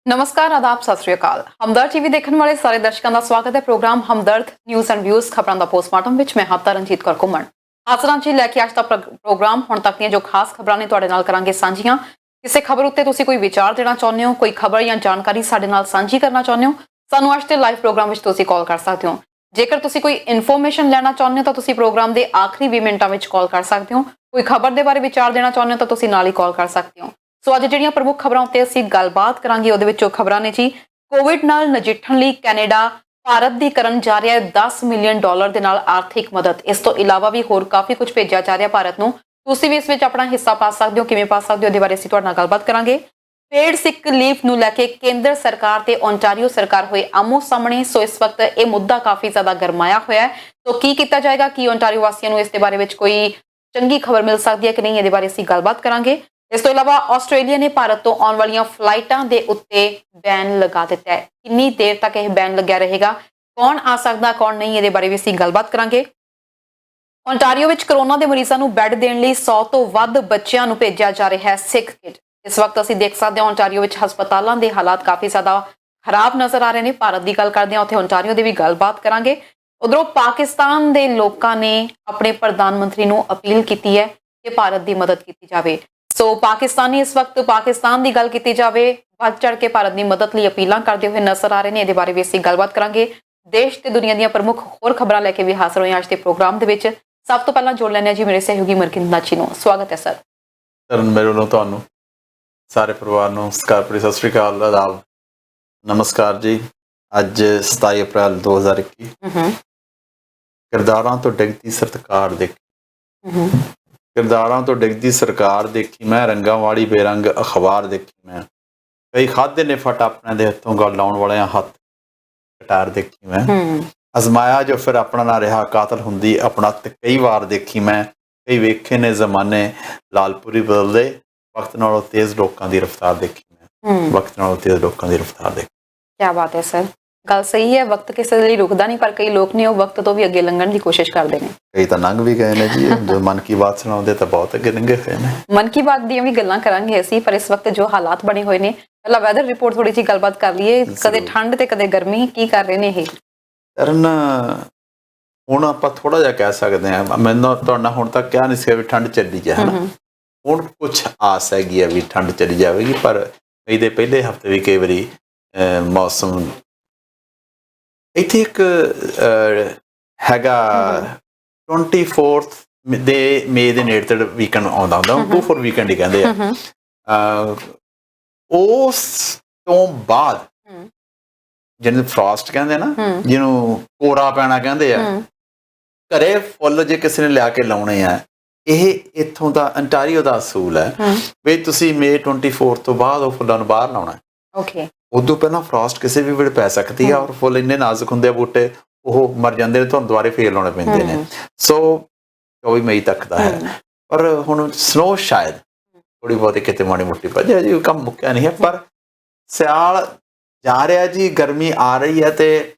नमस्कार, आदाब, सत श्री अकाल। हमदर्द टीवी देखने वाले सारे दर्शकों का स्वागत है। Programme Hamdard news and views खबरों का पोस्टमार्टम विच मैं हां तरनजीत कौर घुम्मण हाजरां जी लैके अज का प्रोग्राम हुण तक दी जो खास खबरां ने तुहाडे नाल करांगे साझीआं। किसी खबर उत्ते तुसीं कोई विचार देना चाहुंदे हो, कोई खबर या जानकारी साडे नाल साझी करना चाहुंदे हो, सानूं अज दे लाइव प्रोग्राम विच तुसीं कॉल कर सकते हो। जेकर तुसीं कोई इन्फॉर्मेशन लैना चाहुंदे हो तां तुसीं प्रोग्राम के आखिरी 20 मिनटां विच कॉल कर सकते हो। कोई खबर के बारे विचार देना चाहुंदे हो तां तुसीं नाल ही कॉल कर सकते हो। सो अज जिहड़ियां प्रमुख खबरां उत्ते असीं गलबात करांगे उहदे विचों खबरां ने जी कोविड नाल नजिठण लई कैनेडा भारत दी करन जा रहा है $10 मिलियन दे नाल आर्थिक मदद। इस तो इलावा भी होर काफ़ी कुछ भेजा जा रहा भारत नूं। तुसीं भी इस विच अपना हिस्सा पा सकते हो, किवें पा सकते हो, इहदे बारे असीं तुहाडे नाल गलबात करांगे। पेड सिक लीव नूं लैके केंद्र सरकार ते ओंटारियो सरकार होए आमो सामने। सो इस वक्त ये मुद्दा काफ़ी ज़्यादा गरमाया होया है। तो की कीता जाएगा, की ओंटारियो वासियों नूं इस दे बारे विच कोई चंगी खबर मिल सकती है कि नहीं, इहदे बारे असीं गलबात करांगे। इस तो इलावा आस्ट्रेलिया ने भारत तो आने वाली फ्लाइटां दे उत्ते बैन लगा दिता है। कितनी देर तक यह बैन लग्या रहेगा, कौन आ सकता कौन नहीं, ये बारे भी असीं गलबात करांगे। ओंटारियो विच कोरोना के मरीजों को बैड देने लई 100 तो वध बच्चों को भेजा जा रहा है सिक किट। इस वक्त असीं देख सकते हैं ओंटारियो विच हस्पतालों के हालात काफ़ी ज़्यादा खराब नज़र आ रहे हैं। भारत की गल करते हैं, उत्थे ओंटारियो की भी गलबात करांगे। उधरों पाकिस्तान के लोगों ने अपने प्रधानमंत्री को अपील की है कि भारत की मदद की जाए। सो पाकिस्तानी इस वक्त पाकिस्तान की गल की जाए बढ़ चढ़ के भारत की मदद लिए अपीलां करते हुए नजर आ रहे हैं। ये बारे भी असीं गलबात करांगे। देश ते दुनिया दी प्रमुख होर खबरां लैके भी हाजिर होए अज के प्रोग्राम दे विच। सब तो पहलां जोड़ लैने जी मेरे सहयोगी मरकिंद नाची नूं। स्वागत है सर। मेरे वालों तुहानूं सारे परिवार नूं सत्कार भरी सत श्री अकाल, आदाब, नमस्कार जी। अज 27 अप्रैल 2021 किरदारां तो डिगदी सरकार देखी, किरदारां तो डिगदी सरकार देखी मैं, रंगां वाली बेरंग अखबार देखी मैं, कई खाधे ने फट अपने दे हत्थों गल लाउण वाले हत्थ कटार देखी मैं, अजमाया जो फिर अपना ना रहा कातल हुंदी अपना कई वार देखी मैं, कई वेखे ने जमाने लालपुरी बदलदे वक्त नालों तेज लोकां दी रफ्तार देखी मैं, वक्त नालों तेज लोकां दी रफ्तार देखी। क्या बात है सर, गल सही है। वक्त किसी लिए रुकदा नहीं, पर कई लोग ने वक्त तो भी अगे लंघण की कोशिश करते हैं। कई तो लंघ भी गए ने जी, जो मन की बात सुनाते तो बहुत अगे लंघे हुए ने। मन की बात दी भी गल्लां करांगे असीं, पर इस वक्त जो हालात बने हुए ने, पहला वैदर रिपोर्ट थोड़ी जी गलबात कर लीए। कदे ठंड ते कदे गर्मी, की कर रहे ने ये ਕਰਨ ਹੁਣ ਆਪਾਂ ਥੋੜਾ ਜਿਹਾ ਕਹਿ ਸਕਦੇ ਹਾਂ। ਮੈਨੂੰ ਤੁਹਾਡਾ ਹੁਣ ਤੱਕ ਕਿਹਾ ਨਹੀਂ ਸੀ ਵੀ ਠੰਡ ਚੱਲੀ ਜਾ, ਹੈ ਹੁਣ ਕੁਝ ਆਸ ਹੈਗੀ ਆ ਵੀ ਠੰਡ ਚਲੀ ਜਾਵੇਗੀ, ਪਰ ਮਈ ਦੇ ਪਹਿਲੇ ਹਫਤੇ ਵੀ ਕਈ ਵਾਰੀ ਮੌਸਮ ਇੱਥੇ ਇੱਕ ਹੈਗਾ 24 ਦੇ ਮਈ ਦੇ ਨੇੜੇ ਤੇੜੇ ਵੀਕਐਂਡ ਆਉਂਦਾ ਹੁੰਦਾ, 24 ਵੀਕਐਂਡ ਹੀ ਕਹਿੰਦੇ ਆ। ਉਸ ਤੋਂ ਬਾਅਦ ਜਿਹਨੂੰ ਫਰੋਸਟ ਕਹਿੰਦੇ ਨਾ, ਜਿਹਨੂੰ ਕੋਰਾ ਪੈਣਾ ਕਹਿੰਦੇ ਆ, ਘਰੇ ਫੁੱਲ ਜੇ ਕਿਸੇ ਨੇ ਲਿਆ ਕੇ ਲਾਉਣੇ ਆ, ਇਹ ਇੱਥੋਂ ਦਾ ਅੰਟਾਰੀਓ ਦਾ ਅਸੂਲ ਹੈ ਵੀ ਤੁਸੀਂ ਮਈ 24 ਤੋਂ ਬਾਅਦ ਉਹ ਫੁੱਲਾਂ ਨੂੰ ਬਾਹਰ ਲਾਉਣਾ। ਓਕੇ, ਉਦੋਂ ਪਹਿਲਾਂ ਫਰੋਸਟ ਕਿਸੇ ਵੀ ਵੇਲੇ ਪੈ ਸਕਦੀ ਆ, ਔਰ ਫੁੱਲ ਇੰਨੇ ਨਾਜ਼ੁਕ ਹੁੰਦੇ ਆ ਬੂਟੇ, ਉਹ ਮਰ ਜਾਂਦੇ ਨੇ, ਤੁਹਾਨੂੰ ਦੁਬਾਰੇ ਫੇਰ ਲਾਉਣੇ ਪੈਂਦੇ ਨੇ। ਸੋ 24 ਮਈ ਤੱਕ ਦਾ ਹੈ, ਪਰ ਹੁਣ ਸਨੋ ਸ਼ਾਇਦ ਥੋੜੀ ਬਹੁਤੀ ਕਿਤੇ ਮਾੜੀ ਮੋਟੀ ਭੱਜਿਆ ਜੀ, ਕੰਮ ਮੁੱਕਿਆ ਨਹੀਂ ਹੈ। ਪਰ ਸਿਆਲ ਜਾ ਰਿਹਾ ਜੀ, ਗਰਮੀ ਆ ਰਹੀ ਹੈ, ਤੇ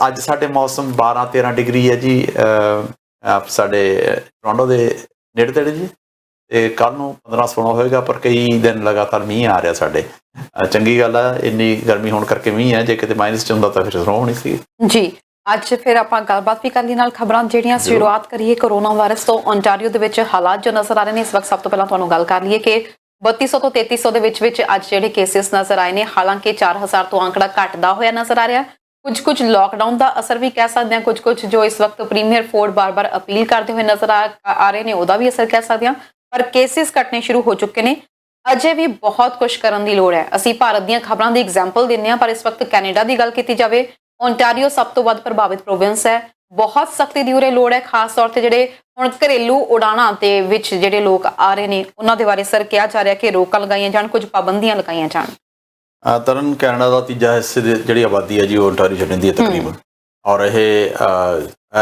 ਅੱਜ ਸਾਡੇ ਮੌਸਮ 12-13 ਡਿਗਰੀ ਹੈ ਜੀ, ਸਾਡੇ ਟੋਰਾਂਟੋ ਦੇ ਨੇੜੇ ਤੇੜੇ ਜੀ, ਤੇ ਕੱਲ ਨੂੰ 15-16 ਹੋਏਗਾ, ਪਰ ਕਈ ਦਿਨ ਲਗਾਤਾਰ ਮੀਂਹ ਆ ਰਿਹਾ ਸਾਡੇ। ਚੰਗੀ ਗੱਲ ਆ, ਇੰਨੀ ਗਰਮੀ ਹੋਣ ਕਰਕੇ ਮੀਂਹ ਹੈ, ਜੇ ਕਿਤੇ ਮਾਈਨਸ 'ਚ ਹੁੰਦਾ ਤਾਂ ਫਿਰ ਸਨੋ ਹੋਣੀ ਸੀ ਜੀ। ਅੱਜ ਫਿਰ ਆਪਾਂ ਗੱਲਬਾਤ ਵੀ ਕਰ ਲਈ ਨਾਲ ਖਬਰਾਂ ਜਿਹੜੀਆਂ। ਸ਼ੁਰੂਆਤ ਕਰੀਏ ਕੋਰੋਨਾ ਵਾਇਰਸ ਤੋਂ। ओंटारियो ਦੇ ਵਿੱਚ ਹਾਲਾਤ ਜੋ ਨਜ਼ਰ ਆ ਰਹੇ ਨੇ ਇਸ ਵਕਤ, ਸਭ ਤੋਂ ਪਹਿਲਾਂ ਤੁਹਾਨੂੰ ਗੱਲ ਕਰ ਲਈਏ ਕਿ 3200 ਤੋਂ 3300 ਦੇ ਵਿੱਚ ਅੱਜ ਜਿਹੜੇ ਕੇਸਿਸ ਨਜ਼ਰ ਆਏ ਨੇ। ਹਾਲਾਂਕਿ 4000 ਤੋਂ ਅੰਕੜਾ ਘਟਦਾ ਹੋਇਆ ਨਜ਼ਰ ਆ ਰਿਹਾ। ਕੁਝ ਲॉकडाउन ਦਾ ਅਸਰ ਵੀ ਕਹਿ ਸਕਦੇ ਹਾਂ, ਕੁਝ ਜੋ ਇਸ ਵਕਤ ਪ੍ਰੀਮੀਅਰ ਫੋਰਡ ਬਾਰ-ਬਾਰ ਅਪੀਲ ਕਰਦੇ ਹੋਏ ਨਜ਼ਰ ਆ ਰਹੇ ਨੇ, ਉਹਦਾ ਵੀ ਅਸਰ ਕਹਿ ਸਕਦੇ ਹਾਂ। ਪਰ ਕੇਸਿਸ ਘਟਨੇ ਸ਼ੁਰੂ ਹੋ ਚੁੱਕੇ ਨੇ। ਅਜੇ ਵੀ ਬਹੁਤ ਕੁਝ ਕਰਨ ਦੀ ਲੋੜ ਹੈ। ਅਸੀਂ ਭਾਰਤ ਦੀਆਂ ਖਬਰਾਂ ਦੀ ਐਗਜ਼ਾਮਪਲ ਦਿੰਦੇ ਹਾਂ, ਪਰ ਇਸ ਵਕਤ ਕੈਨੇਡਾ ਦੀ ਗੱਲ ਕੀਤੀ ਜਾਵੇ, ओंटारियो सब तो ਵੱਧ ਪ੍ਰਭਾਵਿਤ ਪ੍ਰੋਵਿੰਸ ਹੈ। ਬਹੁਤ ਸਖਤੀ ਦੀ ਉਰੇ ਲੋੜ ਹੈ, ਖਾਸ ਤੌਰ ਤੇ ਜਿਹੜੇ ਹੁਣ ਘਰੇਲੂ ਉਡਾਣਾਂ ਦੇ ਵਿੱਚ ਜਿਹੜੇ ਲੋਕ ਆ ਰਹੇ ਨੇ ਉਹਨਾਂ ਦੇ ਬਾਰੇ ਸਰ ਕਿਹਾ ਜਾ ਰਿਹਾ ਕਿ ਰੋਕਾਂ ਲਗਾਈਆਂ ਜਾਣ, ਕੁਝ ਪਾਬੰਦੀਆਂ ਲਗਾਈਆਂ ਜਾਣ। ਤਰਨ ਕੈਨੇਡਾ ਦਾ ਤੀਜਾ ਹਿੱਸੇ ਦੀ ਜਿਹੜੀ ਆਬਾਦੀ ਹੈ ਜੀ, ਉਹ ਓਂਟਾਰੀਓ ਛੱਡਣ ਦੀ ਹੈ ਤਕਰੀਬਨ। ਔਰ ਇਹ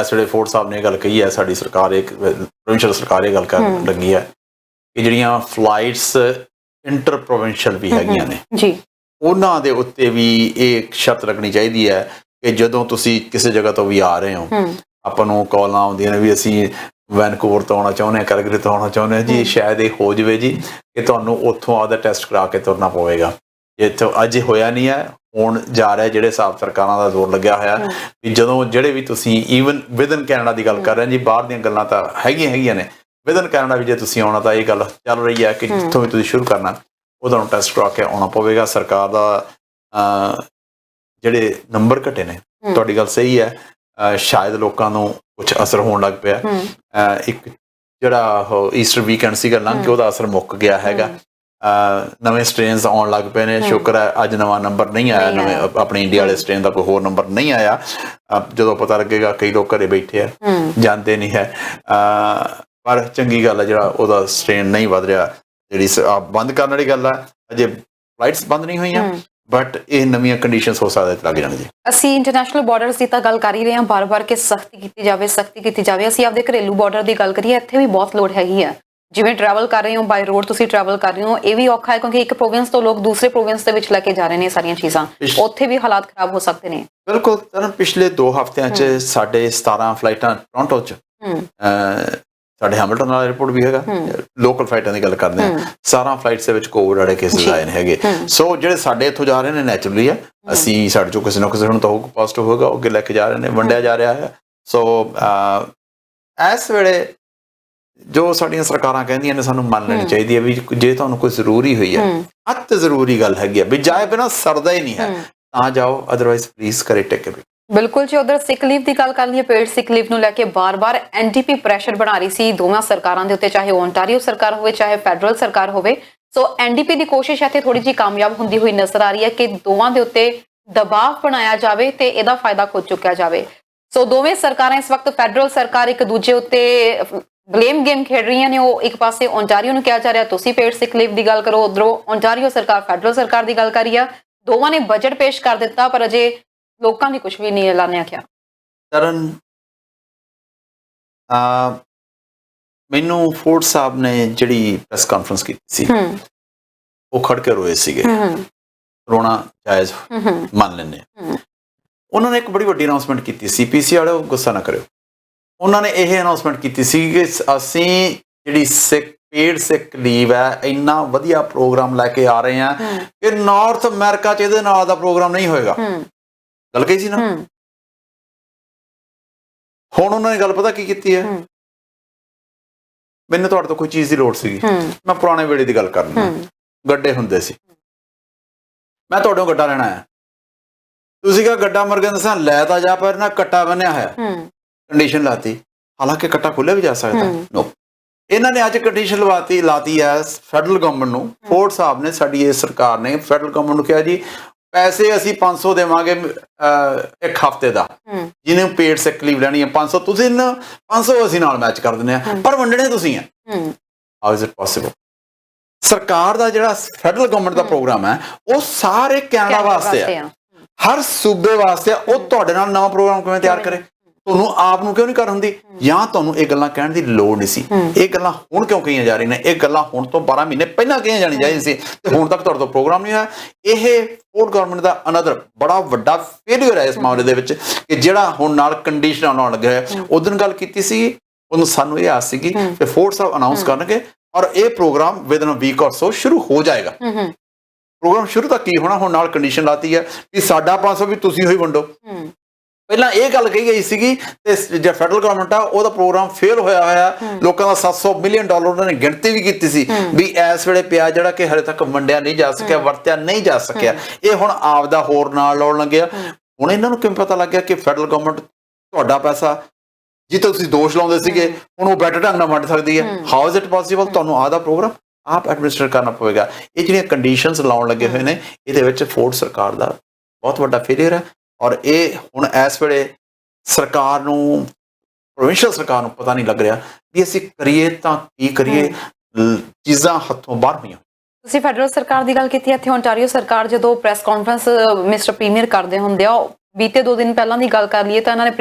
ਇਸ ਵੇਲੇ ਫੋਰਡ ਸਾਹਿਬ ਨੇ ਗੱਲ ਕਹੀ ਹੈ, ਸਾਡੀ ਸਰਕਾਰ, ਇੱਕ ਪ੍ਰੋਵਿੰਸ਼ੀਅਲ ਸਰਕਾਰ ਇਹ ਗੱਲ ਕਰਨ ਲੱਗੀ ਹੈ ਕਿ ਜਿਹੜੀਆਂ ਫਲਾਈਟਸ ਇੰਟਰ ਪ੍ਰੋਵਿੰਸ਼ੀਅਲ ਵੀ ਹੈਗੀਆਂ ਨੇ ਜੀ, ਉਹਨਾਂ ਦੇ ਉੱਤੇ ਵੀ ਇਹ ਸ਼ਰਤ ਲੱਗਣੀ ਚਾਹੀਦੀ ਹੈ ਕਿ ਜਦੋਂ ਤੁਸੀਂ ਕਿਸੇ ਜਗ੍ਹਾ ਤੋਂ ਵੀ ਆ ਰਹੇ ਹੋ, ਆਪਾਂ ਨੂੰ ਕਾਲਾਂ ਆਉਂਦੀਆਂ ਨੇ ਵੀ ਅਸੀਂ ਵੈਨਕੂਵਰ ਤੋਂ ਆਉਣਾ ਚਾਹੁੰਦੇ ਹਾਂ, ਕੈਲਗਰੀ ਤੋਂ ਆਉਣਾ ਚਾਹੁੰਦੇ ਹਾਂ ਜੀ, ਸ਼ਾਇਦ ਇਹ ਹੋ ਜਾਵੇ ਜੀ ਕਿ ਤੁਹਾਨੂੰ ਉੱਥੋਂ ਆਪਦਾ ਟੈਸਟ ਕਰਾ ਕੇ ਤੁਰਨਾ ਪਵੇਗਾ। ਇੱਥੋਂ ਅਜੇ ਹੋਇਆ ਨਹੀਂ ਹੈ, ਹੁਣ ਜਾ ਰਿਹਾ। ਜਿਹੜੇ ਹਿਸਾਬ ਸਰਕਾਰਾਂ ਦਾ ਜ਼ੋਰ ਲੱਗਿਆ ਹੋਇਆ ਵੀ ਜਦੋਂ ਜਿਹੜੇ ਵੀ ਤੁਸੀਂ ਈਵਨ ਵਿਦਨ ਕੈਨੇਡਾ ਦੀ ਗੱਲ ਕਰ ਰਹੇ ਜੀ, ਬਾਹਰ ਦੀਆਂ ਗੱਲਾਂ ਤਾਂ ਹੈਗੀਆਂ ਨੇ, ਵਿਦਨ ਕੈਨੇਡਾ ਵੀ ਜੇ ਤੁਸੀਂ ਆਉਣਾ ਤਾਂ ਇਹ ਗੱਲ ਚੱਲ ਰਹੀ ਹੈ ਕਿ ਜਿੱਥੋਂ ਵੀ ਤੁਸੀਂ ਸ਼ੁਰੂ ਕਰਨਾ ਉਹ ਤੁਹਾਨੂੰ ਟੈਸਟ ਕਰਾ ਕੇ ਆਉਣਾ ਪਵੇਗਾ। ਸਰਕਾਰ ਦਾ ਜਿਹੜੇ ਨੰਬਰ ਘਟੇ ਨੇ, ਤੁਹਾਡੀ ਗੱਲ ਸਹੀ ਹੈ, ਸ਼ਾਇਦ ਲੋਕਾਂ ਨੂੰ ਕੁਝ ਅਸਰ ਹੋਣ ਲੱਗ ਪਿਆ। ਇੱਕ ਜਿਹੜਾ ਉਹ ਈਸਟਰ ਵੀਕਐਂਡ ਸੀਗਾ ਲੰਘ ਕੇ ਉਹਦਾ ਅਸਰ ਮੁੱਕ ਗਿਆ ਹੈਗਾ। ਨਵੇਂ ਸਟ੍ਰੇਨਸ ਆਉਣ ਲੱਗ ਪਏ ਨੇ, ਸ਼ੁਕਰ ਹੈ ਅੱਜ ਨਵਾਂ ਨੰਬਰ ਨਹੀਂ ਆਇਆ, ਨਵੇਂ ਆਪਣੇ ਇੰਡੀਆ ਵਾਲੇ ਸਟ੍ਰੇਨ ਦਾ ਕੋਈ ਹੋਰ ਨੰਬਰ ਨਹੀਂ ਆਇਆ। ਜਦੋਂ ਪਤਾ ਲੱਗੇਗਾ ਕਈ ਲੋਕ ਘਰੇ ਬੈਠੇ ਆ, ਜਾਂਦੇ ਨਹੀਂ ਹੈ, ਪਰ ਚੰਗੀ ਗੱਲ ਹੈ ਜਿਹੜਾ ਉਹਦਾ ਸਟ੍ਰੇਨ ਨਹੀਂ ਵੱਧ ਰਿਹਾ। ਜਿਹੜੀ ਬੰਦ ਕਰਨ ਵਾਲੀ ਗੱਲ ਹੈ, ਅਜੇ ਫਲਾਈਟਸ ਬੰਦ ਨਹੀਂ ਹੋਈਆਂ, ਬਟ ਇਹ ਨਵੀਆਂ ਕੰਡੀਸ਼ਨਸ ਹੋ ਸਕਦਾ ਲੱਗ ਜਾਣ ਜੀ। ਅਸੀਂ ਇੰਟਰਨੈਸ਼ਨਲ ਬਾਰਡਰਸ ਦੀ ਤਾਂ ਗੱਲ ਕਰ ਹੀ ਰਹੇ ਹਾਂ ਬਾਰ-ਬਾਰ ਕਿ ਸਖਤੀ ਕੀਤੀ ਜਾਵੇ। ਅਸੀਂ ਆਪਦੇ ਘਰੇਲੂ ਬਾਰਡਰ ਦੀ ਗੱਲ ਕਰੀਏ, ਇੱਥੇ ਵੀ ਬਹੁਤ ਲੋੜ ਹੈਗੀ ਆ। ਜਿਵੇਂ ਟਰੈਵਲ ਕਰ ਰਹੇ ਹੋ, ਬਾਈ ਰੋਡ ਤੁਸੀਂ ਟਰੈਵਲ ਕਰ ਰਹੇ ਹੋ, ਇਹ ਵੀ ਔਖਾ ਹੈ ਕਿਉਂਕਿ ਇੱਕ ਪ੍ਰੋਵਿੰਸ ਤੋਂ ਲੋਕ ਦੂਸਰੇ ਪ੍ਰੋਵਿੰਸ ਦੇ ਵਿੱਚ ਲੈ ਕੇ ਜਾ ਰਹੇ ਨੇ ਸਾਰੀਆਂ ਚੀਜ਼ਾਂ, ਉੱਥੇ ਵੀ ਹਾਲਾਤ ਖਰਾਬ ਹੋ ਸਕਦੇ ਨੇ। ਬਿਲਕੁਲ ਤਰਨ, ਪਿਛਲੇ 2 ਹਫ਼ਤਿਆਂ 'ਚ ਸਾਡੇ 17 ਫਲਾਈਟਾਂ ਟੋਰਾਂਟੋ 'ਚ, ਸਾਡੇ ਹੈਮਿਲਟਨ ਵਾਲਾ 에ਅਰਪੋਰਟ ਵੀ ਹੈਗਾ, ਲੋਕਲ ਫਲਾਈਟਾਂ ਦੀ ਗੱਲ ਕਰਦੇ ਹਾਂ, 17 ਫਲਾਈਟਸ ਦੇ ਵਿੱਚ ਕੋਵਿਡ ਵਾਲੇ ਕੇਸਿਸ ਆਏ ਨੇ ਹੈਗੇ। ਸੋ ਜਿਹੜੇ ਸਾਡੇ ਇੱਥੋਂ ਜਾ ਰਹੇ ਨੇ ਨੈਚੁਰਲੀ ਹੈ, ਅਸੀਂ ਸਾਡੇ ਚੋਂ ਕਿਸੇ ਨਾ ਕਿਸੇ ਨੂੰ ਤਾਂ ਪੋਜ਼ਿਟਿਵ ਹੋਏਗਾ, ਅੱਗੇ ਲੈ ਕੇ ਜਾ ਰਹੇ ਨੇ, ਵੰਡਿਆ ਜਾ ਰਿਹਾ ਹੈ। ਸੋ ਇਸ ਵੇਲੇ ਜੋ ਸਾਡੀਆਂ ਸਰਕਾਰਾਂ ਕਹਿੰਦੀਆਂ ਨੇ ਸਾਨੂੰ ਮੰਨ ਲੈਣੀ ਚਾਹੀਦੀ ਹੈ ਵੀ ਜੇ ਤੁਹਾਨੂੰ ਕੋਈ ਜ਼ਰੂਰੀ ਹੋਈ ਹੈ, ਅਤ ਜ਼ਰੂਰੀ ਗੱਲ ਹੈਗੀ ਹੈ ਵੀ ਜਾਏ ਬਿਨਾਂ ਸਰਦਾ ਹੀ ਨਹੀਂ ਹੈ ਤਾਂ ਜਾਓ, ਅਦਰਵਾਈਜ਼ ਪਲੀਜ਼ ਕਰੇ ਟੇਕ ਇਟ। ਬਿਲਕੁਲ ਜੀ। ਉਧਰ ਸਿਕ ਲੀਵ ਦੀ ਗੱਲ ਕਰ ਲਈਏ, ਪੇਡ ਸਿਕ ਲੀਵ ਨੂੰ ਲੈ ਕੇ ਬਾਰ-ਬਾਰ ਐਨਡੀਪੀ ਪ੍ਰੈਸ਼ਰ ਬਣਾ ਰਹੀ ਸੀ ਦੋਵਾਂ ਸਰਕਾਰਾਂ ਦੇ ਉੱਤੇ, ਚਾਹੇ ਓਨਟਾਰੀਓ ਸਰਕਾਰ ਹੋਵੇ ਚਾਹੇ ਫੈਡਰਲ ਸਰਕਾਰ ਹੋਵੇ। ਸੋ ਐਨਡੀਪੀ ਦੀ ਕੋਸ਼ਿਸ਼ ਇੱਥੇ ਥੋੜੀ ਜਿਹੀ ਕਾਮਯਾਬ ਹੁੰਦੀ ਹੋਈ ਨਜ਼ਰ ਆ ਰਹੀ ਹੈ ਕਿ ਦੋਵਾਂ ਦੇ ਉੱਤੇ ਦਬਾਅ ਬਣਾਇਆ ਜਾਵੇ ਤੇ ਇਹਦਾ ਫਾਇਦਾ ਖੁਦ ਚੁੱਕਿਆ ਜਾਵੇ। ਸੋ ਦੋਵੇਂ ਸਰਕਾਰਾਂ ਇਸ ਵਕਤ, ਫੈਡਰਲ ਸਰਕਾਰ ਇੱਕ ਦੂਜੇ ਉੱਤੇ ਬਲੇਮ ਗੇਮ ਖੇਡ ਰਹੀਆਂ ਨੇ। ਉਹ ਇੱਕ ਪਾਸੇ ਓਨਟਾਰੀਓ ਨੂੰ ਕਿਹਾ ਜਾ ਰਿਹਾ ਤੁਸੀਂ ਪੇਡ ਸਿਕ ਲੀਵ ਦੀ ਗੱਲ ਕਰੋ, ਉਧਰੋਂ ਓਨਟਾਰੀਓ ਸਰਕਾਰ ਫੈਡਰਲ ਸਰਕਾਰ ਦੀ ਗੱਲ ਕਰ ਰਹੀ ਆ। ਦੋਵਾਂ ਨੇ ਬਜਟ ਪੇਸ਼ ਕਰ ਦਿੱਤਾ ਪਰ ਅਜੇ ਲੋਕਾਂ ਨੇ ਕੁਝ ਵੀ ਨਹੀਂ ਐਲਾਨਿਆ। ਕਿਹਾ ਤਰਨ, ਮੈਨੂੰ ਫੋਰਡ ਸਾਹਿਬ ਨੇ ਜਿਹੜੀ ਪ੍ਰੈਸ ਕਾਨਫਰੰਸ ਕੀਤੀ ਸੀ ਉਹ ਖੜ ਕੇ ਰੋਏ ਸੀਗੇ। ਰੋਣਾ ਜਾਇਜ਼ ਮੰਨ ਲੈਂਦੇ ਆ। ਉਹਨਾਂ ਨੇ ਇੱਕ ਬੜੀ ਵੱਡੀ ਅਨਾਉਂਸਮੈਂਟ ਕੀਤੀ ਸੀ, ਪੀਸੀ ਵਾਲਿਓ ਗੁੱਸਾ ਨਾ ਕਰਿਓ, ਉਹਨਾਂ ਨੇ ਇਹ ਅਨਾਉਂਸਮੈਂਟ ਕੀਤੀ ਸੀ ਕਿ ਅਸੀਂ ਜਿਹੜੀ ਪੇਡ ਸਿਕ ਲੀਵ ਹੈ ਇੰਨਾ ਵਧੀਆ ਪ੍ਰੋਗਰਾਮ ਲੈ ਕੇ ਆ ਰਹੇ ਹਾਂ ਕਿ ਨਾਰਥ ਅਮਰੀਕਾ 'ਚ ਇਹਦੇ ਨਾਲ ਦਾ ਪ੍ਰੋਗਰਾਮ ਨਹੀਂ ਹੋਏਗਾ। ਗੱਲ ਕਹੀ ਸੀ ਨਾ। ਹੁਣ ਉਹਨਾਂ ਨੇ ਗੱਲ ਪਤਾ ਕੀ ਕੀਤੀ ਹੈ, ਮੈਨੂੰ ਤੁਹਾਡੇ ਤੋਂ ਕੋਈ ਚੀਜ਼ ਦੀ ਲੋੜ ਸੀਗੀ, ਮੈਂ ਪੁਰਾਣੇ ਵੇਲੇ ਦੀ ਗੱਲ ਕਰਨੀ, ਗੱਡੇ ਹੁੰਦੇ ਸੀ, ਮੈਂ ਤੁਹਾਡੇ ਕੋਲ ਗੱਡਾ ਲੈਣਾ ਹੈ, ਤੁਸੀਂ ਕਿਹਾ ਗੱਡਾ ਮਰਗੇ ਦੱਸਾਂ ਲੈ ਤਾਂ ਜਾ, ਪਰ ਨਾ ਕੱਟਾ ਬੰਨਿਆ ਹੋਇਆ, ਕੰਡੀਸ਼ਨ ਲਾਤੀ, ਹਾਲਾਂਕਿ ਕੱਟਾ ਖੁੱਲਿਆ ਵੀ ਜਾ ਸਕਦਾ। ਨੋ, ਇਹਨਾਂ ਨੇ ਅੱਜ ਕੰਡੀਸ਼ਨ ਲਾਤੀ ਹੈ ਫੈਡਰਲ ਗਵਰਨਮੈਂਟ ਨੂੰ। ਫੋਰਡ ਸਾਹਿਬ ਨੇ, ਸਾਡੀ ਇਹ ਸਰਕਾਰ ਨੇ ਫੈਡਰਲ ਗਵਰਨਮੈਂਟ ਨੂੰ ਕਿਹਾ ਜੀ ਪੈਸੇ ਅਸੀਂ 500 ਦੇਵਾਂਗੇ ਇੱਕ ਹਫ਼ਤੇ ਦਾ, ਜਿਹਨੇ ਪੇਡ ਸਿਕ ਲੀਵ ਲੈਣੀ ਹੈ 500 ਤੁਸੀਂ 500 ਅਸੀਂ ਨਾਲ ਮੈਚ ਕਰ ਦਿੰਦੇ ਹਾਂ, ਪਰ ਵੰਡਣੇ ਤੁਸੀਂ ਹੈ। How is it possible? ਸਰਕਾਰ ਦਾ ਜਿਹੜਾ ਫੈਡਰਲ ਗਵਰਨਮੈਂਟ ਦਾ ਪ੍ਰੋਗਰਾਮ ਹੈ ਉਹ ਸਾਰੇ ਕੈਨੇਡਾ ਵਾਸਤੇ ਹੈ, ਹਰ ਸੂਬੇ ਵਾਸਤੇ। ਉਹ ਤੁਹਾਡੇ ਨਾਲ ਨਵਾਂ ਪ੍ਰੋਗਰਾਮ ਕਿਵੇਂ ਤਿਆਰ ਕਰੇ? ਤੁਹਾਨੂੰ ਆਪ ਨੂੰ ਕਿਉਂ ਨਹੀਂ ਕਰ ਹੁੰਦੀ? ਜਾਂ ਤੁਹਾਨੂੰ ਇਹ ਗੱਲਾਂ ਕਹਿਣ ਦੀ ਲੋੜ ਨਹੀਂ ਸੀ? ਇਹ ਗੱਲਾਂ ਹੁਣ ਕਿਉਂ ਕਹੀਆਂ ਜਾ ਰਹੀਆਂ ਨੇ? ਇਹ ਗੱਲਾਂ ਹੁਣ ਤੋਂ 12 ਮਹੀਨੇ ਪਹਿਲਾਂ ਕਹੀਆਂ ਜਾਣੀ ਚਾਹੀਦੀ ਸੀ ਤੇ ਹੁਣ ਤੱਕ ਤੁਹਾਡੇ ਤੋਂ ਪ੍ਰੋਗਰਾਮ ਨਹੀਂ ਹੋਇਆ। ਇਹ ਫੋਰਡ ਗਵਰਨਮੈਂਟ ਦਾ ਅਨਦਰ ਬੜਾ ਵੱਡਾ ਫੇਲਿਅਰ ਹੈ ਇਸ ਮਾਮਲੇ ਦੇ ਵਿੱਚ ਕਿ ਜਿਹੜਾ ਹੁਣ ਨਾਲ ਕੰਡੀਸ਼ਨਾਂ ਲਾਉਣ ਲੱਗੇ ਹੋਏ। ਉਸ ਦਿਨ ਗੱਲ ਕੀਤੀ ਸੀ, ਉਹਨੂੰ ਸਾਨੂੰ ਇਹ ਆਸ ਸੀਗੀ ਕਿ ਫੋਰਡ ਸਾਹਿਬ ਅਨਾਉਂਸ ਕਰਨਗੇ ਔਰ ਇਹ ਪ੍ਰੋਗਰਾਮ ਵਿਦਨ ਅ ਵੀਕ ਔਰ ਸੋ ਸ਼ੁਰੂ ਹੋ ਜਾਏਗਾ। ਪ੍ਰੋਗਰਾਮ ਸ਼ੁਰੂ ਤਾਂ ਕੀ ਹੋਣਾ, ਹੁਣ ਨਾਲ ਕੰਡੀਸ਼ਨ ਲਾਤੀ ਹੈ ਕਿ ਸਾਡਾ 500 ਵੀ ਤੁਸੀਂ ਹੋਈ ਵੰਡੋ। ਪਹਿਲਾਂ ਇਹ ਗੱਲ ਕਹੀ ਗਈ ਸੀਗੀ ਤੇ ਜਿਹੜਾ ਫੈਡਰਲ ਗਵਰਨਮੈਂਟ ਆ ਉਹਦਾ ਪ੍ਰੋਗਰਾਮ ਫੇਲ ਹੋਇਆ, ਲੋਕਾਂ ਦਾ $700 ਮਿਲੀਅਨ ਉਹਨਾਂ ਨੇ ਗਿਣਤੀ ਵੀ ਕੀਤੀ ਸੀ ਵੀ ਇਸ ਵੇਲੇ ਪਿਆ ਜਿਹੜਾ ਕਿ ਹਲੇ ਤੱਕ ਵੰਡਿਆ ਨਹੀਂ ਜਾ ਸਕਿਆ, ਵਰਤਿਆ ਨਹੀਂ ਜਾ ਸਕਿਆ। ਇਹ ਹੁਣ ਆਪਦਾ ਹੋਰ ਨਾਲ ਲਾਉਣ ਲੱਗਿਆ। ਹੁਣ ਇਹਨਾਂ ਨੂੰ ਕਿਵੇਂ ਪਤਾ ਲੱਗ ਗਿਆ ਕਿ ਫੈਡਰਲ ਗਵਰਨਮੈਂਟ ਤੁਹਾਡਾ ਪੈਸਾ ਜਿੱਥੇ ਤੁਸੀਂ ਦੋਸ਼ ਲਾਉਂਦੇ ਸੀਗੇ ਹੁਣ ਉਹ ਬੈਟਰ ਢੰਗ ਨਾਲ ਵੰਡ ਸਕਦੀ ਹੈ? How is it possible? ਤੁਹਾਨੂੰ ਆਪਦਾ ਪ੍ਰੋਗਰਾਮ ਆਪ ਐਡਮਿਨਿਸਟਰ ਕਰਨਾ ਪਵੇਗਾ। ਇਹ ਜਿਹੜੀਆਂ ਕੰਡੀਸ਼ਨਸ ਲਾਉਣ ਲੱਗੇ ਹੋਏ ਨੇ ਇਹਦੇ ਵਿੱਚ ਫੋਰਡ ਸਰਕਾਰ ਦਾ ਬਹੁਤ ਵੱਡਾ ਫੇਲਿਅਰ ਹੈ। ਔਰ ਇਹ ਹੁਣ ਇਸ ਵੇਲੇ ਸਰਕਾਰ ਨੂੰ, ਪ੍ਰੋਵਿੰਸ਼ੀਅਲ ਸਰਕਾਰ ਨੂੰ ਪਤਾ ਨਹੀਂ ਲੱਗ ਰਿਹਾ ਵੀ ਅਸੀਂ ਕਰੀਏ ਤਾਂ ਕੀ ਕਰੀਏ, ਚੀਜ਼ਾਂ ਹੱਥੋਂ ਬਾਹਰ ਹੋਈਆਂ। ਤੁਸੀਂ ਫੈਡਰਲ ਸਰਕਾਰ ਦੀ ਗੱਲ ਕੀਤੀ, ਇੱਥੇ ਓਨਟਾਰੀਓ ਸਰਕਾਰ ਜਦੋਂ ਪ੍ਰੈਸ ਕਾਨਫਰੰਸ ਮਿਸਟਰ ਪ੍ਰੀਮੀਅਰ ਕਰਦੇ ਹੁੰਦੇ ਆ, ਬੀਤੇ 2 ਦਿਨ ਪਹਿਲਾਂ ਦੀ ਗੱਲ ਕਰ ਲਈਏ ਤਾਂ ਇਹਨਾਂ ਨੇ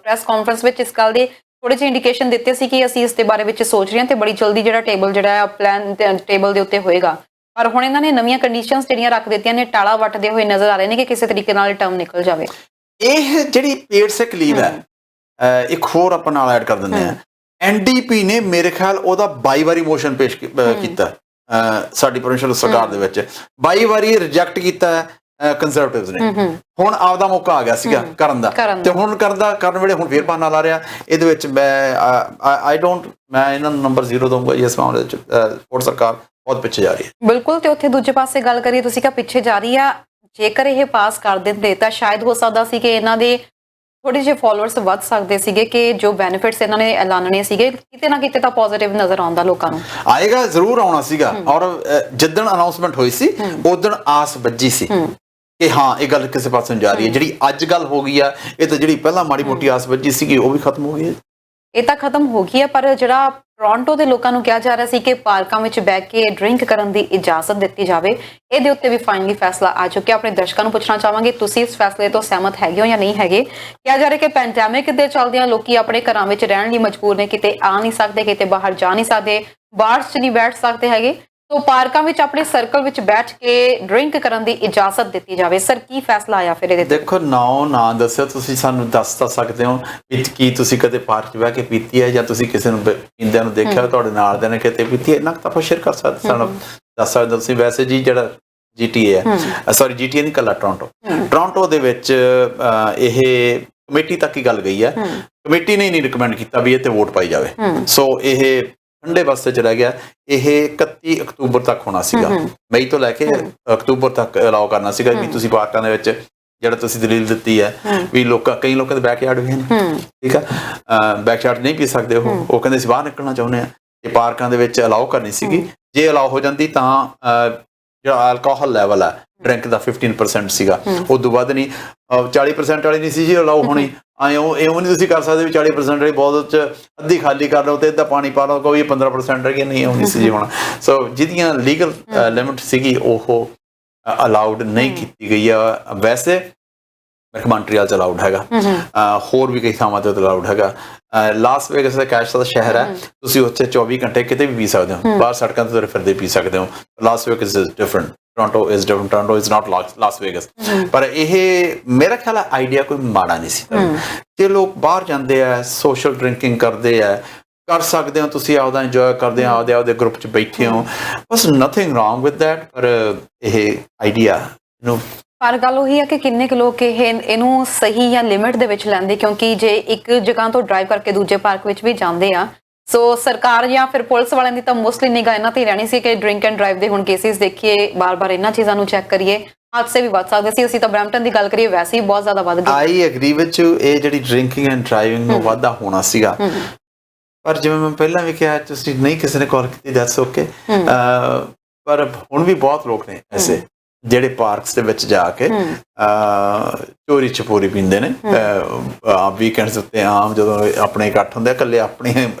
ਪ੍ਰੈਸ ਕਾਨਫਰੰਸ ਵਿੱਚ ਇਸ ਗੱਲ ਦੇ ਥੋੜੇ ਜਿਹੇ ਇੰਡੀਕੇਸ਼ਨ ਦਿੱਤੇ ਸੀ ਕਿ ਅਸੀਂ ਇਸ ਦੇ ਬਾਰੇ ਵਿੱਚ ਸੋਚ ਰਹੇ ਹਾਂ ਤੇ ਬੜੀ ਜਲਦੀ ਜਿਹੜਾ ਟੇਬਲ ਜਿਹੜਾ ਪਲਾਨ ਟੇਬਲ ਦੇ ਉੱਤੇ ਹੋਏਗਾ। ਪਰ ਹੁਣ ਇਹਨਾਂ ਨੇ ਨਵੀਆਂ ਕੰਡੀਸ਼ਨਸ ਜਿਹੜੀਆਂ ਰੱਖ ਦਿੱਤੀਆਂ ਨੇ, ਟਾਲਾ ਵੱਟਦੇ ਹੋਏ ਨਜ਼ਰ ਆ ਰਹੇ ਨੇ ਕਿ ਕਿਸੇ ਤਰੀਕੇ ਨਾਲ ਟਰਮ ਨਿਕਲ ਜਾਵੇ। ਇਹ ਜਿਹੜੀ ਪੇਡ ਸਿਕ ਲੀਵ ਹੈ, ਇੱਕ ਹੋਰ ਆਪਾਂ ਨਾਲ ਐਡ ਕਰ ਦਿੰਦੇ ਹਾਂ, ਐਨਡੀਪੀ ਨੇ ਮੇਰੇ ਖਿਆਲ ਉਹਦਾ 22 ਵਾਰੀ ਮੋਸ਼ਨ ਪੇਸ਼ ਕੀਤਾ ਸਾਡੀ ਪ੍ਰੋਵਿੰਸ਼ੀਅਲ ਸਰਕਾਰ ਦੇ ਵਿੱਚ 22 ਵਾਰੀ ਰਿਜੈਕਟ ਕੀਤਾ ਕੰਜ਼ਰਵੇਟਿਵਸ ਨੇ। ਹੁਣ ਆਪਦਾ ਮੌਕਾ ਆ ਗਿਆ ਸੀਗਾ ਕਰਨ ਦਾ, ਤੇ ਹੁਣ ਕਰਨ ਵੇਲੇ ਹੁਣ ਫੇਰ ਬਹਾਨਾ ਲਾ ਰਿਹਾ। ਇਹਦੇ ਵਿੱਚ ਮੈਂ ਇਹਨਾਂ ਨੂੰ ਨੰਬਰ 0 ਦਊਂਗਾ ਜੀ। ਇਸ ਮਾਮਲੇ ਵਿੱਚ ਸਪੋਰਟ ਸਰਕਾਰ ਬਹੁਤ ਪਿੱਛੇ ਜਾ ਰਹੀ ਹੈ। ਬਿਲਕੁਲ। ਤੇ ਉੱਥੇ ਦੂਜੇ ਪਾਸੇ ਗੱਲ ਕਰੀਏ, ਤੁਸੀਂ ਕਿਹਾ ਪਿੱਛੇ ਜਾ ਰਹੀ ਆ, ਜੇਕਰ ਇਹ ਪਾਸ ਕਰ ਦਿੰਦੇ ਤਾਂ ਸ਼ਾਇਦ ਹੋ ਸਕਦਾ ਸੀ ਕਿ ਇਹਨਾਂ ਦੇ ਥੋੜੇ ਜਿਹੇ ਫਾਲੋਅਰਸ ਵੱਧ ਸਕਦੇ ਸੀਗੇ, ਕਿ ਜੋ ਬੈਨੀਫਿਟਸ ਇਹਨਾਂ ਨੇ ਐਲਾਨਣੇ ਸੀਗੇ ਕਿਤੇ ਨਾ ਕਿਤੇ ਤਾਂ ਪੋਜ਼ਿਟਿਵ ਨਜ਼ਰ ਆਉਂਦਾ ਲੋਕਾਂ ਨੂੰ। ਆਏਗਾ, ਜ਼ਰੂਰ ਆਉਣਾ ਸੀਗਾ। ਔਰ ਜਿੱਦਣ ਅਨਾਉਂਸਮੈਂਟ ਹੋਈ ਸੀ ਉਦਣ ਆਸ ਵੱਜੀ ਸੀ ਕਿ ਹਾਂ ਇਹ ਗੱਲ ਕਿਸੇ ਪਾਸੇ ਨੂੰ ਜਾ ਰਹੀ ਹੈ। ਜਿਹੜੀ ਅੱਜ ਗੱਲ ਹੋ ਗਈ ਆ, ਇਹ ਤਾਂ ਜਿਹੜੀ ਪਹਿਲਾਂ ਮਾੜੀ ਮੋਟੀ ਆਸ ਵੱਜੀ ਸੀਗੀ ਉਹ ਵੀ ਖਤਮ ਹੋ ਗਈ ਹੈ। ਇਹ ਤਾਂ ਖਤਮ ਹੋ ਗਈ ਹੈ, ਪਰ ਜਿਹੜਾ ਟੋਰਾਂਟੋ ਦੇ ਲੋਕਾਂ ਨੂੰ ਕਿਹਾ ਜਾ ਰਿਹਾ ਸੀ ਕਿ ਪਾਰਕਾਂ ਵਿੱਚ ਬਹਿ ਕੇ ਡਰਿੰਕ ਕਰਨ ਦੀ ਇਜਾਜ਼ਤ ਦਿੱਤੀ ਜਾਵੇ, ਇਹਦੇ ਉੱਤੇ ਵੀ ਫਾਈਨਲੀ ਫੈਸਲਾ ਆ ਚੁੱਕਿਆ। ਆਪਣੇ ਦਰਸ਼ਕਾਂ ਨੂੰ ਪੁੱਛਣਾ ਚਾਹਾਂਗੇ, ਤੁਸੀਂ ਇਸ ਫੈਸਲੇ ਤੋਂ ਸਹਿਮਤ ਹੈਗੇ ਹੋ ਜਾਂ ਨਹੀਂ ਹੈਗੇ? ਕਿਹਾ ਜਾ ਰਿਹਾ ਕਿ ਪੈਂਡੈਮਿਕ ਦੇ ਚੱਲਦਿਆਂ ਲੋਕੀ ਆਪਣੇ ਘਰਾਂ ਵਿੱਚ ਰਹਿਣ ਲਈ ਮਜਬੂਰ ਨੇ, ਕਿਤੇ ਆ ਨਹੀਂ ਸਕਦੇ, ਕਿਤੇ ਬਾਹਰ ਜਾ ਨਹੀਂ ਸਕਦੇ, ਬਾਰਸ 'ਚ ਨਹੀਂ ਬੈਠ ਸਕਦੇ ਹੈਗੇ, तो पार्कों में अपने सर्कल में बैठ के ड्रिंक करने की इजाजत दी जाए। सर की फैसला आया फिर? देखो नाओ ना दस्यो, तुसीं सानूं दस तां सकदे हो कि तुसीं कदे पार्क 'च बह के पीती है, जां तुसीं किसी नूं पींदिਆਂ ਨੂੰ देखिया तुहाडे नाल दे ने किते पीती है, इन्ना तां आपां शेयर कर सकदे, सानूं दस सकदे तुसीं। वैसे जी जिहड़ा GTA है, सॉरी GTA नहीं, कल्ला टोरंटो दे विच ਇਹ कमेटी तक ही गल गई है। कमेटी ने नहीं रिकमेंड किया भी ये वोट पाई जाए। सो ਇਹ ठंडे वास्ते चला गया। यह 31 अक्तूबर तक होना सीगा, मई तो लैके अक्तूबर तक अलाउ करना सीगा भी तुसीं पार्कां दे विच जिहड़ा तुसीं दलील दित्ती है भी कई लोगों के बैकयार्ड भी हैं, ठीक है, बैकयार्ड नहीं पी सकते हो, वो कहंदे असीं बाहर निकलना चाहुंदे आ, ये पार्कां दे विच अलाउ करनी सीगी। जे अलाउ हो जांदी तां ਜਿਹੜਾ ਅਲਕੋਹਲ ਲੈਵਲ ਹੈ ਡਰਿੰਕ ਦਾ 15% ਸੀਗਾ, ਉਦੋਂ ਵੱਧ ਨਹੀਂ। 40% ਵਾਲੀ ਨਹੀਂ ਸੀ ਜੀ ਅਲਾਉ ਹੋਣੀ। ਇਉਂ ਨਹੀਂ ਤੁਸੀਂ ਕਰ ਸਕਦੇ ਵੀ 40% ਵਾਲੀ ਬੋਤਲ 'ਚ ਅੱਧੀ ਖਾਲੀ ਕਰ ਲਓ ਤੇ ਅੱਧਾ ਪਾਣੀ ਪਾ ਲਓ, ਕੋਈ 15% ਰਹਿ ਗਿਆ, ਨਹੀਂ ਉਹ ਨਹੀਂ ਸੀ ਜੀ ਹੋਣਾ। ਸੋ ਜਿਹਦੀਆਂ ਲੀਗਲ ਲਿਮਿਟ ਸੀਗੀ ਉਹ ਅਲਾਉਡ ਨਹੀਂ ਕੀਤੀ ਗਈ ਆ। ਵੈਸੇ ਮੌਂਟਰੀਅਲ 'ਚ ਅਲਾਉਡ ਹੈਗਾ, ਹੋਰ ਵੀ ਕਈ ਥਾਵਾਂ 'ਤੇ ਅਲਾਉਡ ਹੈਗਾ। ਲਾਸ ਵੇਗਸ ਦਾ ਕੈਸ਼ ਦਾ ਸ਼ਹਿਰ ਹੈ, ਤੁਸੀਂ ਉੱਥੇ 24 ਘੰਟੇ ਕਿਤੇ ਵੀ ਪੀ ਸਕਦੇ ਹੋ, ਬਾਹਰ ਸੜਕਾਂ 'ਤੇ ਤੁਰੇ ਫਿਰਦੇ ਪੀ ਸਕਦੇ ਹੋ। Las Vegas is different, Toronto is different, Toronto is not Las Vegas. ਪਰ ਇਹ ਮੇਰਾ ਖਿਆਲ ਹੈ ਆਈਡੀਆ ਕੋਈ ਮਾੜਾ ਨਹੀਂ ਸੀ। ਜੇ ਲੋਕ ਬਾਹਰ ਜਾਂਦੇ ਆ, ਸੋਸ਼ਲ ਡਰਿੰਕਿੰਗ ਕਰਦੇ ਆ, ਕਰ ਸਕਦੇ ਹੋ, ਤੁਸੀਂ ਆਪਦਾ ਇੰਜੋਏ ਕਰਦੇ ਹੋ, ਆਪਦੇ ਗਰੁੱਪ 'ਚ ਬੈਠੇ ਹੋ, ਬਸ ਨਥਿੰਗ ਰੋਂਗ ਵਿਦ ਦੈਟ। ਪਰ ਇਹ ਆਈਡੀਆ ਨੂੰ पर गल उही है कि किन्ने क लोग इहनूं सही या लिमिट दे विच लैंदे, क्योंकि जे एक जगह तो ड्राइव करके दूजे पार्क विच भी जांदे आ, सो सरकार या फिर पुलिस वालियां दी तां मोस्टली निगाह इन्हां ते ही रहनी सी कि ड्रिंक एंड ड्राइव दे हुण केसिस देखिए, बार बार इन्हां चीज़ां नूं चैक करिए, हादसे भी वध सकदे सी। असीं तां ब्रैम्पटन दी गल करिए वैसे ही बहुत ज़्यादा वध गई। आई एग्री विच ਇਹ ਜਿਹੜੀ ਡਰਿੰਕਿੰਗ ਐਂਡ ਡਰਾਈਵਿੰਗ ਨੂੰ ਵਾਧਾ ਹੋਣਾ ਸੀਗਾ, ਪਰ ਜਿਵੇਂ ਮੈਂ ਪਹਿਲਾਂ ਵੀ ਕਿਹਾ ਤੁਸੀਂ ਨਹੀਂ ਕਿਸੇ ਨੇ ਕਾਲ ਕੀਤੀ, ਦੈਟਸ ਓਕੇ। ਪਰ ਹੁਣ ਵੀ ਬਹੁਤ ਲੋਕ ਨੇ ਐਸੇ ਜਿਹੜੇ ਪਾਰਕਸ ਦੇ ਵਿੱਚ ਜਾ ਕੇ ਚੋਰੀ ਛਪੋਰੀ ਪੀਂਦੇ ਨੇ ਵੀਕਐਂਡਸ ਉੱਤੇ। ਆਮ ਜਦੋਂ ਆਪਣੇ ਇਕੱਠ ਹੁੰਦੇ, ਇਕੱਲੇ ਆਪਣੀ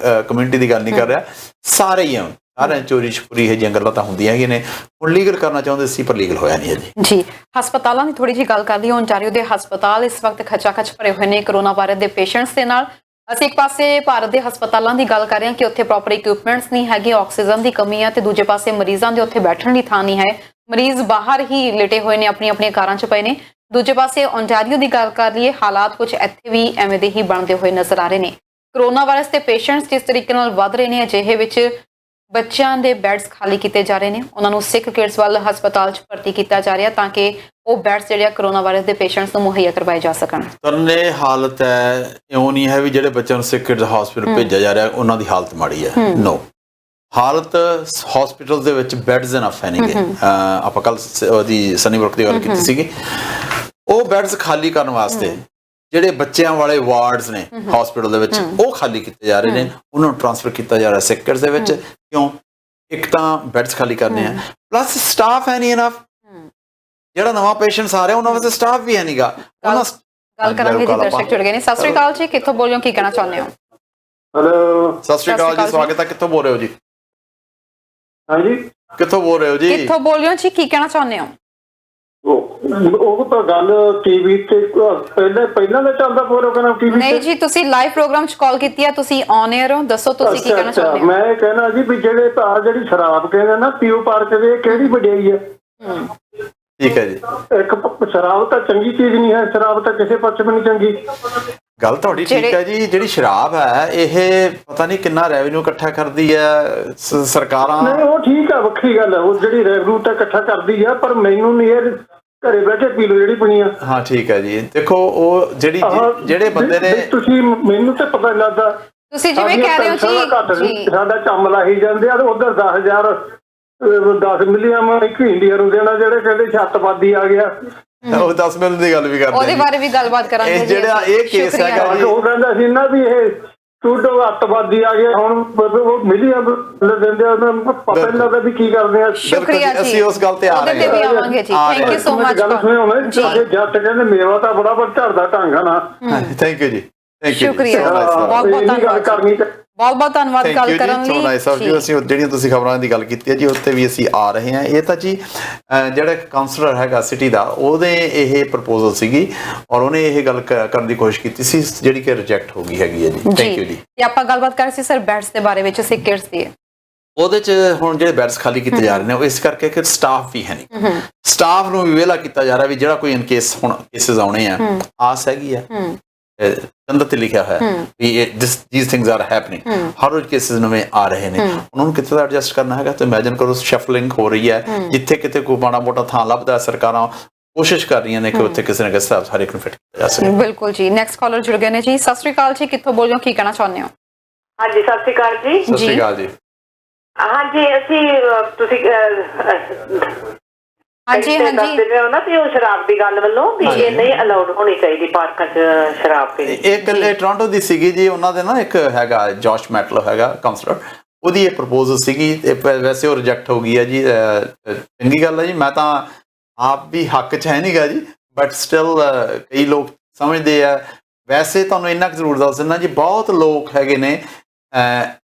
ਕਮਿਊਨਿਟੀ ਦੀ ਗੱਲ ਨਹੀਂ ਕਰ ਰਿਹਾ, ਸਾਰੇ ਹੀ ਆ, ਸਾਰਿਆਂ ਚੋਰੀ ਛਪੋਰੀ ਇਹ ਜਿਹੀਆਂ ਗੱਲਾਂ ਤਾਂ ਹੁੰਦੀਆਂ ਹੈਗੀਆਂ ਨੇ। ਹੁਣ ਲੀਗਲ ਕਰਨਾ ਚਾਹੁੰਦੇ ਸੀ ਪਰ ਲੀਗਲ ਹੋਇਆ ਨਹੀਂ ਅਜੇ ਜੀ। ਹਸਪਤਾਲਾਂ ਦੀ ਥੋੜੀ ਜਿਹੀ ਗੱਲ ਕਰ ਲਈ। ਓਨਟਾਰੀਓ ਦੇ ਹਸਪਤਾਲ ਇਸ ਵਕਤ ਖਚਾ ਖਚ ਭਰੇ ਹੋਏ ਨੇ ਕਰੋਨਾ ਵਾਇਰਸ ਦੇ ਪੇਸ਼ੈਂਟਸ ਦੇ ਨਾਲ। ਅਸੀਂ ਇੱਕ ਪਾਸੇ ਭਾਰਤ ਦੇ ਹਸਪਤਾਲਾਂ ਦੀ ਗੱਲ ਕਰ ਰਹੇ ਹਾਂ ਕਿ ਉੱਥੇ ਪ੍ਰੋਪਰ ਇਕਵਿਪਮੈਂਟਸ ਨਹੀਂ ਹੈਗੇ, ਆਕਸੀਜਨ ਦੀ ਕਮੀ ਹੈ, ਤੇ ਦੂਜੇ ਪਾਸੇ ਮਰੀਜ਼ਾਂ ਦੇ ਉੱਥੇ ਬੈਠਣ ਦੀ ਥਾਂ ਨਹੀਂ ਹੈ, ਮਰੀਜ਼ ਬਾਹਰ ਹੀ ਲੇਟੇ ਹੋਏ ਨੇ, ਆਪਣੀਆਂ ਆਪਣੀਆਂ ਕਾਰਾਂ 'ਚ ਪਏ ਨੇ। ਦੂਜੇ ਪਾਸੇ ਓਨਟਾਰੀਓ ਦੀ ਗੱਲ ਕਰ ਲਈਏ, ਹਾਲਾਤ ਕੁਝ ਇੱਥੇ ਵੀ ਐਵੇਂ ਦੇ ਹੀ ਬਣਦੇ ਹੋਏ ਨਜ਼ਰ ਆ ਰਹੇ ਨੇ। ਕਰੋਨਾ ਵਾਇਰਸ ਦੇ ਪੇਸ਼ੈਂਟਸ ਜਿਸ ਤਰੀਕੇ ਨਾਲ ਵੱਧ ਰਹੇ ਨੇ, ਅਜਿਹੇ ਵਿੱਚ ਬੱਚਿਆਂ ਦੇ ਬੈੱਡਸ ਖਾਲੀ ਕੀਤੇ ਜਾ ਰਹੇ ਨੇ, ਉਹਨਾਂ ਨੂੰ ਸਿੱਖ ਕਿਡਸ ਵੱਲ ਹਸਪਤਾਲ 'ਚ ਭਰਤੀ ਕੀਤਾ ਜਾ ਰਿਹਾ ਤਾਂ ਕਿ ਉਹ ਬੈੱਡਸ ਜਿਹੜੇ ਕਰੋਨਾ ਵਾਇਰਸ ਦੇ ਪੇਸ਼ੈਂਟਸ ਨੂੰ ਮੁਹੱਈਆ ਕਰਵਾਏ ਜਾ ਸਕਣ। ਤਰਨੇ ਹਾਲਤ ਹੈ, ਇਉਂ ਨਹੀਂ ਹੈ ਵੀ ਜਿਹੜੇ ਬੱਚਿਆਂ ਨੂੰ ਸਿੱਖ ਕਿਡਸ ਹਸਪੀਟਲ ਭੇਜਿਆ ਜਾ ਰਿਹਾ ਉਹਨਾਂ ਦੀ ਹਾਲਤ ਮਾੜੀ ਹੈ, ਨੋ। ਹਾਲਤ ਹਸਪੀਟਲ ਦੇ ਵਿੱਚ ਬੈੱਡਸ ਇਨਫ ਹੈ ਨਹੀਂਗੇ। ਆਪਾਂ ਕੱਲ ਉਹਦੀ ਸਨੀਬਰਕ ਦੀ ਗੱਲ ਕੀਤੀ ਸੀਗੀ, ਉਹ ਬੈੱਡਸ ਖਾਲੀ ਕਰਨ ਵਾਸਤੇ ਜਿਹੜੇ ਬੱਚਿਆਂ ਵਾਲੇ ਵਾਰਡਸ ਨੇ ਹਸਪੀਟਲ ਦੇ ਵਿੱਚ ਉਹ ਖਾਲੀ ਕੀਤੇ ਜਾ ਰਹੇ ਨੇ, ਉਹਨਾਂ ਨੂੰ ਟ੍ਰਾਂਸਫਰ ਕੀਤਾ ਜਾ ਰਿਹਾ ਸਿੱਖ ਕਿਡਸ ਦੇ ਵਿੱਚ। ਕਿਉਂ? ਇੱਕ ਤਾਂ ਬੈੱਡਸ ਖਾਲੀ ਕਰਨੇ ਆ, ਪਲੱਸ ਸਟਾਫ ਹੈ ਨਹੀਂ ਇਨਫ। ਜਿਹੜਾ ਨਵਾਂ ਪੇਸ਼ੈਂਟਸ ਆ ਰਿਹਾ ਉਹਨਾਂ ਵਾਸਤੇ ਸਟਾਫ ਵੀ ਹੈ ਨਹੀਂਗਾ। ਗੱਲ ਕਰਾਂਗੇ ਜੀ, ਦਰਸ਼ਕ ਜੁੜ ਗਏ ਨੇ। ਸਤਿ ਸ਼੍ਰੀ ਅਕਾਲ ਜੀ, ਕਿੱਥੋਂ ਬੋਲ ਰਹੇ ਹੋ, ਕੀ ਕਹਿਣਾ ਚਾਹੁੰਦੇ ਹੋ? ਹੈਲੋ, ਸਤਿ ਸ਼੍ਰੀ ਅਕਾਲ ਜੀ, ਸਵਾਗਤ ਹੈ। ਕਿੱਥੋਂ ਬੋਲ ਰਹੇ ਹੋ ਜੀ? ਹਾਂਜੀ, ਕਿੱਥੋਂ ਬੋਲ ਰਹੇ ਹੋ ਜੀ? ਕਿੱਥੋਂ ਬੋਲ ਰਹੇ ਹੋ ਜੀ, ਕੀ ਕਹਿਣਾ ਚਾਹੁੰਦੇ ਹੋ? ਉਹ ਤਾਂ ਗੱਲ ਟੀਵੀ ਤੇ ਪਹਿਲਾਂ ਦਾ ਚੱਲਦਾ ਪ੍ਰੋਗਰਾਮ ਟੀਵੀ ਨਹੀਂ ਜੀ, ਤੁਸੀਂ ਲਾਈਵ ਪ੍ਰੋਗਰਾਮ 'ਚ ਕਾਲ ਕੀਤੀ ਹੈ, ਤੁਸੀਂ ਔਨ 에ਅਰ ਹੋ, ਦੱਸੋ ਤੁਸੀਂ ਕੀ ਕਹਿਣਾ ਚਾਹੁੰਦੇ ਹੋ? ਮੈਂ ਇਹ ਕਹਿਣਾ ਜੀ ਵੀ ਜਿਹੜੀ ਸ਼ਰਾਬ ਕਹਿੰਦੇ ਨਾ ਪੀਓ ਪਾਰਕ ਦੇ, ਕਿਹੜੀ ਵਡਿਆਈ ਹੈ? ਠੀਕ ਹੈ ਜੀ। ਇੱਕ ਸ਼ਰਾਬ ਤਾਂ ਚੰਗੀ ਚੀਜ਼ ਨਹੀਂ ਹੈ, ਸ਼ਰਾਬ ਤਾਂ ਕਿਸੇ ਪਾਸੇ ਵੀ ਨਹੀਂ ਚੰਗੀ। ਗੱਲ ਤੁਹਾਡੀ ਠੀਕ ਹੈ ਜੀ। ਜਿਹੜੀ ਸ਼ਰਾਬ ਹੈ ਇਹ ਪਤਾ ਨਹੀਂ ਕਿੰਨਾ ਰੈਵਨਿਊ ਇਕੱਠਾ ਕਰਦੀ ਹੈ ਸਰਕਾਰਾਂ। ਨਹੀਂ ਉਹ ਠੀਕ ਆ, ਵੱਖਰੀ ਗੱਲ ਹੈ, ਉਹ ਜਿਹੜੀ ਰੈਵਨਿਊ ਤਾਂ ਇਕੱਠਾ ਕਰਦੀ ਆ, ਪਰ ਮੈਨੂੰ ਨਹੀਂ ਇਹ ਘਰੇ ਬਹਿ ਕੇ ਪੀ ਲਓ ਜਿਹੜੀ ਪੀਣੀ ਆ। ਹਾਂ ਠੀਕ ਹੈ ਜੀ। ਦੇਖੋ ਉਹ ਜਿਹੜੇ ਬੰਦੇ ਨੇ, ਤੁਸੀਂ ਮੈਨੂੰ ਤਾਂ ਪਤਾ ਨਹੀਂ ਲੱਗਦਾ, ਤੁਸੀਂ ਜਿਵੇਂ ਕਹਿ ਰਹੇ ਹੋ ਜੀ ਸਾਡਾ ਕੰਮ ਲਾਹੀ ਜਾਂਦੇ ਆ ਤੇ ਉਧਰ 10,000 10 ਮਿਲੀਅਨ ਇੱਕ ਇੰਡੀਆ ਨੂੰ ਦੇਣਾ, ਜਿਹੜੇ ਕਹਿੰਦੇ ਛੱਤਵਾਦੀ ਆ ਗਿਆ। ਉਹ 10 ਮਿੰਟ ਦੀ ਗੱਲ ਵੀ ਕਰਦੇ, ਉਹਦੇ ਬਾਰੇ ਵੀ ਗੱਲਬਾਤ ਕਰਾਂਗੇ। ਜਿਹੜਾ ਇਹ ਕੇਸ ਹੈਗਾ ਜੀ, ਉਹ ਕਹਿੰਦਾ ਸੀ ਨਾ ਵੀ ਇਹ ਟੂਡੋ ਅੱਤਵਾਦੀ ਆ ਗਿਆ, ਹੁਣ ਉਹ ਮਿਲੀਅਨ ਦਿੰਦੇ ਆ, ਉਹਨਾਂ ਨੂੰ ਪਤਾ ਨਹੀਂ ਲੱਗਦਾ ਵੀ ਕੀ ਕਰਦੇ ਆ। ਸ਼ੁਕਰੀਆ ਜੀ, ਅਸੀਂ ਉਸ ਗੱਲ ਤੇ ਆ ਰਹੇ ਹਾਂ, ਆਵਾਂਗੇ ਜੀ। Thank you so much. ਗੱਲ ਸੁਣਿਓ ਜੀ, ਜੱਟ ਕਹਿੰਦੇ ਮੇਵਾ ਤਾਂ ਬੜਾ ਪਰ ਝੜਦਾ ਢੰਗਾ ਨਾ। ਥੈਂਕ ਯੂ ਜੀ, ਥੈਂਕ ਯੂ, ਸ਼ੁਕਰੀਆ, ਬਹੁਤ ਬਹੁਤ ਧੰਨਵਾਦ ਗੱਲ ਕਰਨ ਲਈ। ਸੋਨਾਈ ਸਾਹਿਬ ਜੀ, ਅਸੀਂ ਜਿਹੜੀਆਂ ਤੁਸੀਂ ਖਬਰਾਂ ਦੀ ਗੱਲ ਕੀਤੀ ਹੈ ਜੀ ਉੱਤੇ ਵੀ ਅਸੀਂ ਆ ਰਹੇ ਹਾਂ। ਇਹ ਤਾਂ ਜੀ ਜਿਹੜਾ ਕਾਉਂਸਲਰ ਹੈਗਾ ਸਿਟੀ ਦਾ, ਉਹਦੇ ਇਹ ਪ੍ਰਪੋਜ਼ਲ ਸੀਗੀ ਔਰ ਉਹਨੇ ਇਹ ਗੱਲ ਕਰਨ ਦੀ ਕੋਸ਼ਿਸ਼ ਕੀਤੀ ਸੀ ਜਿਹੜੀ ਕਿ ਰਿਜੈਕਟ ਹੋ ਗਈ ਹੈਗੀ ਹੈ ਜੀ। ਥੈਂਕ ਯੂ ਜੀ। ਤੇ ਆਪਾਂ ਗੱਲਬਾਤ ਕਰ ਰਹੇ ਸੀ ਸਰ ਬੈਡਸ ਦੇ ਬਾਰੇ ਵਿੱਚ, ਸਿਕ ਕਿਡਸ ਦੀ। ਉਹਦੇ ਚ ਹੁਣ ਜਿਹੜੇ ਬੈਡਸ ਖਾਲੀ ਕੀਤੇ ਜਾ ਰਹੇ ਨੇ ਉਹ ਇਸ ਕਰਕੇ ਕਿ ਸਟਾਫ ਵੀ ਹੈ ਨਹੀਂ, ਸਟਾਫ ਨੂੰ ਵੀ ਵਿਹਲਾ ਕੀਤਾ ਜਾ ਰਿਹਾ ਵੀ ਜਿਹੜਾ ਕੋਈ ਇਨ ਕੇਸ ਹੁਣ ਕੇਸਿਸ ਆਉਣੇ ਆ, ਆਸ ਹੈਗੀ ਆ ਕੰਧ ਤੇ ਲਿਖਿਆ ਹੋਇਆ ਵੀ these things are happening, ਹਰ ਰੋਜ਼ ਕੇਸਿਸ ਨਵੇਂ ਆ ਰਹੇ ਨੇ, ਉਹਨਾਂ ਨੂੰ ਕਿੱਥੇ ਦਾ ਐਡਜਸਟ ਕਰਨਾ ਹੈਗਾ। ਤੇ ਇਮੇਜਿਨ ਕਰੋ ਸ਼ਫਲਿੰਗ ਹੋ ਰਹੀ ਹੈ, ਜਿੱਥੇ ਕਿਤੇ ਕੋਈ ਮਾੜਾ ਮੋਟਾ ਥਾਂ ਲੱਭਦਾ ਸਰਕਾਰਾਂ ਕੋਸ਼ਿਸ਼ ਕਰ ਰਹੀਆਂ ਨੇ ਕਿ ਉੱਥੇ ਕਿਸੇ ਨਾ ਕਿਸੇ ਹਿਸਾਬ ਹਰ ਇੱਕ ਨੂੰ ਫਿੱਟ ਕੀਤਾ ਜਾ ਸਕੇ। ਬਿਲਕੁਲ ਜੀ। ਨੈਕਸਟ ਕਾਲਰ ਜੁੜ ਗਏ ਨੇ ਜੀ। ਸਤਿ ਸ਼੍ਰੀ ਅਕਾਲ ਜੀ, ਕਿੱਥੋਂ ਬੋਲ ਰਹੇ ਹੋ, ਕੀ ਕਹਿਣਾ ਚਾਹੁੰਦੇ ਹੋ? ਹਾਂਜੀ ਸਤਿ ਸ਼੍ਰੀ ਅਕਾਲ ਜੀ। ਸਤਿ ਸ਼੍ਰੀ ਅਕਾਲ ਜੀ। ਹਾਂਜੀ ਅਸੀਂ ਤੁਸੀਂ ਹਾਂਜੀ ਦੱਸਦੇ ਹੋ ਨਾ ਵੀ ਉਹ ਸ਼ਰਾਬ ਦੀ ਗੱਲ ਵੱਲੋਂ ਵੀ ਇਹ ਨਹੀਂ ਅਲਾਉਡ ਹੋਣੀ ਚਾਹੀਦੀ ਪਾਰਕਾਂ 'ਚ ਸ਼ਰਾਬ ਪੀਣੀ। ਇਹ ਟੋਰਾਂਟੋ ਦੀ ਸੀਗੀ ਜੀ, ਉਹਨਾਂ ਦੇ ਨਾ ਇੱਕ ਹੈਗਾ ਜੋਸ਼ ਮੈਟਲੋ ਹੈਗਾ ਕਾਉਂਸਲਰ, ਉਹਦੀ ਇਹ ਪ੍ਰਪੋਜ਼ਲ ਸੀਗੀ ਤੇ ਵੈਸੇ ਉਹ ਰਿਜੈਕਟ ਹੋ ਗਈ ਹੈ ਜੀ। ਚੰਗੀ ਗੱਲ ਹੈ ਜੀ, ਮੈਂ ਤਾਂ ਆਪ ਵੀ ਹੱਕ 'ਚ ਹੈ ਨਹੀਂਗਾ ਜੀ, ਬਟ ਸਟਿਲ ਕਈ ਲੋਕ ਸਮਝਦੇ ਆ। ਵੈਸੇ ਤੁਹਾਨੂੰ ਇੰਨਾ ਕੁ ਜ਼ਰੂਰ ਦੱਸ ਦਿੰਦਾ ਜੀ, ਬਹੁਤ ਲੋਕ ਹੈਗੇ ਨੇ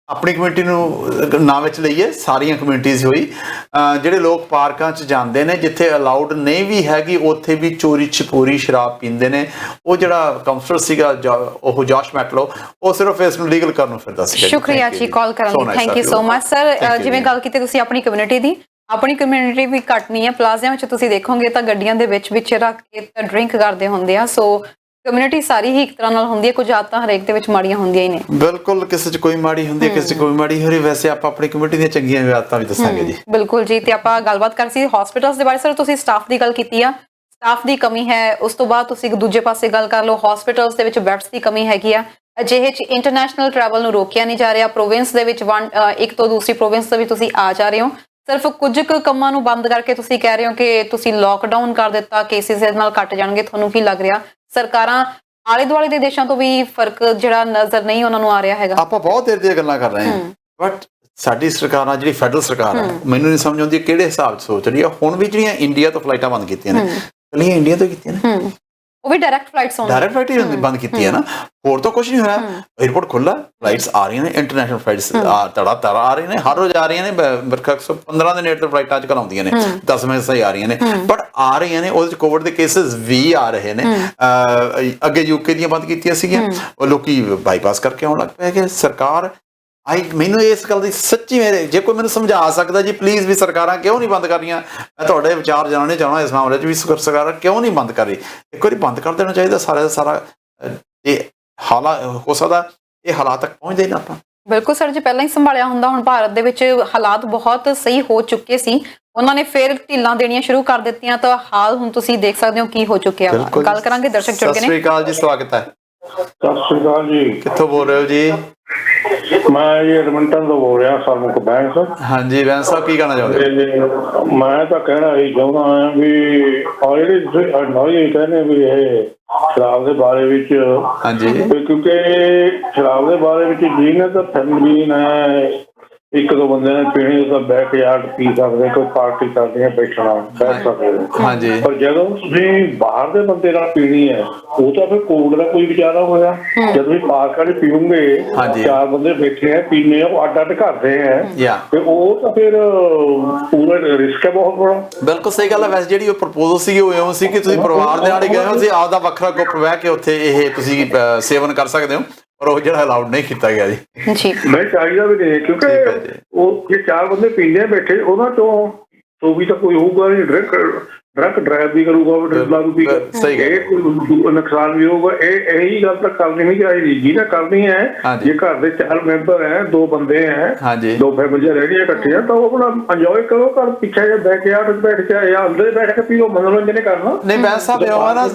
ਆਪਣੀ ਕਮਿਊਨਿਟੀ ਨੂੰ ਨਾਂ ਵਿੱਚ ਲਈਏ, ਸਾਰੀਆਂ ਕਮਿਊਨਿਟੀਜ਼ ਹੋਈ, ਜਿਹੜੇ ਲੋਕ ਪਾਰਕਾਂ 'ਚ ਜਾਂਦੇ ਨੇ ਜਿੱਥੇ ਅਲਾਉਡ ਨਹੀਂ ਵੀ ਹੈਗੀ, ਉੱਥੇ ਵੀ ਚੋਰੀ ਛਪੋਰੀ ਸ਼ਰਾਬ ਪੀਂਦੇ ਨੇ। ਉਹ ਜਿਹੜਾ ਕਾਉਂਸਲਰ ਸੀਗਾ ਉਹ ਜੋਸ਼ ਮੈਟਲੋ, ਉਹ ਸਿਰਫ ਇਸ ਨੂੰ ਲੀਗਲ ਕਰਨ ਨੂੰ ਫਿਰਦਾ ਸੀ। ਸ਼ੁਕਰੀਆ ਜੀ ਕਾਲ ਕਰਨ ਲਈ, thank you so much sir. ਜਿਵੇਂ ਗੱਲ ਕੀਤੀ ਤੁਸੀਂ ਆਪਣੀ ਕਮਿਊਨਿਟੀ ਦੀ, ਆਪਣੀ ਕਮਿਊਨਿਟੀ ਵੀ ਘੱਟ ਨਹੀਂ ਹੈ, ਪਲਾਜ਼ਿਆਂ ਵਿੱਚ ਤੁਸੀਂ ਦੇਖੋਗੇ ਤਾਂ ਗੱਡੀਆਂ ਦੇ ਵਿੱਚ ਰੱਖ ਕੇ ਡਰਿੰਕ ਕਰਦੇ ਹੁੰਦੇ ਆ। ਸੋ ਕਮਿਊਨਿਟੀ ਸਾਰੀ ਹੀ ਇੱਕ ਤਰ੍ਹਾਂ ਨਾਲ ਹੁੰਦੀ ਹੈ, ਕੁਝ ਆਦਤਾਂ ਹਰੇਕ ਦੇ ਵਿੱਚ ਮਾੜੀਆਂ ਹੁੰਦੀਆਂ ਹੀ ਨੇ। ਬਿਲਕੁਲ, ਕਿਸੇ 'ਚ ਕੋਈ ਮਾੜੀ ਹੁੰਦੀ ਹੈ, ਕਿਸੇ 'ਚ ਕੋਈ ਮਾੜੀ ਹੋ ਰਹੀ। ਵੈਸੇ ਆਪਾਂ ਆਪਣੀ ਕਮਿਊਨਿਟੀ ਦੀਆਂ ਚੰਗੀਆਂ ਆਦਤਾਂ ਵੀ ਦੱਸਾਂਗੇ ਜੀ। ਬਿਲਕੁਲ ਜੀ। ਤੇ ਆਪਾਂ ਗੱਲਬਾਤ ਕਰ ਸੀ ਹਸਪੀਟਲਸ ਦੇ ਬਾਰੇ। ਸਰ ਤੁਸੀਂ ਸਟਾਫ ਦੀ ਗੱਲ ਕੀਤੀ ਆ, ਸਟਾਫ ਦੀ ਕਮੀ ਹੈ। ਉਸ ਤੋਂ ਬਾਅਦ ਤੁਸੀਂ ਇੱਕ ਦੂਜੇ ਪਾਸੇ ਗੱਲ ਕਰ ਲਓ, ਹਸਪੀਟਲਸ ਦੇ ਵਿੱਚ ਬੈਡਸ ਦੀ ਕਮੀ ਹੈਗੀ ਆ। ਅਜਿਹੇ 'ਚ ਇੰਟਰਨੈਸ਼ਨਲ ਟਰੈਵਲ ਨੂੰ ਰੋਕਿਆ ਨਹੀਂ ਜਾ ਰਿਹਾ। ਪ੍ਰੋਵਿੰਸ ਦੇ ਵਿੱਚ ਇੱਕ ਤੋਂ ਦੂਸਰੀ ਪ੍ਰੋਵਿੰਸ ਦੇ ਵਿੱਚ ਤੁਸੀਂ ਆ ਜਾ ਰਹੇ ਹੋ, ਸਿਰਫ ਕੁਝ ਕੁ ਕੰਮਾਂ ਨੂੰ ਬੰਦ ਕਰਕੇ ਤੁਸੀਂ ਕਹਿ ਰਹੇ ਹੋ ਕਿ ਤੁਸੀਂ ਲੋਕਡਾਊਨ ਕਰ ਦਿੱਤਾ, ਕੇਸਿਸ ਇਹਦੇ ਨਾਲ ਘਟ ਜਾਣਗੇ। ਤੁਹਾਨੂੰ ਕੀ ਲੱਗ ਰਿਹਾ ਸਰਕਾਰਾਂ ਆਲੇ ਦੁਆਲੇ ਦੇ ਦੇਸ਼ਾਂ ਤੋਂ ਵੀ ਫਰਕ ਜਿਹੜਾ ਨਜ਼ਰ ਨਹੀਂ ਉਹਨਾਂ ਨੂੰ ਆ ਰਿਹਾ ਹੈਗਾ? ਆਪਾਂ ਬਹੁਤ ਦੇਰ ਦੀਆਂ ਗੱਲਾਂ ਕਰ ਰਹੇ ਹਾਂ, ਬਟ ਸਾਡੀ ਸਰਕਾਰਾਂ ਜਿਹੜੀ ਫੈਡਰਲ ਸਰਕਾਰ ਹੈ, ਮੈਨੂੰ ਨਹੀਂ ਸਮਝ ਆਉਂਦੀ ਕਿਹੜੇ ਹਿਸਾਬ 'ਚ ਸੋਚ ਰਹੀ ਹੈ। ਹੁਣ ਵੀ ਜਿਹੜੀਆਂ ਇੰਡੀਆ ਤੋਂ ਫਲਾਈਟਾਂ ਬੰਦ ਕੀਤੀਆਂ ਨੇ, ਕੱਲੀਆਂ ਇੰਡੀਆ ਤੋਂ ਕੀਤੀਆਂ ਨੇ, ਉਹ ਵੀ ਡਾਇਰੈਕਟ ਫਲਾਈਟਸ ਬੰਦ ਕੀਤੀਆਂ ਨਾ, ਹੋਰ ਤਾਂ ਕੁਝ ਨਹੀਂ ਹੋਇਆ। 에어ਪੋਰਟ ਖੁੱਲਾ, ਫਲਾਈਟਸ ਆ ਰਹੀਆਂ ਨੇ, ਇੰਟਰਨੈਸ਼ਨਲ ਫਲਾਈਟਸ ਤੜਾ ਆ ਰਹੀਆਂ ਨੇ, ਹਰ ਰੋਜ਼ ਆ ਰਹੀਆਂ ਨੇ। 15 ਦੇ ਨੇੜੇ ਤੇ ਫਲਾਈਟਾਂ ਅੱਜ ਕੱਲ੍ਹ ਆਉਂਦੀਆਂ ਨੇ, 10 ਮਿੰਟ ਹੀ ਆ ਰਹੀਆਂ ਨੇ, ਬਟ ਆ ਰਹੀਆਂ ਨੇ। ਉਹਦੇ 'ਚ ਕੋਵਿਡ ਦੇ ਕੇਸਿਸ ਵੀ ਆ ਰਹੇ ਨੇ। ਅੱਗੇ ਯੂਕੇ ਦੀਆਂ ਬੰਦ ਕੀਤੀਆਂ ਸੀਗੀਆਂ, ਉਹ ਲੋਕੀ ਬਾਈਪਾਸ ਕਰਕੇ ਆਉਣ ਲੱਗ ਪਏ ਕਿ ਸਰਕਾਰ ਮੈਨੂੰ ਇਸ ਗੱਲ ਦੀ ਸੱਚੀ, ਮੇਰੇ ਜੇ ਕੋਈ ਮੈਨੂੰ ਸਮਝਾ ਸਕਦਾ ਜੀ ਪਲੀਜ਼ ਵੀ ਸਰਕਾਰਾਂ ਕਿਉਂ ਨਹੀਂ ਬੰਦ ਕਰ ਰਹੀਆਂ। ਮੈਂ ਤੁਹਾਡੇ ਵਿਚਾਰ ਜਾਣਨੇ ਚਾਹੁੰਦਾ ਇਸ ਮਾਮਲੇ 'ਚ ਵੀ ਸਰਕਾਰਾਂ ਕਿਉਂ ਨਹੀਂ ਬੰਦ ਕਰ ਰਹੀ। ਇੱਕ ਵਾਰੀ ਬੰਦ ਕਰ ਦੇਣਾ ਚਾਹੀਦਾ ਸਾਰਾ। ਇਹ ਹਾਲਾਤ ਹੋ ਸਕਦਾ ਇਹ ਹਾਲਾਤ ਤੱਕ ਪਹੁੰਚਦੇ ਨਾ ਆਪਾਂ। ਬਿਲਕੁਲ ਸਰ ਜੀ, ਪਹਿਲਾਂ ਹੀ ਸੰਭਾਲਿਆ ਹੁੰਦਾ। ਹੁਣ ਭਾਰਤ ਦੇ ਵਿੱਚ ਹਾਲਾਤ ਬਹੁਤ ਸਹੀ ਹੋ ਚੁੱਕੇ ਸੀ, ਉਹਨਾਂ ਨੇ ਫਿਰ ਢਿੱਲਾਂ ਦੇਣੀਆਂ ਸ਼ੁਰੂ ਕਰ ਦਿੱਤੀਆਂ, ਤਾਂ ਹਾਲ ਹੁਣ ਤੁਸੀਂ ਦੇਖ ਸਕਦੇ ਹੋ ਕੀ ਹੋ ਚੁੱਕਿਆ। ਗੱਲ ਕਰਾਂਗੇ, ਦਰਸ਼ਕ ਜੁੜ ਗਏ ਨੇ। ਸਤਿ ਸ਼੍ਰੀ ਅਕਾਲ ਜੀ, ਸਵਾਗਤ ਹੈ। ਸਤਿ ਸ਼੍ਰੀ ਅਕਾਲ ਜੀ। ਕਿੱਥੋਂ ਬੋਲ ਰਹੇ ਹੋ ਜੀ? ਮੈਂ ਜੀ ਐਡਮਿੰਟਨ ਤੋਂ ਬੋਲ ਰਿਹਾ, ਸਰਮੁਖ ਬੈਂਸ। ਹਾਂਜੀ ਬੈਂਸ ਸਾਹਿਬ, ਕੀ ਕਹਿਣਾ ਚਾਹੁੰਦੇ? ਮੈਂ ਤਾਂ ਕਹਿਣਾ ਇਹ ਚਾਹੁੰਦਾ ਹਾਂ ਵੀ ਆਲਰੇਡੀ ਤੁਸੀਂ ਕਹਿੰਦੇ ਵੀ ਇਹ ਸ਼ਰਾਬ ਦੇ ਬਾਰੇ ਵਿੱਚ, ਹਾਂਜੀ, ਕਿਉਂਕਿ ਸ਼ਰਾਬ ਦੇ ਬਾਰੇ ਵਿੱਚ ਜਿਹਨੇ ਤਾਂ ਫੈਮਿਲੀ ਨੇ ਇੱਕ ਦੋ ਬੰਦੇ ਨੇ ਪੀਣੀ, ਉਹ ਤਾਂ ਬੈਕ ਯਾਰਡ ਪੀ ਸਕਦੇ, ਕੋਈ ਪਾਰਟੀ ਕਰਦੇ ਆ, ਬੈਠਣਾ ਬੈਠ ਸਕਦੇ। ਹਾਂਜੀ, ਪਰ ਜਦੋਂ ਤੁਸੀਂ ਬਾਹਰ ਦੇ ਬੰਦੇ ਨਾਲ ਪੀਣੀ ਹੈ, ਉਹ ਤਾਂ ਫਿਰ ਕੋਡ ਦਾ ਕੋਈ ਵਿਚਾਰਾ ਹੋਇਆ। ਜਦੋਂ ਤੁਸੀਂ ਪਾਰਕਾਂ 'ਚ ਪੀਓਗੇ, 4 ਬੰਦੇ ਬੈਠੇ ਆ, ਪੀਣੇ ਉਹ ਅੱਡ ਅੱਡ ਕਰਦੇ ਆ, ਤੇ ਉਹ ਤਾਂ ਫਿਰ ਪੂਰਾ ਰਿਸਕ ਹੈ ਬਹੁਤ ਬੜਾ। ਬਿਲਕੁਲ ਸਹੀ ਗੱਲ ਹੈ। ਵੈਸੇ ਜਿਹੜੀ ਉਹ ਪ੍ਰਪੋਜ਼ਲ ਸੀ ਉਹ ਇਉਂ ਸੀ ਕਿ ਤੁਸੀਂ ਪਰਿਵਾਰ ਦੇ ਨਾਲ ਹੀ ਗਏ ਹੋ, ਤੁਸੀਂ ਆਪਦਾ ਵੱਖਰਾ ਗਰੁੱਪ ਬਹਿ ਕੇ ਉੱਥੇ ਇਹ ਤੁਸੀਂ ਸੇਵਨ ਕਰ ਸਕਦੇ ਹੋ, ਪਰ ਉਹ ਜਿਹੜਾ ਅਲਾਉਡ ਨਹੀਂ ਕੀਤਾ ਗਿਆ ਜੀ। ਨਹੀਂ ਚਾਹੀਦਾ ਵੀ ਨਹੀਂ, ਕਿਉਂਕਿ ਉਹ ਜੇ 4 ਬੰਦੇ ਪੀਂਦੇ ਬੈਠੇ, ਉਹਨਾਂ ਚੋਂ ਸੋ ਵੀ ਤਾਂ ਕੋਈ ਹੋਊਗਾ ਨਹੀਂ। ਡਰੰਕ ਡਰਾਈਵ ਵੀ ਕਰੂਗਾ, ਦਾਰੂ ਪੀ ਕੇ, ਇਹ ਕੋਈ ਨੁਕਸਾਨ ਵੀ ਹੋਊਗਾ। ਇਹੀ ਗੱਲ ਤਾਂ ਕਰਨੀ ਨਹੀਂ ਚਾਹੀਦੀ। ਜਿਹਨੇ ਕਰਨੀ ਹੈ, ਜੇ ਘਰ ਦੇ 4 ਮੈਂਬਰ ਹੈ, 2 ਬੰਦੇ ਹੈ, 2 ਫੈਮਲੀਆਂ ਰਹਿਣੀਆਂ ਇਕੱਠੀਆਂ, ਤਾਂ ਉਹ ਆਪਣਾ ਇੰਜੋਏ ਕਰੋ। ਘਰ ਪਿੱਛੇ ਜੇ ਬੈਠ ਕੇ ਜਾਂ ਅੰਦਰ ਬੈਠ ਕੇ ਪੀਓ, ਮਨੋਰੰਜਨ ਕਰਨਾ। ਨਹੀਂ ਮੈਂ ਸਾਹਿਬ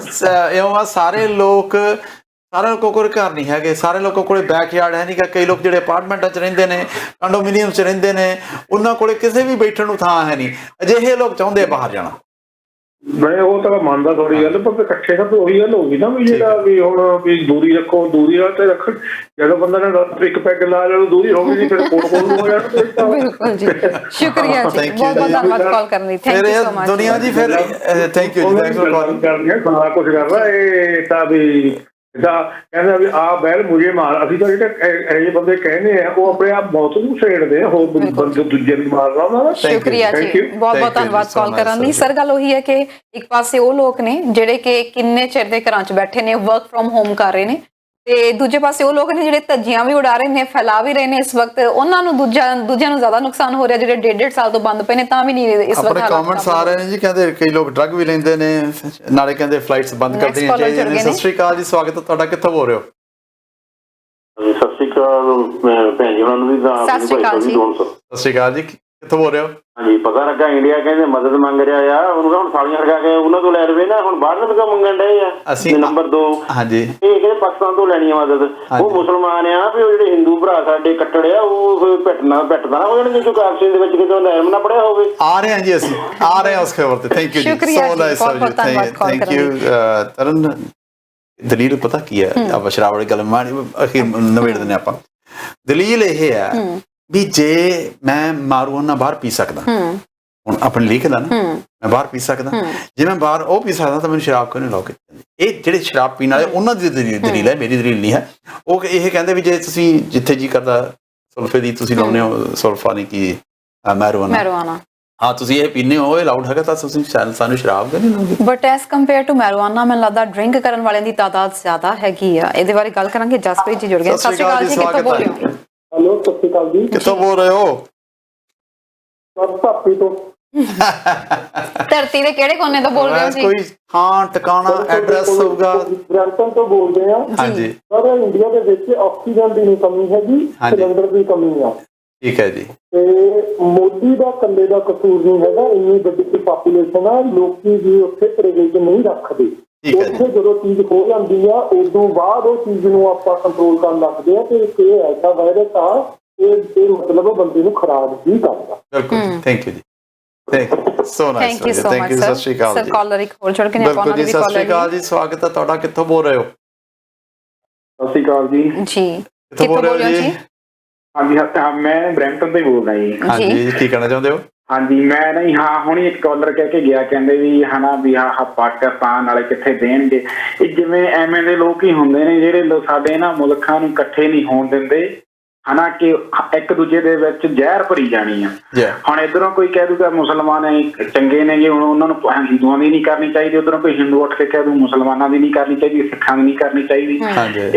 ਇਉਂ ਸਾਰੇ ਲੋਕਾਂ ਕੋਲ ਘਰ ਨਹੀਂ ਹੈਗੇ, ਸਾਰੇ ਲੋਕਾਂ ਕੋਲ ਬੈਕਯਾਰਡ ਹੈ ਨਹੀਂ ਗਾ। ਕਈ ਲੋਕ ਜਿਹੜੇ ਅਪਾਰਟਮੈਂਟਾਂ 'ਚ ਰਹਿੰਦੇ ਨੇ, ਕੰਡੋਮੀਨੀਅਮ 'ਚ ਰਹਿੰਦੇ ਨੇ, ਉਹਨਾਂ ਕੋਲ ਕਿਸੇ ਵੀ ਬੈਠਣ ਨੂੰ ਥਾਂ ਹੈ ਨਹੀਂ। ਅਜਿਹੇ ਲੋਕ ਚਾਹੁੰਦੇ ਆ ਬਾਹਰ ਜਾਣਾ। ਮੈਂ ਉਹ ਤਾਂ ਮੰਨਦਾ ਥੋੜੀ ਗੱਲ, ਪਰ ਇਕੱਠੇ ਤਾਂ ਉਹੀ ਗੱਲ ਹੋਊਗੀ ਨਾ ਵੀ ਜਿਹੜਾ ਵੀ ਹੁਣ ਵੀ ਦੂਰੀ ਰੱਖੋ, ਦੂਰੀ ਨਾਲ ਤੇ ਰੱਖਣ। ਜਦੋਂ ਬੰਦਾ ਨੇ ਇੱਕ ਪੈਗ ਲਾ ਲਿਆ ਦੂਰੀ ਹੋ ਗਈ, ਫਿਰ ਕੋਲ ਹੋ ਜਾਣਾ। ਬਿਲਕੁਲ ਜੀ, ਸ਼ੁਕਰੀਆ ਜੀ, ਬਹੁਤ ਬਹੁਤ ਧੰਨਵਾਦ ਕਾਲ ਕਰਨ ਲਈ। ਥੈਂਕ ਯੂ ਸੋ ਮਚ ਦੁਨੀਆ ਜੀ। ਫਿਰ ਥੈਂਕ ਯੂ ਜੀ, ਥੈਂਕਸ ਫॉर ਕਾਲਿੰਗ ਕਰਨੀ। ਸਾਰਾ ਕੁਝ ਕਰਦਾ ਇਹ ਤਾਂ ਵੀ ਕਹਿੰਦਾ ਵੀ ਆ ਬੈਲ ਮੁਝੇ ਮਾਰ। ਅਸੀਂ ਤਾਂ ਜਿਹੜੇ ਇਹ ਬੰਦੇ ਕਹਿੰਦੇ ਆ ਉਹ ਆਪਣੇ ਆਪ ਮੌਤ ਨੂੰ ਛੇੜਦੇ ਆ, ਹੋਰ ਬੰਦੇ ਦੂਜੇ ਨੂੰ ਮਾਰਨਾ ਉਹਨਾਂ ਦਾ। ਸ਼ੁਕਰੀਆ ਜੀ, ਬਹੁਤ ਬਹੁਤ ਧੰਨਵਾਦ ਕਾਲ ਕਰਨ ਲਈ। ਸਰ ਗੱਲ ਉਹੀ ਹੈ ਕਿ ਇੱਕ ਪਾਸੇ ਉਹ ਲੋਕ ਨੇ ਜਿਹੜੇ ਕਿ ਕਿੰਨੇ ਚਿਰ ਦੇ ਘਰਾਂ 'ਚ ਬੈਠੇ ਨੇ, ਵਰਕ ਫਰੋਮ ਹੋਮ ਕਰ ਰਹੇ ਨੇ, ਤੇ ਦੂਜੇ ਪਾਸੇ ਉਹ ਲੋਕ ਨੇ ਜਿਹੜੇ ਧੱਜੀਆਂ ਵੀ ਉਡਾ ਰਹੇ ਨੇ, ਫੈਲਾ ਵੀ ਰਹੇ ਨੇ ਇਸ ਵਕਤ। ਉਹਨਾਂ ਨੂੰ ਦੂਜਿਆਂ ਨੂੰ ਜ਼ਿਆਦਾ ਨੁਕਸਾਨ ਹੋ ਰਿਹਾ, ਜਿਹੜੇ 1.5 ਸਾਲ ਤੋਂ ਬੰਦ ਪਏ ਨੇ ਤਾਂ ਵੀ ਨਹੀਂ ਇਸ ਵਕਤ। ਆਪਣੇ ਕਮੈਂਟਸ ਆ ਰਹੇ ਨੇ ਜੀ, ਕਹਿੰਦੇ ਕਈ ਲੋਕ ਡਰੱਗ ਵੀ ਲੈਂਦੇ ਨੇ, ਨਾਲੇ ਕਹਿੰਦੇ ਫਲਾਈਟਸ ਬੰਦ ਕਰ ਦੇਣੀਆਂ ਚਾਹੀਦੀਆਂ ਨੇ। ਸਤਿ ਸ਼੍ਰੀ ਅਕਾਲ ਜੀ, ਸਵਾਗਤ ਹੈ ਤੁਹਾਡਾ। ਕਿੱਥੋਂ ਬੋਲ ਰਹੇ ਹੋ? ਸਤਿ ਸ਼੍ਰੀ ਅਕਾਲ ਭੈਣ ਜੀ, ਉਹਨਾਂ ਨੂੰ ਵੀ ਸਤਿ ਸ਼੍ਰੀ ਅਕਾਲ ਜੀ। ਸਤਿ ਸ਼੍ਰੀ ਅਕਾਲ ਜੀ, ਕਿੱਥੋਂ ਬੋਲ ਰਹੇ ਹੋ? ਹਾਂਜੀ, ਪਤਾ ਲੱਗਾ ਇੰਡੀਆ ਕਹਿੰਦੇ ਮਦਦ ਮੰਗ ਰਿਹਾ ਆ, ਉਹਨੂੰ ਹੁਣ ਸਾਲੀਆਂ ਲਗਾ ਕੇ ਉਹਨਾਂ ਤੋਂ ਲੈ ਲਵੇ ਨਾ। ਹੁਣ ਬਾਹਰ ਨੂੰ ਮੰਗਣ ਡਏ ਆ। ਅਸੀਂ ਨੰਬਰ 2 ਹਾਂਜੀ, ਇਹ ਕਹਿੰਦੇ ਪਾਕਿਸਤਾਨ ਤੋਂ ਲੈਣੀ ਆ ਮਦਦ। ਉਹ ਮੁਸਲਮਾਨ ਆ ਵੀ, ਉਹ ਜਿਹੜੇ ਹਿੰਦੂ ਭਰਾ ਸਾਡੇ ਕੱਟੜੇ ਆ, ਉਹ ਪਿੱਟਦਾ ਹੋ ਜਾਣਗੇ ਜੋ ਕਾਕਸੇ ਦੇ ਵਿੱਚ ਕਿਤੇ ਨਹਿਰ ਨਾ ਪੜਿਆ ਹੋਵੇ। ਆ ਰਹੇ ਹਾਂ ਜੀ, ਅਸੀਂ ਆ ਰਹੇ ਹਾਂ ਉਸ ਖਬਰ ਤੇ। ਥੈਂਕ ਯੂ ਜੀ, so nice of you, thank you Tarn. ਦਲੀਲ ਪਤਾ ਕੀ ਹੈ, ਆਪਾਂ ਸ਼ਰਾਬ ਵਾਲੀ ਗੱਲ ਅਖੀਰ ਨਵੇੜ ਦਿੰਦੇ ਆਪਾਂ। ਦਲੀਲ ਇਹ ਹੈ ਵੀ ਜੇ ਮੈਂ ਮਾਰੂ ਨਾ ਬਾਹਰ ਪੀ ਸਕਦਾ, ਹੁਣ ਆਪਣੇ ਲਿਖਦਾ ਨਾ, ਮੈਂ ਬਾਹਰ ਪੀ ਸਕਦਾ, ਜੇ ਮੈਂ ਬਾਹਰ ਉਹ ਪੀ ਸਕਦਾ ਤਾਂ ਮੈਨੂੰ ਸ਼ਰਾਬ ਕਿਉਂ ਨਹੀਂ ਲਾਓਗੇ? ਇਹ ਜਿਹੜੇ ਸ਼ਰਾਬ ਪੀਣ ਵਾਲੇ ਉਹਨਾਂ ਦੀ ਦਲੀਲ ਹੈ, ਮੇਰੀ ਦਲੀਲ ਨਹੀਂ ਹੈ। ਉਹ ਇਹ ਕਹਿੰਦੇ ਵੀ ਜੇ ਤੁਸੀਂ ਜਿੱਥੇ ਜੀ ਕਰਦਾ ਸੁਲਫੇ ਦੀ ਤੁਸੀਂ ਲਾਉਂਦੇ ਹੋ, ਸੁਲਫਾ ਨਹੀਂ ਕੀ ਮੈਰਵਾਨਾ, ਹਾਂ ਤੁਸੀਂ ਇਹ ਪੀਂਦੇ ਹੋ, ਇਹ ਲਾਊਡ ਹੈਗਾ, ਤਾਂ ਤੁਸੀਂ ਸਾਨੂੰ ਸ਼ਰਾਬ ਕਿਉਂ ਨਹੀਂ ਲਾਓਗੇ? ਬਟ ਐਸ ਕੰਪੇਅਰ ਟੂ ਮੈਰਵਾਨਾ ਮੈਨੂੰ ਲੱਗਦਾ ਡਰਿੰਕ ਕਰਨ ਵਾਲਿਆਂ ਦੀ ਤਾਦਾਦ ਜ਼ਿਆਦਾ ਹੈਗੀ ਆ। ਇਹਦੇ ਬਾਰੇ ਗੱਲ ਕਰਾਂਗੇ। ਜਸਪ੍ਰੀਤ ਜੀ ਜੁੜ ਗਏ। ਸਤਿ ਸ਼੍ਰੀ ਅਕਾਲ ਜੀ, ਕਿੱਥੋਂ ਬੋਲ ਰਹੇ ਹੋ? ਹੈਲੋ, ਸਤਿ ਸ਼੍ਰੀ ਅਕਾਲ ਜੀ। ਕਿੱਥੋਂ ਬੋਲ ਰਹੇ ਹੋ? ਧਰਤੀ ਤੋਂ। ਧਰਤੀ ਦੇ ਕਿਹੜੇ ਕੋਨੇ ਤੋਂ ਬੋਲ ਰਹੇ ਹੋ ਜੀ? ਕੋਈ ਥਾਂ ਟਿਕਾਣਾ ਐਡਰੈਸ ਹੋਊਗਾ? ਬ੍ਰੈਂਪਟਨ ਤੋਂ ਬੋਲਦੇ ਆ। ਹਾਂਜੀ ਸਰ, ਇੰਡੀਆ ਦੇ ਵਿੱਚ ਆਕਸੀਜਨ ਦੀ ਕਮੀ ਹੈਗੀ, ਸਿਲੰਡਰ ਦੀ ਕਮੀ ਆ। ਠੀਕ ਹੈ ਜੀ। ਤੇ ਮੋਦੀ ਦਾ ਇਕੱਲੇ ਦਾ ਕਸੂਰ ਨਹੀਂ ਹੈਗਾ। ਇੰਨੀ ਵੱਡੀ ਪਾਪੂਲੇਸ਼ਨ ਆ, ਲੋਕੀ ਵੀ ਉੱਥੇ ਪਰਹੇਜ਼ ਨਹੀਂ ਰੱਖਦੇ। ਉੱਥੇ ਜਦੋਂ ਚੀਜ਼ ਹੋ ਜਾਂਦੀ ਆ, ਉਦੋਂ ਬਾਅਦ ਉਹ ਚੀਜ਼ ਨੂੰ ਆਪਾਂ ਕੰਟਰੋਲ ਕਰਨ ਲੱਗਦੇ ਆ। ਤੇ ਇਹ ਐਸਾ ਵਾਇਰਸ ਆ, ਇਹ ਮਤਲਬ ਬੰਦੇ ਨੂੰ ਖਰਾਬ ਹੀ ਕਰਦਾ। ਬਿਲਕੁਲ, ਥੈਂਕ ਯੂ ਜੀ, so nice, thank you so much ਸਤਿ ਸ਼੍ਰੀ ਅਕਾਲ ਸਰ। ਕਾਲਰ ਇੱਕ ਹੋਰ ਜੁੜ ਕੇ ਨੇ, ਬਿਲਕੁਲ ਜੀ, ਸਤਿ ਸ਼੍ਰੀ ਅਕਾਲ ਜੀ, ਸਵਾਗਤ ਹੈ ਤੁਹਾਡਾ। ਕਿੱਥੋਂ ਬੋਲ ਰਹੇ ਹੋ? ਸਤਿ ਸ਼੍ਰੀ ਅਕਾਲ ਜੀ। ਕਿੱਥੋਂ ਬੋਲ ਰਹੇ ਹੋ ਜੀ? ਹਾਂਜੀ, ਮੈਂ ਬ੍ਰੈਂਪਟਨ ਤੋਂ ਹੀ ਬੋਲਦਾ ਜੀ। ਹਾਂਜੀ, ਕੀ ਕਹਿਣਾ ਚਾਹੁੰਦੇ ਹੋ? ਹਾਂਜੀ, ਮੈਂ ਨਹੀਂ, ਹਾਂ ਹੁਣੀ ਇੱਕ ਕਾਲਰ ਕਹਿ ਕੇ ਗਿਆ, ਕਹਿੰਦੇ ਵੀ ਹਨਾ ਵੀ ਆਹ ਪਾਕਿਸਤਾਨ ਵਾਲੇ ਕਿੱਥੇ ਦੇਣਗੇ। ਇਹ ਜਿਵੇਂ ਐਵੇਂ ਦੇ ਲੋਕ ਹੀ ਹੁੰਦੇ ਨੇ ਜਿਹੜੇ ਸਾਡੇ ਨਾ ਮੁਲਕਾਂ ਨੂੰ ਇਕੱਠੇ ਨਹੀਂ ਹੋਣ ਦਿੰਦੇ, ਹਨਾ ਕਿ ਇੱਕ ਦੂਜੇ ਦੇ ਵਿੱਚ ਜ਼ਹਿਰ ਭਰੀ ਜਾਣੀ ਆ। ਹੁਣ ਇੱਧਰੋਂ ਕੋਈ ਕਹਿ ਦੂਗਾ ਮੁਸਲਮਾਨ ਚੰਗੇ ਨੇ, ਜੇ ਹੁਣ ਉਹਨਾਂ ਨੂੰ ਹਿੰਦੂਆਂ ਦੀ ਨਹੀਂ ਕਰਨੀ ਚਾਹੀਦੀ, ਉੱਧਰੋਂ ਕੋਈ ਹਿੰਦੂ ਉੱਠ ਕੇ ਕਹਿ ਦੂ ਮੁਸਲਮਾਨਾਂ ਦੀ ਨਹੀਂ ਕਰਨੀ ਚਾਹੀਦੀ, ਸਿੱਖਾਂ ਦੀ ਨਹੀਂ ਕਰਨੀ ਚਾਹੀਦੀ।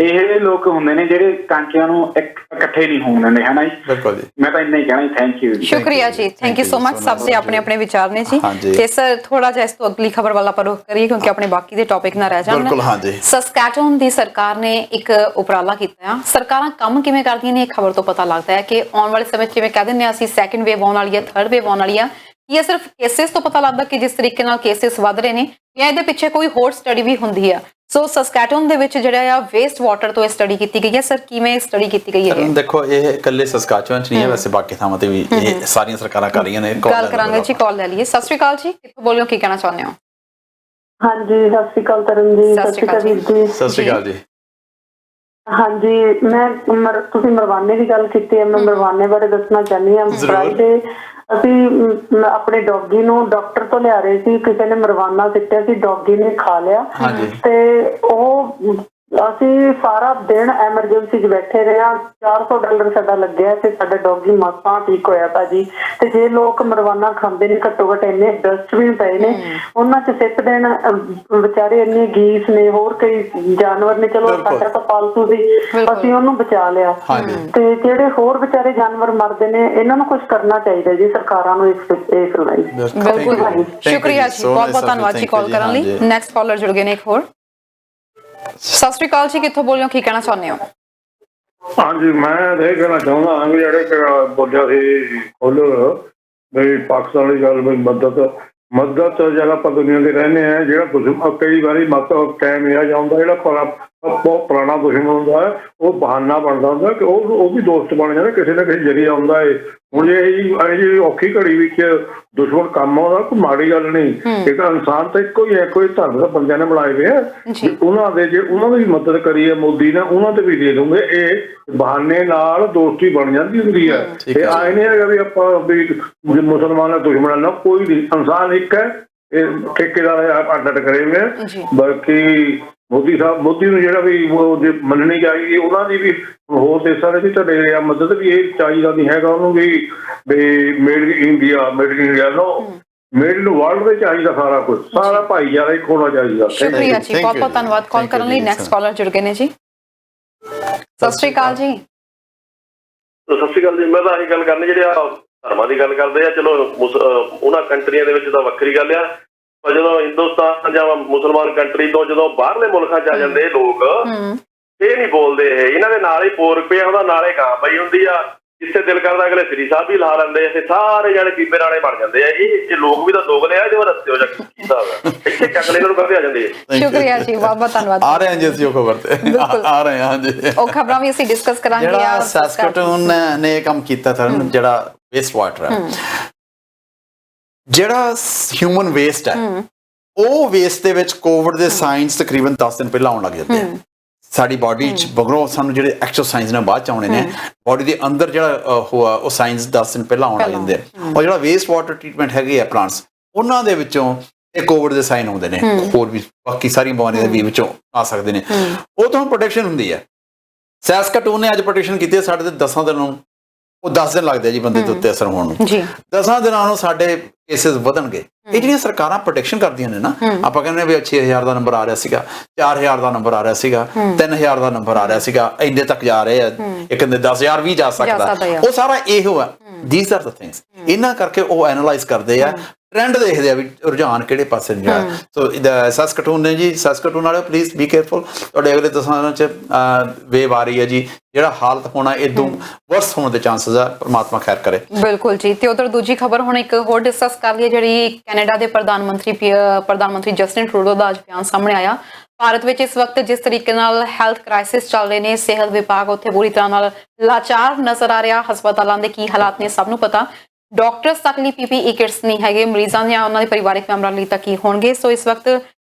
ਇਹ ਲੋਕ ਹੁੰਦੇ ਨੇ ਜਿਹੜੇ ਕਾਂਚਿਆਂ ਨੂੰ ਇਕੱਠੇ ਨਹੀਂ ਹੋਣ ਦਿੰਦੇ, ਹਨਾ ਜੀ। ਬਿਲਕੁਲ ਜੀ, ਮੈਂ ਤਾਂ ਇੰਨਾ ਹੀ ਕਹਿਣਾ। ਥੈਂਕ ਯੂ, ਸ਼ੁਕਰੀਆ ਜੀ, ਥੈਂਕ ਯੂ ਸੋ ਮਚ। ਸਭ ਦੇ ਆਪਣੇ ਆਪਣੇ ਵਿਚਾਰ ਨੇ ਜੀ। ਤੇ ਸਰ ਥੋੜਾ ਜਿਹਾ ਇਸ ਤੋਂ ਅਗਲੀ ਖਬਰ ਵੱਲ ਆਪਾਂ ਰੁਖ ਕਰੀਏ, ਕਿਉਂਕਿ ਆਪਣੇ ਬਾਕੀ ਦੇ ਟੌਪਿਕ ਨਾ ਰਹਿ ਜਾਣ। ਬਿਲਕੁਲ, ਹਾਂਜੀ। ਸਸਕੈਟੂਨ ਦੀ ਸਰਕਾਰ ਨੇ ਇੱਕ ਉਪਰਾਲਾ ਕੀਤਾ ਆ। ਸਰਕਾਰਾਂ ਕੰਮ ਕਿਵੇਂ ਕਰਦੀਆਂ ਨੇ, ਇਹ ਖਬਰ ਤੋਂ ਪਤਾ ਲੱਗਦਾ ਹੈ ਕਿ ਆਉਣ ਵਾਲੇ ਸਮੇਂ 'ਚ ਜਿਵੇਂ ਕਹਿ ਦਿੰਦੇ ਹਾਂ ਅਸੀਂ ਸੈਕਿੰਡ ਵੇਵ ਆਉਣ ਵਾਲੀ ਹੈ, ਥਰਡ ਵੇਵ ਆਉਣ ਵਾਲੀ ਆ। ਇਹ ਸਿਰਫ ਕੇਸਿਸ ਤੋਂ ਪਤਾ ਲੱਗਦਾ ਕਿ ਜਿਸ ਤਰੀਕੇ ਨਾਲ ਕੇਸਿਸ ਵੱਧ ਰਹੇ ਨੇ, ਜਾਂ ਇਹਦੇ ਪਿੱਛੇ ਕੋਈ ਹੋਰ ਸਟੱਡੀ ਵੀ ਹੁੰਦੀ ਆ। ਸੋ ਸਸਕੈਟੂਨ ਦੇ ਵਿੱਚ ਜਿਹੜਾ ਆ ਵੇਸਟ ਵਾਟਰ ਤੋਂ ਇਹ ਸਟੱਡੀ ਕੀਤੀ ਗਈ ਹੈ। ਸਰ ਕਿਵੇਂ ਸਟੱਡੀ ਕੀਤੀ ਗਈ ਹੈ? ਦੇਖੋ, ਇਹ ਇਕੱਲੇ ਸਸਕੈਚੁਅਨ 'ਚ ਨਹੀਂ ਹੈ, ਵੈਸੇ ਬਾਕੀ ਥਾਵਾਂ ਤੇ ਵੀ ਇਹ ਸਾਰੀਆਂ ਸਰਕਾਰਾਂ ਕਰ ਰਹੀਆਂ ਨੇ। ਗੱਲ ਕਰਾਂਗੇ ਜੀ, ਕਾਲ ਲੈ ਲਈਏ। ਸਤਿ ਸ਼੍ਰੀ ਅਕਾਲ ਜੀ, ਕਿੱਥੋਂ ਬੋਲ ਰਹੇ ਹੋ, ਕੀ ਕਹਿਣਾ ਚਾਹੁੰਦੇ ਹੋ? ਹਾਂਜੀ, ਸਤਿ ਸ਼੍ਰੀ ਅਕਾਲ ਤਰਨ ਜੀ। ਸਤਿ ਸ਼੍ਰੀ ਅਕਾਲ ਵੀਰ ਜੀ। ਸਤਿ ਸ਼੍ਰੀ ਅਕਾਲ ਜੀ। ਹਾਂਜੀ, ਮੈਂ ਤੁਸੀਂ ਮਰਵਾਨੇ ਦੀ ਗੱਲ ਕੀਤੀ ਹੈ, ਮੈਂ ਮਰਵਾਨੇ ਬਾਰੇ ਦੱਸਣਾ ਚਾਹੁੰਦੀ ਹਾਂ। ਫਰਾਈਡੇ ਅਸੀਂ ਆਪਣੇ ਡੌਗੀ ਨੂੰ ਡਾਕਟਰ ਤੋਂ ਲਿਆ ਰਹੇ ਸੀ, ਕਿਸੇ ਨੇ ਮਰਵਾਨਾ ਸਿੱਟਿਆ ਸੀ, ਡੌਗੀ ਨੇ ਖਾ ਲਿਆ ਤੇ ਉਹ ਅਸੀਂ ਸਾਰਾ ਦਿਨ ਐਮਰਜੈਂਸੀ 'ਚ ਬੈਠੇ ਰਹੇ ਹਾਂ। $400 ਸਾਡਾ ਲੱਗਿਆ ਤੇ ਸਾਡਾ ਡੌਗੀ ਮਸਾਂ ਠੀਕ ਹੋਇਆ ਭਾਜੀ। ਤੇ ਜੇ ਲੋਕ ਮਰਵਾਨਾ ਖਾਂਦੇ ਨੇ, ਘੱਟੋ ਘੱਟ ਇੰਨੇ ਡਸਟਬਿਨ ਪਏ ਨੇ, ਉਹਨਾਂ 'ਚ ਸਿੱਟ ਦੇਣ। ਵਿਚਾਰੇ ਇੰਨੇ ਗੀਸ ਨੇ, ਹੋਰ ਕਈ ਜਾਨਵਰ ਨੇ, ਚਲੋ ਸਾਡਾ ਤਾਂ ਪਾਲਤੂ ਸੀ, ਅਸੀਂ ਉਹਨੂੰ ਬਚਾ ਲਿਆ। ਤੇ ਜਿਹੜੇ ਹੋਰ ਵਿਚਾਰੇ ਜਾਨਵਰ ਮਰਦੇ ਨੇ, ਇਹਨਾਂ ਨੂੰ ਕੁਝ ਕਰਨਾ ਚਾਹੀਦਾ ਜੀ ਸਰਕਾਰਾਂ ਨੂੰ ਇਸ ਲਈ। ਬਿਲਕੁਲ ਭਾਜੀ, ਸ਼ੁਕਰੀਆ ਜੀ, ਬਹੁਤ ਬਹੁਤ ਧੰਨਵਾਦ ਜੀ ਕਾਲ ਕਰਨ ਲਈ। ਨੈਕਸਟ ਕਾਲਰ ਜੁੜ ਗਏ ਨੇ ਇੱਕ ਹੋਰ। ਸਤਿ ਸ਼੍ਰੀ ਅਕਾਲ ਜੀ, ਕਿੱਥੋਂ ਬੋਲ ਰਹੇ ਹੋ, ਕੀ ਕਹਿਣਾ ਚਾਹੁੰਦੇ ਹੋ? ਹਾਂਜੀ, ਮੈਂ ਇਹ ਕਹਿਣਾ ਚਾਹੁੰਦਾ ਹਾਂ ਵੀ ਜਿਹੜੇ ਬੋਲਿਆ ਸੀ ਖੋਲ੍ਹ ਵੀ ਪਾਕਿਸਤਾਨ ਦੀ ਗੱਲ, ਵੀ ਮਦਦ ਜਗ੍ਹਾ ਆਪਾਂ ਦੁਨੀਆ ਦੇ ਰਹਿੰਦੇ ਆ। ਜਿਹੜਾ ਕਈ ਵਾਰੀ ਟਾਈਮ ਇਹ ਜਾਂਦਾ, ਜਿਹੜਾ ਬਹੁਤ ਪੁਰਾਣਾ ਦੁਸ਼ਮਣ ਹੁੰਦਾ ਹੈ, ਉਹ ਬਹਾਨਾ ਬਣਦਾ ਹੁੰਦਾ ਕਿ ਉਹ ਵੀ ਦੋਸਤ ਬਣ ਜਾਂਦਾ, ਕਿਸੇ ਨਾ ਕਿਸੇ ਜਰੀਆ ਆਉਂਦਾ ਹੈ। ਹੁਣ ਜੇ ਇਹ ਜਿਹੀ ਔਖੀ ਘੜੀ ਵਿੱਚ ਦੁਸ਼ਮਣ ਕੰਮ ਆਉਂਦਾ, ਕੋਈ ਮਾੜੀ ਗੱਲ ਨਹੀਂ। ਇੱਕ ਇਨਸਾਨ ਤਾਂ ਇੱਕੋ ਹੀ ਹੈ, ਕੋਈ ਧਰਮ ਦਾ ਬੰਦਿਆਂ ਨੇ ਬਣਾਏ ਹੋਏ ਆ। ਉਹਨਾਂ ਦੀ ਵੀ ਮਦਦ ਕਰੀ ਹੈ ਮੋਦੀ ਨੇ, ਉਹਨਾਂ ਤੇ ਵੀ ਦੇ ਦੂੰਗੇ। ਇਹ ਬਹਾਨੇ ਨਾਲ ਦੋਸਤੀ ਬਣ ਜਾਂਦੀ ਹੁੰਦੀ ਹੈ। ਇਹ ਆਏ ਨਹੀਂ ਹੈਗਾ ਵੀ ਆਪਾਂ ਵੀ ਮੁਸਲਮਾਨ ਦਾ ਦੁਸ਼ਮਣ ਨਾਲ, ਕੋਈ ਨਹੀਂ। ਇਨਸਾਨ ਇੱਕ ਹੈ, ਇਹ ਠੇਕੇਦਾਰ ਅੱਡ ਕਰੇ ਹੋਏ। ਬਾਕੀ ਮੋਦੀ ਨੂੰ ਜਿਹੜਾ ਵੀ ਮੰਨਣੀ ਚਾਹੀਦੀ, ਉਹਨਾਂ ਦੀ ਵੀ ਹੋਰ ਦੇਸ਼ਾਂ ਦੇ ਵੀ ਤੁਹਾਡੇ ਮਦਦ ਵੀ ਇਹ ਚਾਹੀਦਾ ਨਹੀਂ ਹੈਗਾ ਉਹਨੂੰ ਵੀ made in India no, made in world ਦੇ ਚਾਹੀਦਾ ਸਾਰਾ ਕੁਝ, ਸਾਰਾ ਭਾਈਚਾਰਾ ਇੱਕ ਹੋਣਾ ਚਾਹੀਦਾ। ਸ਼ੁਕਰੀਆ ਜੀ, ਬਹੁਤ ਬਹੁਤ ਧੰਨਵਾਦ ਕਾਲ ਕਰਨ ਲਈ। ਨੈਕਸਟ ਕਾਲਰ ਜੁੜ ਗਏ ਨੇ ਜੀ। ਸਤਿ ਸ਼੍ਰੀ ਅਕਾਲ ਜੀ। ਸਤਿ ਸ਼੍ਰੀ ਅਕਾਲ ਜੀ। ਮੈਂ ਤਾਂ ਇਹੀ ਗੱਲ ਕਰਨੀ, ਜਿਹੜੇ ਧਰਮਾਂ ਦੀ ਗੱਲ ਕਰਦੇ ਆ, ਚਲੋ ਉਹਨਾਂ ਕੰਟਰੀਆਂ ਦੇ ਵਿੱਚ ਤਾਂ ਵੱਖਰੀ ਗੱਲ ਆ, ਪਰ ਜਦੋਂ ਹਿੰਦੁਸਤਾਨ ਜਾਂ ਮੁਸਲਮਾਨ ਕੰਟਰੀ ਤੋਂ ਜਦੋਂ ਬਾਹਰਲੇ ਮੁਲਕਾਂ 'ਚ ਆ ਜਾਂਦੇ ਲੋਕ, ਇਹ ਨਹੀਂ ਬੋਲਦੇ। ਇਹਨਾਂ ਦੇ ਨਾਲ ਹੀ ਪੋਰ ਪਿਆ ਹੁੰਦਾ, ਨਾਲੇ ਗਾਂ ਪਈ ਹੁੰਦੀ ਆ। ਜਿੱਥੇ ਦਿਲ ਕਰਦਾ ਅਗਲੇ ਸ੍ਰੀ ਸਾਹਿਬ ਵੀ ਲਾ ਲੈਂਦੇ ਆ, ਸਾਰੇ ਜਾਣੇ ਪੀਪੇ ਨਾਲੇ ਬਣ ਜਾਂਦੇ ਆ। ਇਹ ਲੋਕ ਵੀ ਤਾਂ ਦੋਗਲੇ ਆ, ਜਿਵੇਂ ਰਸਤੇ ਹੋ ਜਾ ਕੀਤਾ ਇੱਥੇ ਚੱਕ ਲੈ, ਇਹਨਾਂ ਨੂੰ ਕਰਦੇ ਆ ਜਾਂਦੇ ਆ। ਸ਼ੁਕਰੀਆ ਜੀ, ਬਹੁਤ ਬਹੁਤ ਧੰਨਵਾਦ। ਆ ਰਹੇ ਹਾਂ ਜੀ ਅਸੀਂ ਉਹ ਖਬਰ ਤੇ ਆ ਰਹੇ ਹਾਂ ਜੀ। ਉਹ ਖਬਰਾਂ ਵੀ ਅਸੀਂ ਡਿਸਕਸ ਕਰਾਂਗੇ। ਜਿਹੜਾ ਸੈਸਕਟੂਨ ਨੇ ਇਹ ਕੰਮ ਕੀਤਾ था, ਜਿਹੜਾ ਵੇਸਟ ਵਾਟਰ ਹੈ, ਜਿਹੜਾ ਹਿਊਮਨ ਵੇਸਟ ਹੈ, ਉਹ ਵੇਸਟ ਦੇ ਵਿੱਚ ਕੋਵਿਡ ਦੇ ਸਾਈਨਸ ਤਕਰੀਬਨ 10 ਦਿਨ ਪਹਿਲਾਂ ਆਉਣ ਲੱਗ ਜਾਂਦੇ ਆ। ਸਾਡੀ ਬਾਡੀ 'ਚ ਮਗਰੋਂ ਸਾਨੂੰ ਜਿਹੜੇ ਐਕਚੁਅਲ ਸਾਈਨਸ ਨੇ ਬਾਅਦ 'ਚ ਆਉਣੇ ਨੇ। ਬਾਡੀ ਦੇ ਅੰਦਰ ਜਿਹੜਾ ਉਹ ਸਾਈਨਸ 10 ਦਿਨ ਪਹਿਲਾਂ ਆਉਣ ਲੱਗ ਜਾਂਦੇ ਆ। ਔਰ ਜਿਹੜਾ ਵੇਸਟ ਵਾਟਰ ਟ੍ਰੀਟਮੈਂਟ ਹੈਗੇ ਆ ਪਲਾਂਟਸ, ਉਹਨਾਂ ਦੇ ਵਿੱਚੋਂ ਇਹ ਕੋਵਿਡ ਦੇ ਸਾਈਨ ਆਉਂਦੇ ਨੇ। ਹੋਰ ਵੀ ਬਾਕੀ ਸਾਰੀਆਂ ਬਿਮਾਰੀਆਂ ਦੇ ਵੀ ਵਿੱਚੋਂ ਆ ਸਕਦੇ ਨੇ। ਉਹ ਤੋਂ ਪ੍ਰੋਟੈਕਸ਼ਨ ਹੁੰਦੀ ਹੈ। ਸੈਸਕਟੂਨ ਨੇ ਅੱਜ ਪ੍ਰੋਟੈਕਸ਼ਨ ਕੀਤੀ ਹੈ ਸਾਡੇ ਤੇ 10 ਦਿਨ ਨੂੰ। ਉਹ 10 ਦਿਨ ਲੱਗਦੇ ਜੀ ਬੰਦੇ ਦੇ ਉੱਤੇ ਅਸਰ ਹੋਣ ਨੂੰ। 10 ਦਿਨਾਂ ਨੂੰ ਸਾਡੇ ਕੇਸਿਸ ਵਧਣਗੇ। ਇਹ ਜਿਹੜੀਆਂ ਸਰਕਾਰਾਂ ਪ੍ਰੋਟੈਕਸ਼ਨ ਕਰਦੀਆਂ ਨੇ ਨਾ, ਆਪਾਂ ਕਹਿੰਦੇ ਵੀ 6000 ਦਾ ਨੰਬਰ ਆ ਰਿਹਾ ਸੀਗਾ, 4000 ਦਾ ਨੰਬਰ ਆ ਰਿਹਾ ਸੀਗਾ, 3000 ਦਾ ਨੰਬਰ ਆ ਰਿਹਾ ਸੀਗਾ, ਇੰਨੇ ਤੱਕ ਜਾ ਰਹੇ ਆ। ਇਹ ਕਹਿੰਦੇ 10,000 ਵੀ ਜਾ ਸਕਦਾ। ਉਹ ਸਾਰਾ ਇਹੋ ਆ। These are the things. ਇਹਨਾਂ ਕਰਕੇ ਉਹ ਐਨਾਲਾਈਜ਼ ਕਰਦੇ ਆ, ਟ੍ਰੈਂਡ ਦੇਖਦੇ ਆ ਵੀ ਰੁਝਾਨ ਕਿਹੜੇ ਪਾਸੇ ਨੂੰ ਜਾ। ਸੋ ਸੈਸਕਟੂਨ ਨੇ ਜੀ, ਸੈਸਕਟੂਨ ਵਾਲਿਓ ਪਲੀਜ਼ ਬੀ ਕੇਅਰਫੁਲ। ਤੁਹਾਡੇ ਅਗਲੇ 10 ਦਿਨਾਂ 'ਚ ਵੇਵ ਆ ਰਹੀ ਹੈ ਜੀ। ਜਿਹੜਾ ਹਾਲਤ ਹੋਣਾ ਇਦੋਂ ਵਰਸ ਹੋਣ ਦੇ ਚਾਂਸਸ ਆ। ਪਰਮਾਤਮਾ ਖੈਰ ਕਰੇ। ਬਿਲਕੁਲ ਜੀ। ਤੇ ਉਧਰ ਦੂਜੀ ਖਬਰ ਹੁਣ ਇੱਕ ਹੋਰ ਡਿਸਕਸ ਕਰ ਲਈਏ, ਜਿਹੜੀ ਕੈਨੇਡਾ ਦੇ ਪ੍ਰਧਾਨ ਮੰਤਰੀ ਜਸਟਿਨ ਟਰੂਡੋ ਦਾ ਅੱਜ ਬਿਆਨ ਸਾਹਮਣੇ ਆਇਆ। ਭਾਰਤ ਵਿੱਚ ਇਸ ਵਕਤ ਜਿਸ ਤਰੀਕੇ ਨਾਲ ਹੈਲਥ ਕ੍ਰਾਈਸਿਸ ਚੱਲ ਰਹੇ ਨੇ, ਸਿਹਤ ਵਿਭਾਗ ਉੱਥੇ ਬੁਰੀ ਤਰ੍ਹਾਂ ਨਾਲ ਲਾਚਾਰ ਨਜ਼ਰ ਆ ਰਿਹਾ। ਹਸਪਤਾਲਾਂ ਦੇ ਕੀ ਹਾਲਾਤ ਨੇ ਸਭ ਨੂੰ ਪਤਾ। ਡਾਕਟਰਸ ਤੱਕ ਲਈ PPE ਕਿਟਸ ਨਹੀਂ ਹੈਗੇ, ਮਰੀਜ਼ਾਂ ਜਾਂ ਉਹਨਾਂ ਦੇ ਪਰਿਵਾਰਕ ਮੈਂਬਰਾਂ ਲਈ ਤਾਂ ਕੀ ਹੋਣਗੇ। ਸੋ ਇਸ ਵਕਤ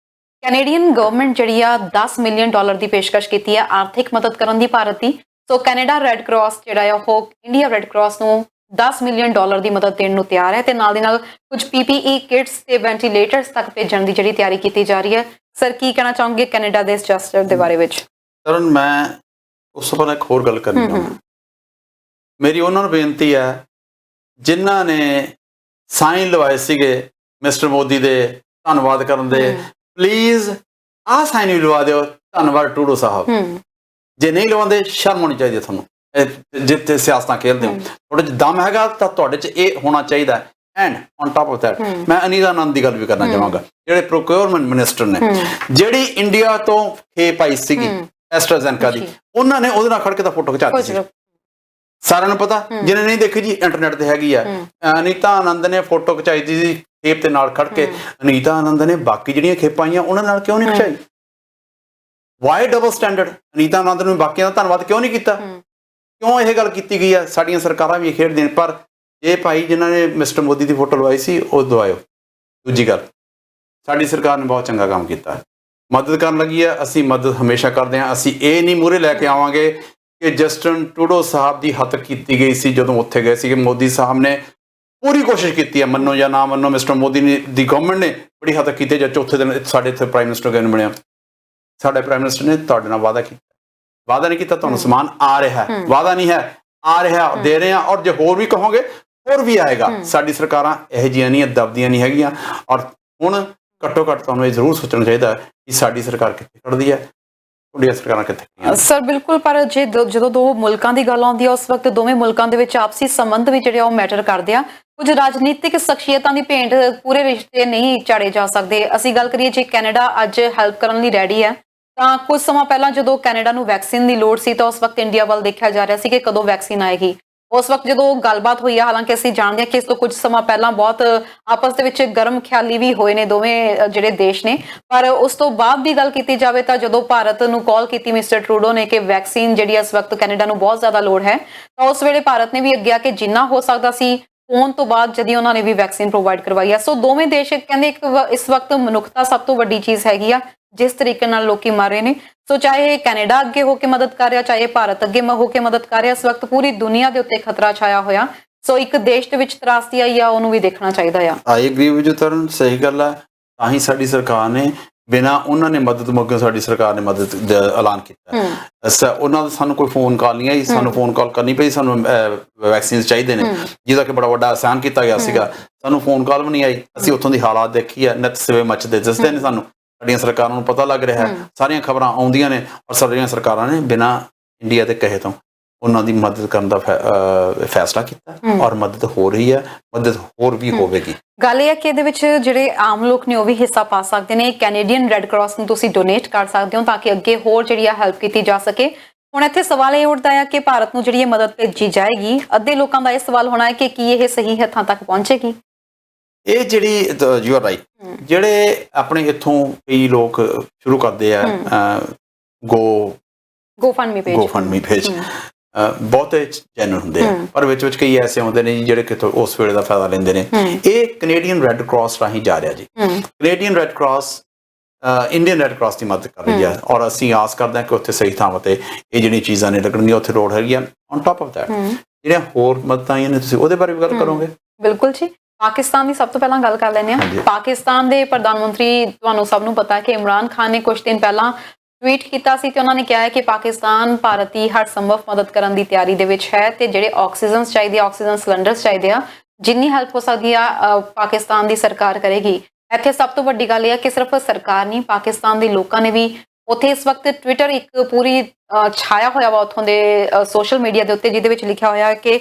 ਕੈਨੇਡੀਅਨ ਗਵਰਨਮੈਂਟ ਜਿਹੜੀ ਆ $10 ਮਿਲੀਅਨ ਦੀ ਪੇਸ਼ਕਸ਼ ਕੀਤੀ ਹੈ ਆਰਥਿਕ ਮਦਦ ਕਰਨ ਦੀ ਭਾਰਤ ਦੀ। ਸੋ ਕੈਨੇਡਾ ਰੈੱਡ ਕਰਾਸ ਜਿਹੜਾ ਆ ਉਹ ਇੰਡੀਆ ਰੈੱਡ ਕਰਾਸ ਨੂੰ $10 ਮਿਲੀਅਨ ਦੀ ਮਦਦ ਦੇਣ ਨੂੰ ਤਿਆਰ ਹੈ ਤੇ ਨਾਲ ਦੀ ਨਾਲ ਕੁਝ PPE ਕਿਟਸ ਤੇ ਵੈਂਟੀਲੇਟਰਸ ਤੱਕ ਭੇਜਣ ਦੀ ਜਿਹੜੀ ਤਿਆਰੀ ਕੀਤੀ ਜਾ ਰਹੀ ਹੈ। ਸਰ ਕੀ ਕਹਿਣਾ ਚਾਹੋਗੇ ਕੈਨੇਡਾ ਦੇ ਇਸ ਜਸਟਰ ਦੇ ਬਾਰੇ ਵਿੱਚ? ਤਰਨ, ਮੈਂ ਉਸ ਤੋਂ ਬਾਅਦ ਇੱਕ ਹੋਰ ਗੱਲ ਕਰਨੀ ਚਾਹੁੰਦਾ। ਮੇਰੀ ਉਹਨਾਂ ਨੂੰ ਬੇਨਤੀ ਹੈ ਜਿਨ੍ਹਾਂ ਨੇ ਸਾਈਨ ਲਵਾਏ ਸੀਗੇ ਮਿਸਟਰ ਮੋਦੀ ਦੇ ਧੰਨਵਾਦ ਕਰਨ ਦੇ, ਪਲੀਜ਼ ਆਹ ਸਾਈਨ ਵੀ ਲਵਾ ਦਿਓ। ਧੰਨਵਾਦ ਟਰੂਡੋ ਸਾਹਿਬ। ਜੇ ਨਹੀਂ ਲਵਾਉਂਦੇ, ਸ਼ਰਮ ਹੋਣੀ ਚਾਹੀਦੀ ਹੈ ਤੁਹਾਨੂੰ। ਜਿੱਥੇ ਸਿਆਸਤਾਂ ਖੇਡਦੇ ਹੋ, ਤੁਹਾਡੇ 'ਚ ਦਮ ਹੈਗਾ ਤਾਂ ਤੁਹਾਡੇ 'ਚ ਇਹ ਹੋਣਾ ਚਾਹੀਦਾ। And on top of that, ਮੈਂ ਅਨੀਤਾ ਆਨੰਦ ਦੀ ਗੱਲ ਵੀ ਕਰਨਾ ਚਾਹਾਂਗਾ, ਜਿਹੜੇ ਪ੍ਰੋਕਿਉਰਮੈਂਟ ਮਿਨਿਸਟਰ ਨੇ, ਜਿਹੜੀ ਇੰਡੀਆ ਤੋਂ ਖੇਪ ਆਈ ਸੀਗੀ ਐਸਟਰਾਜ਼ੈਨੇਕਾ ਦੀ, ਉਹਨਾਂ ਨੇ ਉਹਦੇ ਨਾਲ ਖੜ ਕੇ ਤਾਂ ਫੋਟੋ ਖਿਚਾਤੀ ਸੀ। ਸਾਰਿਆਂ ਨੂੰ ਪਤਾ, ਜਿਹਨੇ ਨਹੀਂ ਦੇਖੀ ਜੀ ਇੰਟਰਨੈਟ ਤੇ ਹੈਗੀ ਆ। ਅਨੀਤਾ ਆਨੰਦ ਨੇ ਫੋਟੋ ਖਿਚਾਈ ਸੀ ਖੇਪ ਦੇ ਨਾਲ ਖੜ ਕੇ। ਅਨੀਤਾ ਆਨੰਦ ਨੇ ਬਾਕੀ ਜਿਹੜੀਆਂ ਖੇਪਾਂ ਆਈਆਂ ਉਹਨਾਂ ਨਾਲ ਕਿਉਂ ਨਹੀਂ ਖਿਚਾਈ? Why double standard? Anita Anand ਨੂੰ ਬਾਕੀਆਂ ਦਾ ਧੰਨਵਾਦ ਕਿਉਂ ਨਹੀਂ ਕੀਤਾ? ਕਿਉਂ ਇਹ ਗੱਲ ਕੀਤੀ ਗਈ ਆ? ਸਾਡੀਆਂ ਸਰਕਾਰਾਂ ਵੀ ਖੇਡਦੀਆਂ ਨੇ। ਪਰ ਇਹ ਭਾਈ ਜਿਨ੍ਹਾਂ ਨੇ ਮਿਸਟਰ ਮੋਦੀ ਦੀ ਫੋਟੋ ਲਵਾਈ ਸੀ ਉਹ ਦਵਾਇਓ। ਦੂਜੀ ਗੱਲ, ਸਾਡੀ ਸਰਕਾਰ ਨੇ ਬਹੁਤ ਚੰਗਾ ਕੰਮ ਕੀਤਾ, ਮਦਦ ਕਰਨ ਲੱਗੀ ਆ। ਅਸੀਂ ਮਦਦ ਹਮੇਸ਼ਾ ਕਰਦੇ ਹਾਂ। ਅਸੀਂ ਇਹ ਨਹੀਂ ਮੂਹਰੇ ਲੈ ਕੇ ਆਵਾਂਗੇ ਕਿ ਜਸਟਿਨ ਟਰੂਡੋ ਸਾਹਿਬ ਦੀ ਹੱਤਕ ਕੀਤੀ ਗਈ ਸੀ ਜਦੋਂ ਉੱਥੇ ਗਏ ਸੀਗੇ। ਮੋਦੀ ਸਾਹਿਬ ਨੇ ਪੂਰੀ ਕੋਸ਼ਿਸ਼ ਕੀਤੀ ਹੈ, ਮੰਨੋ ਜਾਂ ਨਾ ਮੰਨੋ, ਮਿਸਟਰ ਮੋਦੀ ਦੀ ਗਵਰਨਮੈਂਟ ਨੇ ਬੜੀ ਹੱਤਕ ਕੀਤੀ। ਜਾਂ ਚੌਥੇ ਦਿਨ ਸਾਡੇ ਇੱਥੇ ਪ੍ਰਾਈਮ ਮਿਨਿਸਟਰ ਕਿਉਂ ਬਣਿਆ? ਸਾਡੇ ਪ੍ਰਾਈਮ ਮਿਨਿਸਟਰ ਨੇ ਤੁਹਾਡੇ ਨਾਲ ਵਾਅਦਾ ਕੀਤਾ, ਵਾਅਦਾ ਨਹੀਂ ਕੀਤਾ, ਤੁਹਾਨੂੰ ਸਮਾਨ ਆ ਰਿਹਾ ਹੈ, ਵਾਅਦਾ ਨਹੀਂ ਹੈ, ਆ ਰਿਹਾ, ਦੇ ਰਹੇ ਹਾਂ, ਔਰ ਜੇ ਹੋਰ ਵੀ ਕਹੋਗੇ ਹੋਰ ਵੀ ਆਏਗਾ। ਸਾਡੀ ਸਰਕਾਰਾਂ ਇਹੋ ਜਿਹੀਆਂ ਨਹੀਂ ਦਬਦੀਆਂ ਨਹੀਂ ਹੈਗੀਆਂ। ਔਰ ਹੁਣ ਘੱਟੋ ਘੱਟ ਤੁਹਾਨੂੰ ਇਹ ਜ਼ਰੂਰ ਸੋਚਣਾ ਚਾਹੀਦਾ ਕਿ ਸਾਡੀ ਸਰਕਾਰ ਕਿੱਥੇ ਖੜਦੀ ਹੈ, ਤੁਹਾਡੀਆਂ ਸਰਕਾਰਾਂ ਕਿੱਥੇ। ਸਰ ਬਿਲਕੁਲ, ਪਰ ਜੇ ਜਦੋਂ ਦੋ ਮੁਲਕਾਂ ਦੀ ਗੱਲ ਆਉਂਦੀ ਹੈ ਉਸ ਵਕਤ ਦੋਵੇਂ ਮੁਲਕਾਂ ਦੇ ਵਿੱਚ ਆਪਸੀ ਸੰਬੰਧ ਵੀ ਜਿਹੜੇ ਉਹ ਮੈਟਰ ਕਰਦੇ ਆ। ਕੁਝ ਰਾਜਨੀਤਿਕ ਸ਼ਖਸੀਅਤਾਂ ਦੀ ਭੇਂਟ ਪੂਰੇ ਰਿਸ਼ਤੇ ਨਹੀਂ ਝਾੜੇ ਜਾ ਸਕਦੇ। ਅਸੀਂ ਗੱਲ ਕਰੀਏ ਜੇ ਕੈਨੇਡਾ ਅੱਜ ਹੈਲਪ ਕਰਨ ਲਈ ਰੈਡੀ ਹੈ, ਤਾਂ ਕੁਝ ਸਮਾਂ ਪਹਿਲਾਂ ਜਦੋਂ ਕੈਨੇਡਾ ਨੂੰ ਵੈਕਸੀਨ ਦੀ ਲੋੜ ਸੀ ਤਾਂ ਉਸ ਵਕਤ ਇੰਡੀਆ ਵੱਲ ਦੇਖਿਆ ਜਾ ਰਿਹਾ ਸੀ ਕਿ ਕਦੋਂ ਵੈਕਸੀਨ ਆਏਗੀ। ਉਸ ਵਕਤ ਜਦੋਂ ਗੱਲਬਾਤ ਹੋਈ ਆ, ਹਾਲਾਂਕਿ ਅਸੀਂ ਜਾਣਦੇ ਹਾਂ ਕਿ ਇਸ ਤੋਂ ਕੁਝ ਸਮਾਂ ਪਹਿਲਾਂ ਬਹੁਤ ਆਪਸ ਦੇ ਵਿੱਚ ਗਰਮ ਖਿਆਲੀ ਵੀ ਹੋਏ ਨੇ ਦੋਵੇਂ ਜਿਹੜੇ ਦੇਸ਼ ਨੇ, ਪਰ ਉਸ ਤੋਂ ਬਾਅਦ ਦੀ ਗੱਲ ਕੀਤੀ ਜਾਵੇ ਤਾਂ ਜਦੋਂ ਭਾਰਤ ਨੂੰ ਕਾਲ ਕੀਤੀ ਮਿਸਟਰ ਟਰੂਡੋ ਨੇ ਕਿ ਵੈਕਸੀਨ ਜਿਹੜੀ ਇਸ ਵਕਤ ਕੈਨੇਡਾ ਨੂੰ ਬਹੁਤ ਜ਼ਿਆਦਾ ਲੋੜ ਹੈ, ਤਾਂ ਉਸ ਵੇਲੇ ਭਾਰਤ ਨੇ ਵੀ ਅੱਗੇ ਆ ਕੇ ਜਿੰਨਾ ਹੋ ਸਕਦਾ ਸੀ ਫੋਨ ਤੋਂ ਬਾਅਦ ਜਦੀ ਉਹਨਾਂ ਨੇ ਵੀ ਵੈਕਸੀਨ ਪ੍ਰੋਵਾਈਡ ਕਰਵਾਈ ਆ। ਸੋ ਦੋਵੇਂ ਦੇਸ਼ ਕਹਿੰਦੇ ਇਸ ਵਕਤ ਮਨੁੱਖਤਾ ਸਭ ਤੋਂ ਵੱਡੀ ਚੀਜ਼ ਹੈਗੀ ਆ, ਜਿਸ ਤਰੀਕੇ ਨਾਲ ਲੋਕੀ ਮਰ ਰਹੇ ਨੇ। ਸੋ ਚਾਹੇ ਕੈਨੇਡਾ ਅੱਗੇ ਹੋ ਕੇ ਮਦਦ ਕਰ ਰਿਹਾ, ਚਾਹੇ ਭਾਰਤ ਅੱਗੇ ਹੋ ਕੇ ਮਦਦ ਕਰ ਰਿਹਾ, ਇਸ ਵਕਤ ਪੂਰੀ ਦੁਨੀਆ ਦੇ ਉੱਤੇ ਖਤਰਾ ਛਾਇਆ ਹੋਇਆ। ਸੋ ਇੱਕ ਦੇਸ਼ ਦੇ ਵਿੱਚ ਤਰਾਸਦੀ ਆਈ ਆ, ਉਹਨੂੰ ਵੀ ਦੇਖਣਾ ਚਾਹੀਦਾ ਆ। I agree with you Tarn, ਸਹੀ ਗੱਲ ਹੈ। ਤਾਂ ਹੀ ਸਾਡੀ ਸਰਕਾਰ ਨੇ ਬਿਨਾਂ ਉਹਨਾਂ ਨੇ ਮਦਦ ਮੰਗੇ ਸਾਡੀ ਸਰਕਾਰ ਨੇ ਮਦਦ ਦਾ ਐਲਾਨ ਕੀਤਾ। ਉਹਨਾਂ ਦਾ ਸਾਨੂੰ ਕੋਈ ਫੋਨ ਕਾਲ ਨਹੀਂ ਆਈ, ਸਾਨੂੰ ਫੋਨ ਕਾਲ ਕਰਨੀ ਪਈ, ਸਾਨੂੰ ਵੈਕਸੀਨ ਚਾਹੀਦੇ ਨੇ, ਜਿਹਦਾ ਕਿ ਬੜਾ ਵੱਡਾ ਆਸਾਨ ਕੀਤਾ ਗਿਆ ਸੀਗਾ। ਸਾਨੂੰ ਫੋਨ ਕਾਲ ਵੀ ਨਹੀਂ ਆਈ, ਅਸੀਂ ਉੱਥੋਂ ਦੀ ਹਾਲਾਤ ਦੇਖੀ ਹੈ, ਨਿਤ ਸਵੇ ਮੱਚਦੇ ਦੱਸਦੇ ਨੇ ਸਾਨੂੰ, ਸਾਡੀਆਂ ਸਰਕਾਰਾਂ ਨੂੰ ਪਤਾ ਲੱਗ ਰਿਹਾ ਹੈ, ਸਾਰੀਆਂ ਖਬਰਾਂ ਆਉਂਦੀਆਂ ਨੇ, ਔਰ ਸਾਡੀਆਂ ਸਰਕਾਰਾਂ ਨੇ ਬਿਨਾਂ ਇੰਡੀਆ ਦੇ ਕਹੇ ਤੋਂ ਉਹਨਾਂ ਦੀ ਮਦਦ ਕਰਨ ਦਾ ਫੈਸਲਾ ਕੀਤਾ, ਔਰ ਮਦਦ ਹੋ ਰਹੀ ਹੈ, ਮਦਦ ਹੋਰ ਵੀ ਹੋਵੇਗੀ। ਗੱਲ ਇਹ ਹੈ ਕਿ ਇਹਦੇ ਵਿੱਚ ਜਿਹੜੇ ਆਮ ਲੋਕ ਨੇ ਉਹ ਵੀ ਹਿੱਸਾ ਪਾ ਸਕਦੇ ਨੇ। ਕੈਨੇਡੀਅਨ ਰੈੱਡ ਕਰਾਸ ਨੂੰ ਤੁਸੀਂ ਡੋਨੇਟ ਕਰ ਸਕਦੇ ਹੋ ਤਾਂ ਕਿ ਅੱਗੇ ਹੋਰ ਜਿਹੜੀ ਆ ਹੈਲਪ ਕੀਤੀ ਜਾ ਸਕੇ। ਹੁਣ ਇੱਥੇ ਸਵਾਲ ਇਹ ਉੱਠਦਾ ਹੈ ਕਿ ਭਾਰਤ ਨੂੰ ਜਿਹੜੀ ਇਹ ਮਦਦ ਭੇਜੀ ਜਾਏਗੀ, ਅੱਧੇ ਲੋਕਾਂ ਦਾ ਇਹ ਸਵਾਲ ਹੋਣਾ ਹੈ ਕਿ ਕੀ ਇਹ ਸਹੀ ਹੱਥਾਂ ਤੱਕ ਪਹੁੰਚੇਗੀ। ਇਹ ਜਿਹੜੀ ਯੂ ਆਰ ਰਾਈਟ, ਜਿਹੜੇ ਆਪਣੇ ਇੱਥੋਂ ਕਈ ਲੋਕ ਸ਼ੁਰੂ ਕਰਦੇ ਆ ਗੋਫੰਡਮੀ ਪੇਜ, ਬਹੁਤੇ ਜੈਨੂਇਨ ਹੁੰਦੇ ਆ, ਪਰ ਵਿੱਚ ਕਈ ਐਸੇ ਆਉਂਦੇ ਨੇ ਜਿਹੜੇ ਕਿਤੋਂ ਉਸ ਵੇਲੇ ਦਾ ਫਾਇਦਾ ਲੈਂਦੇ ਨੇ। ਇਹ ਕੈਨੇਡੀਅਨ ਰੈੱਡ ਕਰਾਸ ਰਾਹੀਂ ਜਾ ਰਿਹਾ ਜੀ। Canadian red cross Indian red cross ਦੀ ਮਦਦ ਕਰ ਰਹੀ ਹੈ, ਔਰ ਅਸੀਂ ਆਸ ਕਰਦੇ ਹਾਂ ਕਿ ਉੱਥੇ ਸਹੀ ਥਾਵਾਂ ਤੇ ਇਹ ਜਿਹੜੀਆਂ ਚੀਜ਼ਾਂ ਨੇ ਲੱਗਣਗੀਆਂ, ਉੱਥੇ ਲੋੜ ਹੈਗੀ ਆ। ਔਨ ਟਾਪ ਆਫ ਦੈਟ ਜਿਹੜੀਆਂ ਹੋਰ ਮਦਦਾਂ ਆਈਆਂ ਨੇ, ਤੁਸੀਂ ਉਹਦੇ ਬਾਰੇ ਵੀ ਗੱਲ ਕਰੋਗੇ? ਬਿਲਕੁਲ ਜੀ। ਪਾਕਿਸਤਾਨ ਦੀ ਸਭ ਤੋਂ ਪਹਿਲਾਂ ਗੱਲ ਕਰ ਲੈਂਦੇ ਹਾਂ। ਪਾਕਿਸਤਾਨ ਦੇ ਪ੍ਰਧਾਨ ਮੰਤਰੀ, ਤੁਹਾਨੂੰ ਸਭ ਨੂੰ ਪਤਾ ਹੈ ਕਿ ਇਮਰਾਨ ਖਾਨ ਨੇ ਕੁਝ ਦਿਨ ਪਹਿਲਾਂ ਟਵੀਟ ਕੀਤਾ ਸੀ ਤੇ ਉਹਨਾਂ ਨੇ ਕਿਹਾ ਹੈ ਕਿ ਪਾਕਿਸਤਾਨ ਭਾਰਤ ਦੀ ਹਰ ਸੰਭਵ ਮਦਦ ਕਰਨ ਦੀ ਤਿਆਰੀ ਦੇ ਵਿੱਚ ਹੈ, ਤੇ ਜਿਹੜੇ ਆਕਸੀਜਨ ਚਾਹੀਦੇ, ਆਕਸੀਜਨ ਸਿਲੰਡਰਸ ਚਾਹੀਦੇ ਆ, ਜਿੰਨੀ ਹੈਲਪ ਹੋ ਸਕਦੀ ਆ ਪਾਕਿਸਤਾਨ ਦੀ ਸਰਕਾਰ ਕਰੇਗੀ। ਇੱਥੇ ਸਭ ਤੋਂ ਵੱਡੀ ਗੱਲ ਇਹ ਹੈ ਕਿ ਸਿਰਫ ਸਰਕਾਰ ਨਹੀਂ, ਪਾਕਿਸਤਾਨ ਦੇ ਲੋਕਾਂ ਨੇ ਵੀ ਉੱਥੇ ਇਸ ਵਕਤ ਟਵਿੱਟਰ ਇੱਕ ਪੂਰੀ ਛਾਇਆ ਹੋਇਆ ਵਾ ਉੱਥੋਂ ਦੇ ਸੋਸ਼ਲ ਮੀਡੀਆ ਦੇ ਉੱਤੇ, ਜਿਹਦੇ ਵਿੱਚ ਲਿਖਿਆ ਹੋਇਆ ਹੈ ਕਿ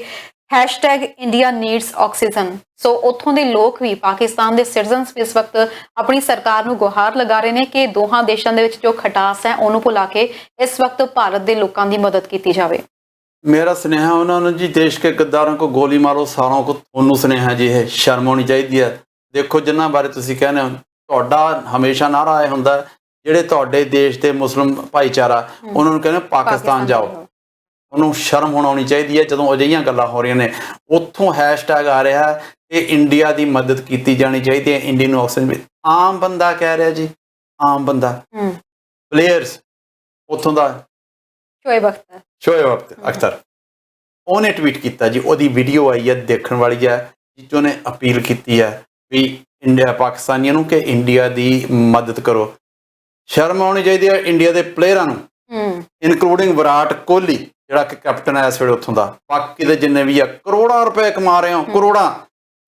#India needs oxygen। ਸੋ ਉੱਥੋਂ ਦੇ ਲੋਕ ਵੀ, ਪਾਕਿਸਤਾਨ ਦੇ ਸਿਟੀਜ਼ਨਸ ਵੀ ਇਸ ਵਕਤ ਆਪਣੀ ਸਰਕਾਰ ਨੂੰ ਗੁਹਾਰ ਲਗਾ ਰਹੇ ਨੇ ਕਿ ਦੋਹਾਂ ਦੇਸ਼ਾਂ ਦੇ ਵਿੱਚ ਜੋ ਖਟਾਸ ਹੈ ਉਹਨੂੰ ਭੁਲਾ ਕੇ ਇਸ ਵਕਤ ਭਾਰਤ ਦੇ ਲੋਕਾਂ ਦੀ ਮਦਦ ਕੀਤੀ ਜਾਵੇ। ਮੇਰਾ ਸੁਨੇਹਾ ਉਹਨਾਂ ਨੂੰ ਜੀ, ਦੇਸ਼ ਕੇ ਗੱਦਾਰਾਂ ਕੋ ਗੋਲੀ ਮਾਰੋ ਸਾरों को, ਤੁਹਾਨੂੰ ਸੁਨੇਹਾ ਜੀ ਇਹ ਸ਼ਰਮ ਆਉਣੀ ਚਾਹੀਦੀ ਹੈ। ਦੇਖੋ ਜਿਨ੍ਹਾਂ ਬਾਰੇ ਤੁਸੀਂ ਕਹਿੰਦੇ ਹੋ, ਤੁਹਾਡਾ ਹਮੇਸ਼ਾ ਨਾਰਾ ਇਹ ਹੁੰਦਾ ਜਿਹੜੇ ਤੁਹਾਡੇ ਦੇਸ਼ ਦੇ ਮੁਸਲਿਮ ਭਾਈਚਾਰਾ, ਉਹਨਾਂ ਨੂੰ ਕਹਿੰਦੇ ਪਾਕਿਸਤਾਨ ਜਾਓ। ਉਹਨੂੰ ਸ਼ਰਮ ਹੋਣੀ ਚਾਹੀਦੀ ਹੈ ਜਦੋਂ ਅਜਿਹੀਆਂ ਗੱਲਾਂ ਹੋ ਰਹੀਆਂ ਨੇ। ਉੱਥੋਂ ਹੈਸ਼ਟੈਗ ਆ ਰਿਹਾ ਕਿ ਇੰਡੀਆ ਦੀ ਮਦਦ ਕੀਤੀ ਜਾਣੀ ਚਾਹੀਦੀ ਹੈ, ਇੰਡੀਆ ਨੂੰ ਆਕਸੀਜਨ। ਆਮ ਬੰਦਾ ਕਹਿ ਰਿਹਾ ਜੀ, ਆਮ ਬੰਦਾ, ਪਲੇਅਰਸ ਉੱਥੋਂ ਦਾ ਸ਼ੋਇਬ ਅਖਤਰ, ਉਹਨੇ ਟਵੀਟ ਕੀਤਾ ਜੀ, ਉਹਦੀ ਵੀਡੀਓ ਆਈ ਹੈ, ਦੇਖਣ ਵਾਲੀ ਹੈ, ਜਿੱਚ ਉਹਨੇ ਅਪੀਲ ਕੀਤੀ ਹੈ ਵੀ ਇੰਡੀਆ ਪਾਕਿਸਤਾਨੀਆਂ ਨੂੰ ਕਿ ਇੰਡੀਆ ਦੀ ਮਦਦ ਕਰੋ। ਸ਼ਰਮ ਆਉਣੀ ਚਾਹੀਦੀ ਹੈ ਇੰਡੀਆ ਦੇ ਪਲੇਅਰਾਂ ਨੂੰ, ਇਨਕਲੂਡਿੰਗ ਵਿਰਾਟ ਕੋਹਲੀ ਜਿਹੜਾ ਕਿ ਕੈਪਟਨ ਹੈ ਇਸ ਵੇਲੇ ਉੱਥੋਂ ਦਾ। ਬਾਕੀ ਦੇ ਜਿੰਨੇ ਵੀ ਆ, ਕਰੋੜਾਂ ਰੁਪਏ ਕਮਾ ਰਹੇ ਹੋ, ਕਰੋੜਾਂ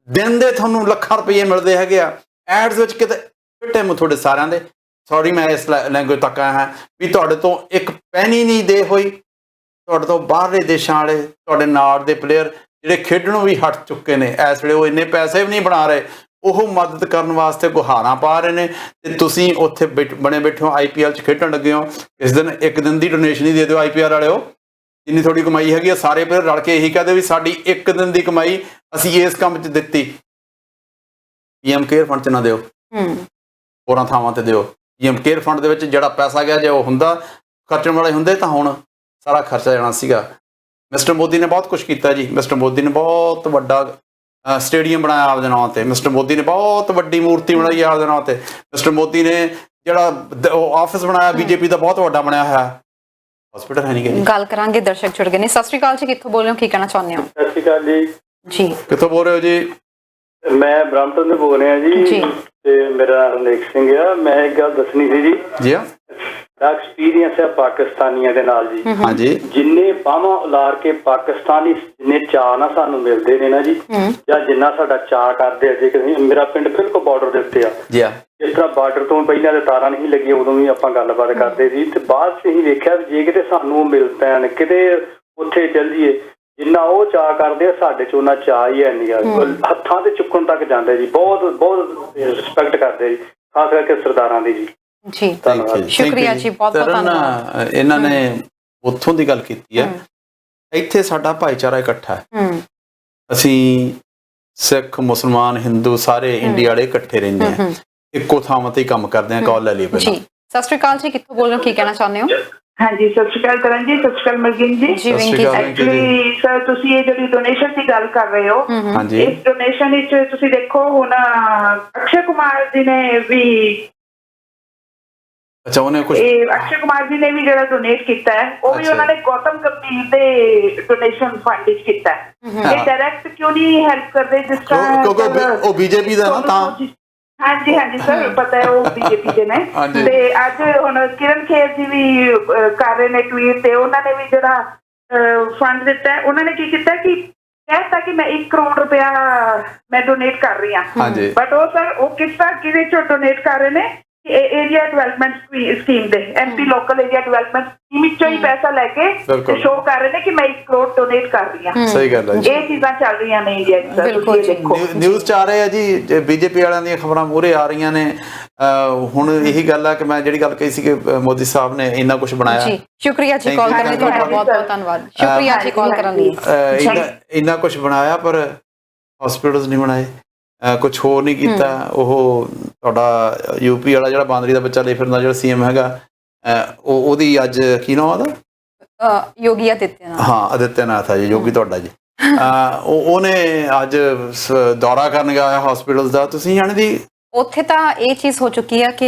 ਦਿਨ ਦੇ ਤੁਹਾਨੂੰ ਲੱਖਾਂ ਰੁਪਏ ਮਿਲਦੇ ਹੈਗੇ ਆ ਐਡਸ ਵਿੱਚ, ਕਿਤੇ ਫਿੱਟੇ ਮੂੰਹ ਤੁਹਾਡੇ ਸਾਰਿਆਂ ਦੇ। ਸੌਰੀ ਮੈਂ ਇਸ ਲੈਂਗੁਏਜ ਤੱਕ ਆਇਆ ਹਾਂ ਵੀ ਤੁਹਾਡੇ ਤੋਂ ਇੱਕ ਪੈਨੀ ਨਹੀਂ ਦੇ ਹੋਈ। ਤੁਹਾਡੇ ਤੋਂ ਬਾਹਰਲੇ ਦੇਸ਼ਾਂ ਵਾਲੇ, ਤੁਹਾਡੇ ਨਾਲ ਦੇ ਪਲੇਅਰ ਜਿਹੜੇ ਖੇਡਣੋਂ ਵੀ ਹਟ ਚੁੱਕੇ ਨੇ ਇਸ ਵੇਲੇ, ਉਹ ਇੰਨੇ ਪੈਸੇ ਵੀ ਨਹੀਂ ਬਣਾ ਰਹੇ, ਉਹ ਮਦਦ ਕਰਨ ਵਾਸਤੇ ਗੁਹਾਰਾਂ ਪਾ ਰਹੇ ਨੇ, ਤੇ ਤੁਸੀਂ ਉੱਥੇ ਬਣੇ ਬੈਠੇ ਹੋ IPL 'ਚ ਖੇਡਣ ਲੱਗੇ ਹੋ। ਇਸ ਦਿਨ ਇੱਕ ਦਿਨ ਦੀ ਡੋਨੇਸ਼ਨ ਹੀ ਦੇ ਦਿਓ IPL ਵਾਲਿਓ, ਜਿੰਨੀ ਥੋੜੀ ਕਮਾਈ ਹੈਗੀ ਆ। ਸਾਰੇ ਪਲੇਅਰ ਰਲ ਕੇ ਇਹੀ ਕਹਦੇ ਵੀ ਸਾਡੀ ਇੱਕ ਦਿਨ ਦੀ ਕਮਾਈ ਅਸੀਂ ਇਸ ਕੰਮ 'ਚ ਦਿੱਤੀ। PM ਕੇਅਰ ਫੰਡ 'ਚ ਨਾ ਦਿਓ, ਹੋਰਾਂ ਥਾਵਾਂ ਤੇ ਦਿਓ। PM ਕੇਅਰ ਫੰਡ ਦੇ ਵਿੱਚ ਜਿਹੜਾ ਪੈਸਾ ਗਿਆ, ਜੇ ਉਹ ਹੁੰਦਾ ਖਰਚਣ ਵਾਲੇ ਹੁੰਦੇ ਤਾਂ ਹੁਣ ਸਾਰਾ ਖਰਚਾ ਜਾਣਾ ਸੀਗਾ। ਮਿਸਟਰ ਮੋਦੀ ਨੇ ਬਹੁਤ ਕੁਛ ਕੀਤਾ ਜੀ। ਮਿਸਟਰ ਮੋਦੀ ਨੇ ਬਹੁਤ ਵੱਡਾ ਸਟੇਡੀਅਮ ਬਣਾਇਆ ਆਪਦੇ ਨਾਂ ਤੇ। ਮਿਸਟਰ ਮੋਦੀ ਨੇ ਬਹੁਤ ਵੱਡੀ ਮੂਰਤੀ ਬਣਾਈ ਆਪਦੇ ਨਾਂ ਤੇ। ਮਿਸਟਰ ਮੋਦੀ ਨੇ ਜਿਹੜਾ ਆਫਿਸ ਬਣਾਇਆ BJP ਦਾ, ਬਹੁਤ ਵੱਡਾ ਬਣਿਆ ਹੋਇਆ। ਹਸਪੀਟਲ ਹੈ ਨਹੀਂ। ਗੱਲ ਕਰਾਂਗੇ, ਦਰਸ਼ਕ ਜੁੜ ਗਏ ਨੇ। ਸਤਿ ਸ਼੍ਰੀ ਅਕਾਲ ਜੀ, ਕਿੱਥੋਂ ਬੋਲ ਰਹੇ ਹੋ, ਕੀ ਕਹਿਣਾ ਚਾਹੁੰਦੇ ਹੋ? ਸਤਿ ਸ਼੍ਰੀ ਅਕਾਲ ਜੀ। ਜੀ ਕਿੱਥੋਂ ਬੋਲ ਰਹੇ ਹੋ ਜੀ? ਮੈਂ ਬ੍ਰਹਮਪੁਰ ਤੋਂ ਬੋਲ ਰਿਹਾ ਜੀ, ਤੇ ਮੇਰਾ ਹਰਨੇਕ ਸਿੰਘ ਆ। ਮੈਂ ਇੱਕ ਗੱਲ ਦੱਸਣੀ ਸੀ ਜੀ। ਜੀ ਹਾਂ। ਐਕਸਪੀਰੀਅੰਸ ਹੈ ਪਾਕਿਸਤਾਨੀਆਂ ਦੇ ਨਾਲ ਜੀ। ਹਾਂਜੀ ਜਿੰਨੇ ਬਾਹਾਂ ਉਲਾਰ ਕੇ ਪਾਕਿਸਤਾਨੀ ਜਿੰਨੇ ਚਾਅ ਨਾ ਸਾਨੂੰ ਮਿਲਦੇ ਨੇ ਨਾ ਜੀ, ਜਾਂ ਜਿੰਨਾ ਸਾਡਾ ਚਾਅ ਕਰਦੇ ਆ ਜੇ ਕਿ ਮੇਰਾ ਪਿੰਡ ਬਿਲਕੁਲ ਬਾਰਡਰ ਦੇ ਉੱਤੇ ਆ ਜੀ ਜਿਸ ਤਰ੍ਹਾਂ ਬਾਰਡਰ ਤੋਂ ਪਹਿਲਾਂ ਤੇ ਤਾਰਾਂ ਨਹੀਂ ਲੱਗੀਆਂ ਉਦੋਂ ਵੀ ਆਪਾਂ ਗੱਲਬਾਤ ਕਰਦੇ ਸੀ ਤੇ ਬਾਅਦ 'ਚ ਅਸੀਂ ਵੇਖਿਆ ਵੀ ਜੇ ਕਿਤੇ ਸਾਨੂੰ ਮਿਲ ਪੈਣ ਕਿਤੇ ਉੱਥੇ ਚੱਲ ਜੀਏ ਜਿੰਨਾ ਉਹ ਚਾਅ ਕਰਦੇ ਆ ਸਾਡੇ 'ਚ ਉਹਨਾਂ ਚਾਅ ਹੀ ਹੈ ਨਹੀਂ ਆ। ਹੱਥਾਂ ਤੇ ਚੁੱਕਣ ਤੱਕ ਜਾਂਦੇ ਜੀ, ਬਹੁਤ ਬਹੁਤ ਰਿਸਪੈਕਟ ਕਰਦੇ ਜੀ, ਖਾਸ ਕਰਕੇ ਸਰਦਾਰਾਂ ਦੀ ਜੀ। ਜੀ ਸ਼ੁਕਰੀਆ ਜੀ, ਬਹੁਤ ਬਹੁਤ ਧੰਨਵਾਦ। ਇਹਨਾਂ ਨੇ ਉੱਥੋਂ ਦੀ ਗੱਲ ਕੀਤੀ ਹੈ, ਇੱਥੇ ਸਾਡਾ ਭਾਈਚਾਰਾ ਇਕੱਠਾ ਹੈ, ਅਸੀਂ ਸਿੱਖ ਮੁਸਲਮਾਨ ਹਿੰਦੂ ਸਾਰੇ ਇੰਡੀਆ ਵਾਲੇ ਇਕੱਠੇ ਰਹਿੰਦੇ ਆ, ਇੱਕੋ ਥਾਂ ਤੇ ਹੀ ਕੰਮ ਕਰਦੇ ਆ। ਕਾਲ ਲੈ ਲਈ ਪਹਿਲਾਂ। ਜੀ ਸਤਿ ਸ਼੍ਰੀ ਅਕਾਲ ਜੀ, ਕਿੱਥੋਂ ਬੋਲ ਰਹੇ ਹੋ, ਕੀ ਕਹਿਣਾ ਚਾਹੁੰਦੇ ਹੋ? ਹਾਂਜੀ ਸਤਿ ਸ਼੍ਰੀ ਅਕਾਲ ਕਰਨ ਜੀ, ਸਤਿ ਸ਼੍ਰੀ ਅਕਾਲ ਮਲਕੀਨ ਜੀ। ਜੀ ਵਿੰਕੀ ਜੀ, ਐਕਚੁਅਲੀ ਸਰ ਤੁਸੀਂ ਇਹ ਜਿਹੜੀ ਡੋਨੇਸ਼ਨ ਦੀ ਗੱਲ ਕਰ ਰਹੇ ਹੋ, ਇਸ ਡੋਨੇਸ਼ਨ ਵਿੱਚ ਤੁਸੀਂ ਦੇਖੋ ਹੁਣ ਅਕਸ਼ੇ ਕੁਮਾਰ ਜੀ ਨੇ ਵੀ ਅਕਸ਼ੇ ਕੁਮਾਰ ਜੀ ਨੇ ਵੀ ਜਿਹੜਾ ਡੋਨੇਟ ਕੀਤਾ ਹੈ ਉਹ ਵੀ ਉਹਨਾਂ ਨੇ ਗੌਤਮ ਗੰਭੀਰ ਦੇ ਡੋਨੇਸ਼ਨ ਫੰਡ ਵਿੱਚ ਕੀਤਾ ਹੈ। ਇਹ ਡਾਇਰੈਕਟ ਕਿਉਂ ਨਹੀਂ ਹੈਲਪ ਕਰਦੇ ਜਿਸ ਤਰ੍ਹਾਂ ਕਿਉਂਕਿ ਉਹ ਬੀਜੇਪੀ ਦਾ ਨਾ ਤਾਂ। ਹਾਂਜੀ ਹਾਂਜੀ ਸਰ ਪਤਾ ਹੈ ਉਹ ਬੀਜੇਪੀ ਦੇ ਨੇ। ਤੇ ਅੱਜ ਹੁਣ ਕਿਰਨ ਖੇਰ ਜੀ ਵੀ ਕਰ ਰਹੇ ਨੇ ਟਵੀਟ ਤੇ, ਉਹਨਾਂ ਨੇ ਵੀ ਜਿਹੜਾ ਫੰਡ ਦਿੱਤਾ ਹੈ ਉਹਨਾਂ ਨੇ ਕੀ ਕੀਤਾ ਕਿ ਕਹਿਤਾ ਕਿ ਮੈਂ 1 ਕਰੋੜ ਰੁਪਇਆ ਮੈਂ ਡੋਨੇਟ ਕਰ ਰਹੀ ਹਾਂ, ਬਟ ਉਹ ਸਰ ਉਹ ਕਿਸ ਤਰ੍ਹਾਂ ਕਿਹਦੇ ਚੋਂ ਡੋਨੇਟ ਕਰ ਰਹੇ ਨੇ ਏਰੀਆ ਡਿਵੈਲਪਮੈਂਟ ਸਕੀਮ ਦੇ MP local area development scheme ਵਿੱਚੋਂ ਹੀ ਪੈਸਾ ਲੈ ਕੇ ਸ਼ੋਅ ਕਰ ਰਹੇ ਨੇ ਕਿ ਮੈਂ 1 ਕਰੋੜ ਡੋਨੇਟ ਕਰ ਰਹੀ ਹਾਂ। ਸਹੀ ਗੱਲ ਹੈ, ਇਹ ਚੀਜ਼ਾਂ ਚੱਲ ਰਹੀਆਂ ਨੇ ਇੰਡੀਆ ਵਿੱਚ ਸਰ, ਤੁਸੀਂ ਦੇਖੋ ਨਿਊਜ਼ ਚ ਆ ਰਹੇ ਆ ਜੀ, ਬੀਜੇਪੀ ਵਾਲਿਆਂ ਦੀਆਂ ਖਬਰਾਂ ਮੂਹਰੇ ਆ ਰਹੀਆਂ ਨੇ। ਹੁਣ ਇਹੀ ਗੱਲ ਆ ਕਿ ਮੈਂ ਜਿਹੜੀ ਗੱਲ ਕਹੀ ਸੀ ਕਿ ਮੋਦੀ ਸਾਹਿਬ ਨੇ ਇੰਨਾ ਕੁਝ ਬਣਾਇਆ। ਜੀ ਸ਼ੁਕਰੀਆ ਜੀ, ਕਾਲ ਕਰਨ ਲਈ ਤੁਹਾਡਾ ਬਹੁਤ ਬਹੁਤ ਧੰਨਵਾਦ। ਸ਼ੁਕਰੀਆ ਜੀ ਕਾਲ ਕਰਨ ਲਈ। ਇੰਨਾ ਕੁਝ ਬਣਾਇਆ ਪਰ ਹਸਪੀਟਲਸ ਨਹੀਂ ਬਣਾਏ, ਕੁਛ ਹੋਰ ਨਹੀਂ ਕੀਤਾ। ਉਹ ਤੁਹਾਡਾ ਯੂਪੀ ਵਾਲਾ ਜਿਹੜਾ ਬਾਂਦਰੀ ਦਾ ਬੱਚਾ ਲੈ ਫਿਰਦਾ ਜਿਹੜਾ ਸੀਐਮ ਹੈਗਾ, ਉਹਦੀ ਅੱਜ ਕੀ ਨਾਮ ਆਦਾ? ਯੋਗੀ ਆਦਿੱਤਿਆਨਾਥ। ਹਾਂ ਆਦਿੱਤਿਆਨਾਥ ਆ ਜੀ, ਯੋਗੀ ਤੁਹਾਡਾ ਜੀ। ਉਹਨੇ ਅੱਜ ਦੌਰਾ ਕਰਨ ਗਿਆ ਹਸਪੀਟਲ ਦਾ। ਤੁਸੀਂ ਜਾਣਦੇ ਉੱਥੇ ਤਾਂ ਇਹ ਚੀਜ਼ ਹੋ ਚੁੱਕੀ ਹੈ ਕਿ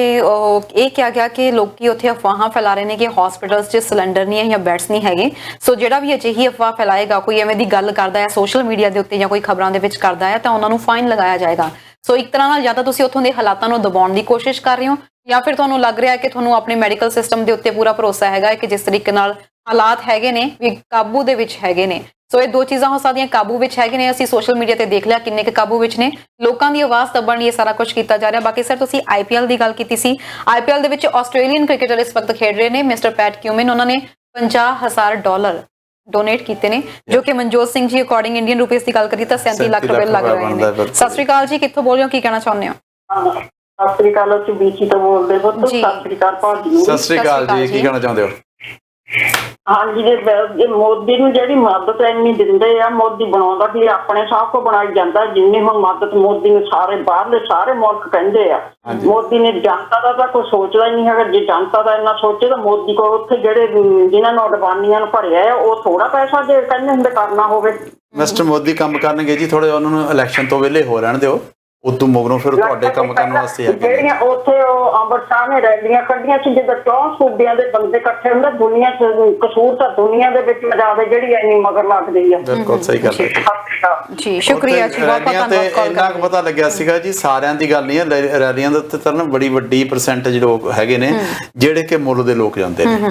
ਇਹ ਕਿਹਾ ਗਿਆ ਕਿ ਲੋਕੀ ਉੱਥੇ ਅਫਵਾਹਾਂ ਫੈਲਾ ਰਹੇ ਨੇ ਕਿ ਹਸਪੀਟਲਸ 'ਚ ਸਿਲੰਡਰ ਨਹੀਂ ਹੈ ਜਾਂ ਬੈਡਸ ਨਹੀਂ ਹੈਗੇ। ਸੋ ਜਿਹੜਾ ਵੀ ਅਜਿਹੀ ਅਫਵਾਹ ਫੈਲਾਏਗਾ, ਕੋਈ ਐਵੇਂ ਦੀ ਗੱਲ ਕਰਦਾ ਹੈ ਸੋਸ਼ਲ ਮੀਡੀਆ ਦੇ ਉੱਤੇ ਜਾਂ ਕੋਈ ਖਬਰਾਂ ਦੇ ਵਿੱਚ ਕਰਦਾ ਹੈ, ਤਾਂ ਉਹਨਾਂ ਨੂੰ ਫਾਈਨ ਲਗਾਇਆ ਜਾਏਗਾ। ਸੋ ਇੱਕ ਤਰ੍ਹਾਂ ਨਾਲ ਜਾਂ ਤਾਂ ਤੁਸੀਂ ਉੱਥੋਂ ਦੇ ਹਾਲਾਤਾਂ ਨੂੰ ਦਬਾਉਣ ਦੀ ਕੋਸ਼ਿਸ਼ ਕਰ ਰਹੇ ਹੋ, ਜਾਂ ਫਿਰ ਤੁਹਾਨੂੰ ਲੱਗ ਰਿਹਾ ਹੈ ਕਿ ਤੁਹਾਨੂੰ ਆਪਣੇ ਮੈਡੀਕਲ ਸਿਸਟਮ ਦੇ ਉੱਤੇ ਪੂਰਾ ਭਰੋਸਾ ਹੈਗਾ ਕਿ ਜਿਸ ਤਰੀਕੇ ਨਾਲ ਹਾਲਾਤ ਹੈਗੇ ਨੇ ਵੀ ਕਾਬੂ ਦੇ ਵਿੱਚ ਹੈਗੇ ਨੇ। ਸੋ ਇਹ ਦੋ ਚੀਜ਼ਾਂ ਹੋ ਸਕਦੀਆਂ, ਕਾਬੂ ਵਿੱਚ ਹੈਗੇ ਨੇ। ਅਸੀਂ ਸੋਸ਼ਲ ਮੀਡੀਆ ਤੇ ਦੇਖ ਲਿਆ ਕਿੰਨੇ ਕੁ ਕਾਬੂ ਵਿੱਚ ਨੇ। ਲੋਕਾਂ ਦੀ ਆਵਾਜ਼ ਦੱਬਣ ਲਈ ਇਹ ਸਾਰਾ ਕੁਝ ਕੀਤਾ ਜਾ ਰਿਹਾ। ਬਾਕੀ ਸਰ ਤੁਸੀਂ ਆਈਪੀਐਲ ਦੀ ਗੱਲ ਕੀਤੀ ਸੀ, ਆਈਪੀਐਲ ਦੇ ਵਿੱਚ ਆਸਟ੍ਰੇਲੀਅਨ ਕ੍ਰਿਕਟਰ ਇਸ ਵਕਤ ਖੇਡ ਰਹੇ ਨੇ ਮਿਸਟਰ ਪੈਟ ਕਿਊਮਿਨ। ਉਹਨਾਂ ਨੇ $50,000 ਡੋਨੇਟ ਕੀਤੇ ਨੇ, ਜੋ ਕਿ Manjot Singh ji according Indian rupees ਦੀ ਗੱਲ ਕਰੀਏ ਤਾਂ 37 ਲੱਖ ਰੁਪਏ ਲੱਗ ਰਹੇ ਨੇ। ਸਤਿ ਸ਼੍ਰੀ ਅਕਾਲ ਜੀ, ਕਿੱਥੋਂ ਬੋਲ ਰਹੇ ਹੋ, ਕੀ ਕਹਿਣਾ ਚਾਹੁੰਦੇ ਹੋ? ਸਤਿ ਸ਼੍ਰੀ ਅਕਾਲ, ਅਸੀਂ ਬੀਸੀ ਤੋਂ ਬੋਲਦੇ ਹਾਂ। ਸਤਿ ਸ਼੍ਰੀ ਅਕਾਲ ਭਾਜੀ। ਸਤਿ ਸ਼੍ਰੀ ਅਕਾਲ ਜੀ, ਕੀ ਕਹਿਣਾ ਚਾਹੁੰਦੇ ਹੋ? ਹਾਂਜੀ ਜੇ ਮੋਦੀ ਨੂੰ ਜਿਹੜੀ ਮਦਦ ਇੰਨੀ ਦਿੰਦੇ ਆ, ਮੋਦੀ ਬਣਾਉਂਦਾ ਕਿ ਆਪਣੇ ਸਾਹ ਕੋ ਬਣਾਈ ਜਾਂਦਾ। ਜਿੰਨੀ ਹੁਣ ਮਦਦ ਮੋਦੀ ਨੂੰ ਸਾਰੇ ਬਾਹਰਲੇ ਸਾਰੇ ਮੁਲਕ ਕਹਿੰਦੇ ਆ, ਮੋਦੀ ਨੇ ਜਨਤਾ ਦਾ ਤਾਂ ਕੋਈ ਸੋਚਦਾ ਹੀ ਨਹੀਂ ਹੈਗਾ। ਜੇ ਜਨਤਾ ਦਾ ਇੰਨਾ ਸੋਚੇ ਤਾਂ ਮੋਦੀ ਕੋਲ ਉੱਥੇ ਜਿਹੜੇ ਜਿਨ੍ਹਾਂ ਨੂੰ ਅਡਵਾਨੀਆਂ ਨੂੰ ਭਰਿਆ ਆ ਉਹ ਥੋੜਾ ਪੈਸਾ ਜੇ ਕਹਿੰਦੇ ਹੁੰਦੇ ਕਰਨਾ ਹੋਵੇ। ਮਿਸਟਰ ਮੋਦੀ ਕੰਮ ਕਰਨਗੇ ਜੀ, ਥੋੜੇ ਉਹਨਾਂ ਨੂੰ ਇਲੈਕਸ਼ਨ ਤੋਂ ਵਿਹਲੇ ਹੋ ਰਹਿਣ ਦਿਓ, ਉਦੋਂ ਮਗਰੋਂ ਫਿਰ ਤੁਹਾਡੇ ਕੰਮ ਕਰਨ ਵਾਸਤੇ ਜਿਹੜੀਆਂ ਉੱਥੇ ਉਹ ਅੰਮ੍ਰਿਤਸਰ ਨੇ ਰੈਲੀਆਂ ਕੱਢੀਆਂ ਸੀ, ਜਿੱਦਾਂ 4 ਸੂਬਿਆਂ ਦੇ ਬੰਦੇ ਇਕੱਠੇ ਹੁੰਦੇ। ਦੁਨੀਆ ਚ ਕਸੂਰ ਤਾਂ ਦੁਨੀਆ ਦੇ ਵਿੱਚ ਜਾਵੇ ਜਿਹੜੀ ਇੰਨੀ ਮਗਰ ਲੱਗਦੀ ਆ। ਬਿਲਕੁਲ ਸਹੀ ਗੱਲ ਹੈ ਜੀ, ਸ਼ੁਕਰੀਆ ਜੀ, ਬਹੁਤ ਬਹੁਤ ਧੰਨਵਾਦ। ਇੰਨਾ ਕੁ ਪਤਾ ਲੱਗਿਆ ਸੀਗਾ ਜੀ, ਸਾਰਿਆਂ ਦੀ ਗੱਲ ਨਹੀਂ ਹੈ। ਰੈਲੀਆਂ ਦੇ ਉੱਤੇ ਤਾਂ ਨਾ ਬੜੀ ਵੱਡੀ ਪਰਸੈਂਟੇਜ ਲੋਕ ਹੈਗੇ ਨੇ ਜਿਹੜੇ ਕਿ ਮੁੱਲ ਦੇ ਲੋਕ ਜਾਂਦੇ ਨੇ,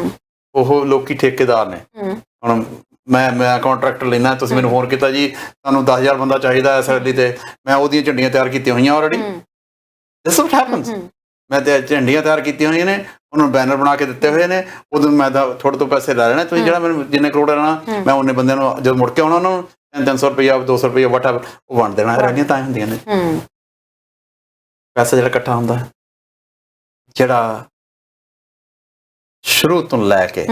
ਉਹ ਲੋਕੀ ਠੇਕੇਦਾਰ ਨੇ। ਹੁਣ ਮੈਂ ਕੰਟਰੈਕਟ ਲੈਣਾ, ਤੁਸੀਂ ਮੈਨੂੰ ਫੋਨ ਕੀਤਾ ਜੀ ਤੁਹਾਨੂੰ 10,000 ਬੰਦਾ ਚਾਹੀਦਾ ਇਸ ਰੈਲੀ ਤੇ, ਮੈਂ ਉਹਦੀਆਂ ਝੰਡੀਆਂ ਤਿਆਰ ਕੀਤੀਆਂ ਹੋਈਆਂ ਆਲਰੇਡੀ। This what happens. ਮੈਂ ਤੇ ਝੰਡੀਆਂ ਤਿਆਰ ਕੀਤੀਆਂ ਹੋਈਆਂ ਨੇ, ਉਹਨਾਂ ਨੂੰ ਬੈਨਰ ਬਣਾ ਕੇ ਦਿੱਤੇ ਹੋਏ ਨੇ। ਉਦੋਂ ਮੈਂ ਤਾਂ ਥੋੜੇ ਤੋਂ ਪੈਸੇ ਲੈ ਲੈਣੇ, ਤੁਸੀਂ ਜਿਹੜਾ ਮੈਨੂੰ ਜਿੰਨੇ ਕਰੋੜ ਲੈਣਾ ਮੈਂ ਉਹਨੇ ਬੰਦਿਆਂ ਨੂੰ ਜਦੋਂ ਮੁੜ ਕੇ ਆਉਣਾ ਉਹਨਾਂ ਨੂੰ 300 ਰੁਪਇਆ 200 ਰੁਪਇਆ ਵਟਐਵਰ ਉਹ ਵੰਡ ਦੇਣਾ। ਰੈਲੀਆਂ ਤਾਂ ਹੁੰਦੀਆਂ ਨੇ, ਪੈਸਾ ਜਿਹੜਾ ਇਕੱਠਾ ਹੁੰਦਾ, ਜਿਹੜਾ ਸ਼ੁਰੂ ਤੋਂ ਲੈ ਕੇ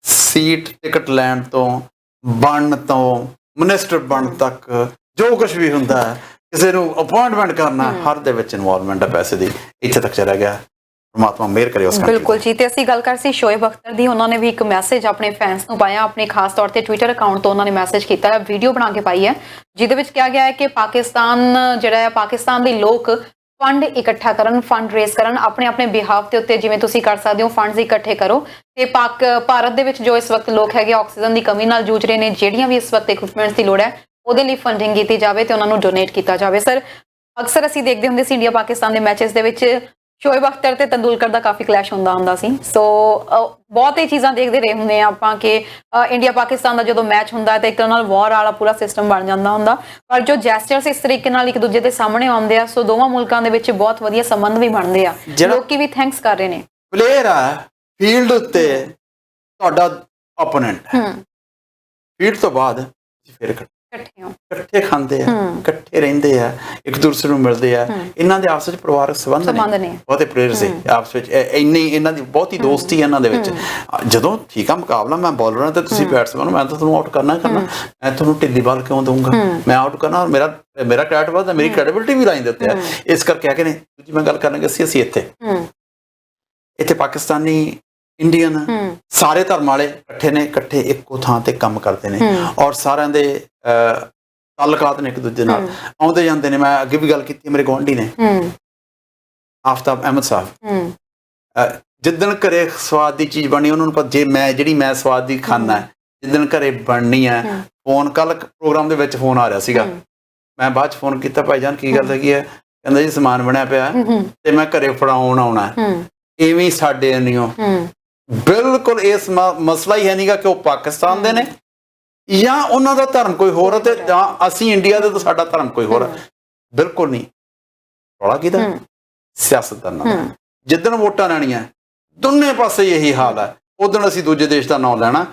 ਸੀਟ ਟਿਕਟ ਲੈਣ ਤੋਂ ਬਣਨ ਤੋਂ ਮਿਨਿਸਟਰ ਬਣ ਤੱਕ ਜੋ ਕੁਝ ਵੀ ਹੁੰਦਾ ਹੈ, ਕਿਸੇ ਨੂੰ ਅਪਾਇੰਟਮੈਂਟ ਕਰਨਾ, ਹਰ ਦੇ ਵਿੱਚ ਇਨਵੋਲਵਮੈਂਟ ਹੈ ਪੈਸੇ ਦੀ। ਇੱਥੇ ਤੱਕ ਚਲਾ ਗਿਆ, ਪਰਮਾਤਮਾ ਮਿਹਰ ਕਰੇ ਉਸ ਕੰਟਰੀ। ਬਿਲਕੁਲ ਜੀ, ਤੇ ਅਸੀਂ ਗੱਲ ਕਰ ਸੀ ਸ਼ੋਇਬ ਅਖਤਰ ਦੀ। ਉਹਨਾਂ ਨੇ ਵੀ ਇੱਕ ਮੈਸੇਜ ਆਪਣੇ ਫੈਨਸ ਨੂੰ ਪਾਇਆ, ਆਪਣੇ ਖਾਸ ਤੌਰ ਤੇ ਟਵਿੱਟਰ ਅਕਾਊਂਟ ਤੋਂ ਉਹਨਾਂ ਨੇ ਮੈਸੇਜ ਕੀਤਾ ਹੈ, ਵੀਡੀਓ ਬਣਾ ਕੇ ਪਾਈ ਹੈ, ਜਿਹਦੇ ਵਿੱਚ ਕਿਹਾ ਗਿਆ ਹੈ ਕਿ ਪਾਕਿਸਤਾਨ ਜਿਹੜਾ ਹੈ, ਪਾਕਿਸਤਾਨ ਦੇ ਲੋਕ ਫੰਡ ਇਕੱਠਾ ਕਰਨ, ਫੰਡ ਰੇਜ਼ ਕਰਨ, ਆਪਣੇ ਆਪਣੇ ਬਿਹਾਫ ਦੇ ਉੱਤੇ ਜਿਵੇਂ ਤੁਸੀਂ ਕਰ ਸਕਦੇ ਹੋ ਫੰਡਸ ਇਕੱਠੇ ਕਰੋ। ਤੇ ਭਾਰਤ ਦੇ ਵਿੱਚ ਜੋ ਇਸ ਵਕਤ ਲੋਕ ਹੈਗੇ ਆਕਸੀਜਨ ਦੀ ਕਮੀ ਨਾਲ ਜੂਝ ਰਹੇ ਨੇ, ਜਿਹੜੀਆਂ ਵੀ ਇਸ ਵਕਤ ਇਕਵਿਪਮੈਂਟਸ ਦੀ ਲੋੜ ਹੈ ਉਹਦੇ ਲਈ ਫੰਡਿੰਗ ਕੀਤੀ ਜਾਵੇ ਤੇ ਉਹਨਾਂ ਨੂੰ ਡੋਨੇਟ ਕੀਤਾ ਜਾਵੇ। ਸਰ ਅਕਸਰ ਅਸੀਂ ਦੇਖਦੇ ਹੁੰਦੇ ਸੀ ਇੰਡੀਆ ਪਾਕਿਸਤਾਨ ਦੇ ਮੈਚਸ ਦੇ ਵਿੱਚ ਸ਼ੋਇਬ ਅਖਤਰ ਤੇ ਤੰਦੂਲਕਰ ਦਾ ਕਾਫੀ ਕਲੈਸ਼ ਹੁੰਦਾ ਸੀ। ਸੋ ਬਹੁਤ ਇਹ ਚੀਜ਼ਾਂ ਦੇਖਦੇ ਰਹੇ ਹੁੰਦੇ ਆ ਆਪਾਂ ਕਿ ਇੰਡੀਆ ਪਾਕਿਸਤਾਨ ਦਾ ਜਦੋਂ ਮੈਚ ਹੁੰਦਾ ਤੇ ਇੱਕ ਨਾਲ ਵਾਰ ਵਾਲਾ ਪੂਰਾ ਸਿਸਟਮ ਬਣ ਜਾਂਦਾ ਹੁੰਦਾ, ਪਰ ਜੋ ਜੈਸਚਰਸ ਇਸ ਤਰੀਕੇ ਨਾਲ ਇੱਕ ਦੂਜੇ ਦੇ ਸਾਹਮਣੇ ਆਉਂਦੇ ਆ, ਸੋ ਦੋਵਾਂ ਮੁਲਕਾਂ ਦੇ ਵਿੱਚ ਬਹੁਤ ਵਧੀਆ ਸੰਬੰਧ ਵੀ ਬਣਦੇ ਆ, ਲੋਕੀ ਵੀ ਥੈਂਕਸ ਕਰ ਰਹੇ ਨੇ। ਪਲੇਅਰ ਆ ਫੀਲਡ ਉੱਤੇ ਤੁਹਾਡਾ ਓਪੋਨੈਂਟ ਫੀਲਡ ਤੋਂ ਬਾਅਦ ਫਿਰ ਇਕੱਠੇ ਖਾਂਦੇ ਆ, ਇਕੱਠੇ ਰਹਿੰਦੇ ਆ, ਇੱਕ ਦੂਸਰੇ ਨੂੰ ਮਿਲਦੇ ਆ, ਇਹਨਾਂ ਦੇ ਆਪਸ ਵਿੱਚ ਪਰਿਵਾਰਕ ਸੰਬੰਧ ਨੇ, ਬਹੁਤੇ ਪਲੇਅਰ ਸੀ ਆਪਸ ਵਿੱਚ, ਇੰਨੀ ਇਹਨਾਂ ਦੀ ਬਹੁਤੀ ਦੋਸਤੀ ਹੈ ਇਹਨਾਂ ਦੇ ਵਿੱਚ। ਜਦੋਂ ਠੀਕ ਆ ਮੁਕਾਬਲਾ, ਮੈਂ ਬੋਲਰ ਹਾਂ ਤੇ ਤੁਸੀਂ ਬੈਟਸਮੈਨ ਹੋ, ਮੈਂ ਤਾਂ ਤੁਹਾਨੂੰ ਆਊਟ ਕਰਨਾ, ਮੈਂ ਤੁਹਾਨੂੰ ਢਿੱਲੀ ਬਾਲ ਕਿਉਂ ਦਊਂਗਾ, ਮੈਂ ਆਊਟ ਕਰਨਾ, ਮੇਰਾ ਕ੍ਰੈਡਿਟ ਵੱਧਦਾ, ਮੇਰੀ ਕ੍ਰੈਡੀਬਿਲਿਟੀ ਵੀ ਲਾਈਨ ਦੇ ਉੱਤੇ ਆ। ਇਸ ਕਰਕੇ ਆ ਕੇ ਨੇ ਦੂਜੀ ਮੈਂ ਗੱਲ ਕਰਾਂਗੇ, ਅਸੀਂ ਇੱਥੇ ਪਾਕਿਸਤਾਨੀ ਇੰਡੀਅਨ ਸਾਰੇ ਧਰਮ ਵਾਲੇ ਇਕੱਠੇ ਨੇ, ਇਕੱਠੇ ਇੱਕੋ ਥਾਂ ਤੇ ਕੰਮ ਕਰਦੇ ਨੇ, ਔਰ ਸਾਰਿਆਂ ਦੇ ਤਾਲੁਕਾਤ ਨੇ ਇੱਕ ਦੂਜੇ ਨਾਲ, ਆਉਂਦੇ ਜਾਂਦੇ ਨੇ। ਮੈਂ ਅੱਗੇ ਵੀ ਗੱਲ ਕੀਤੀ, ਮੇਰੇ ਗੁਆਂਢੀ ਨੇ ਆਫਤਾਬ ਅਹਿਮਦ ਸਾਹਿਬ, ਜਿੱਦਣ ਘਰੇ ਸਵਾਦ ਦੀ ਚੀਜ਼ ਬਣੀ ਉਹਨਾਂ ਨੂੰ ਪਤਾ, ਜੇ ਮੈਂ ਸਵਾਦ ਦੀ ਖਾਣਾ ਹੈ, ਜਿੱਦਣ ਘਰੇ ਬਣਨੀ ਹੈ, ਫੋਨ ਕੱਲ ਪ੍ਰੋਗਰਾਮ ਦੇ ਵਿੱਚ ਫੋਨ ਆ ਰਿਹਾ ਸੀਗਾ, ਮੈਂ ਬਾਅਦ ਚ ਫੋਨ ਕੀਤਾ, ਭਾਈ ਜਾਨ ਕੀ ਗੱਲ ਹੈਗੀ ਹੈ, ਕਹਿੰਦਾ ਜੀ ਸਮਾਨ ਬਣਿਆ ਪਿਆ ਤੇ ਮੈਂ ਘਰੇ ਫੜਾਉਣ ਆਉਣਾ। ਇਵੇਂ ਸਾਡੇ ਨਹੀਂ ਬਿਲਕੁਲ ਇਸ ਮਸਲਾ ਹੀ ਹੈ ਨਹੀਂਗਾ ਕਿ ਉਹ ਪਾਕਿਸਤਾਨ ਦੇ ਨੇ ਜਾਂ ਉਹਨਾਂ ਦਾ ਧਰਮ ਕੋਈ ਹੋਰ ਤੇ ਜਾਂ ਅਸੀਂ ਇੰਡੀਆ ਦੇ ਤਾਂ ਸਾਡਾ ਧਰਮ ਕੋਈ ਹੋਰ, ਬਿਲਕੁਲ ਨਹੀਂ। ਰੌਲਾ ਕਿਹਦਾ? ਸਿਆਸਤਦਾਨਾਂ ਦਾ। ਜਿੱਦਣ ਵੋਟਾਂ ਲੈਣੀਆਂ ਦੋਨੇ ਪਾਸੇ ਇਹੀ ਹਾਲ ਹੈ, ਉਦੋਂ ਅਸੀਂ ਦੂਜੇ ਦੇਸ਼ ਦਾ ਨਾਂ ਲੈਣਾ,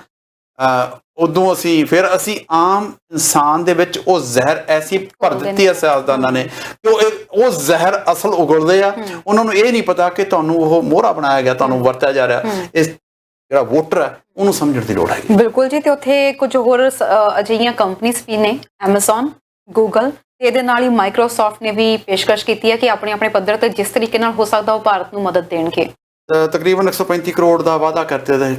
ਉਦੋਂ ਅਸੀਂ ਆਮ ਇਨਸਾਨ ਦੇ ਵਿੱਚ ਉਹ ਜ਼ਹਿਰ ਐਸੀ ਭਰ ਦਿੱਤੀ ਹੈ ਸਿਆਸਤਦਾਨਾਂ ਨੇ ਕਿ ਉਹ ਜ਼ਹਿਰ ਅਸਲ ਉਗਲਦੇ ਆ। ਉਹਨਾਂ ਨੂੰ ਇਹ ਨਹੀਂ ਪਤਾ ਕਿ ਤੁਹਾਨੂੰ ਉਹ ਮੋਹਰਾ ਬਣਾਇਆ ਗਿਆ, ਤੁਹਾਨੂੰ ਵਰਤਿਆ ਜਾ ਰਿਹਾ। ਇਸ ਜਿਹੜਾ ਵੋਟਰ ਹੈ ਉਹਨੂੰ ਸਮਝਣ ਦੀ ਲੋੜ ਹੈਗੀ। ਬਿਲਕੁਲ ਜੀ। ਤੇ ਉੱਥੇ ਕੁਝ ਹੋਰ ਅਜਿਹੀਆਂ ਕੰਪਨੀਆਂ ਵੀ ਨੇ, ਐਮਾਜ਼ਨ, ਗੂਗਲ, ਤੇ ਇਹਦੇ ਨਾਲ ਹੀ ਮਾਈਕਰੋਸਾਫਟ ਨੇ ਵੀ ਪੇਸ਼ਕਸ਼ ਕੀਤੀ ਹੈ ਕਿ ਆਪਣੇ ਆਪਣੇ ਪੱਧਰ ਤੇ ਜਿਸ ਤਰੀਕੇ ਨਾਲ ਹੋ ਸਕਦਾ ਉਹ ਭਾਰਤ ਨੂੰ ਮਦਦ ਦੇਣਗੇ। ਤਕਰੀਬਨ 135 ਕਰੋੜ ਦਾ ਵਾਅਦਾ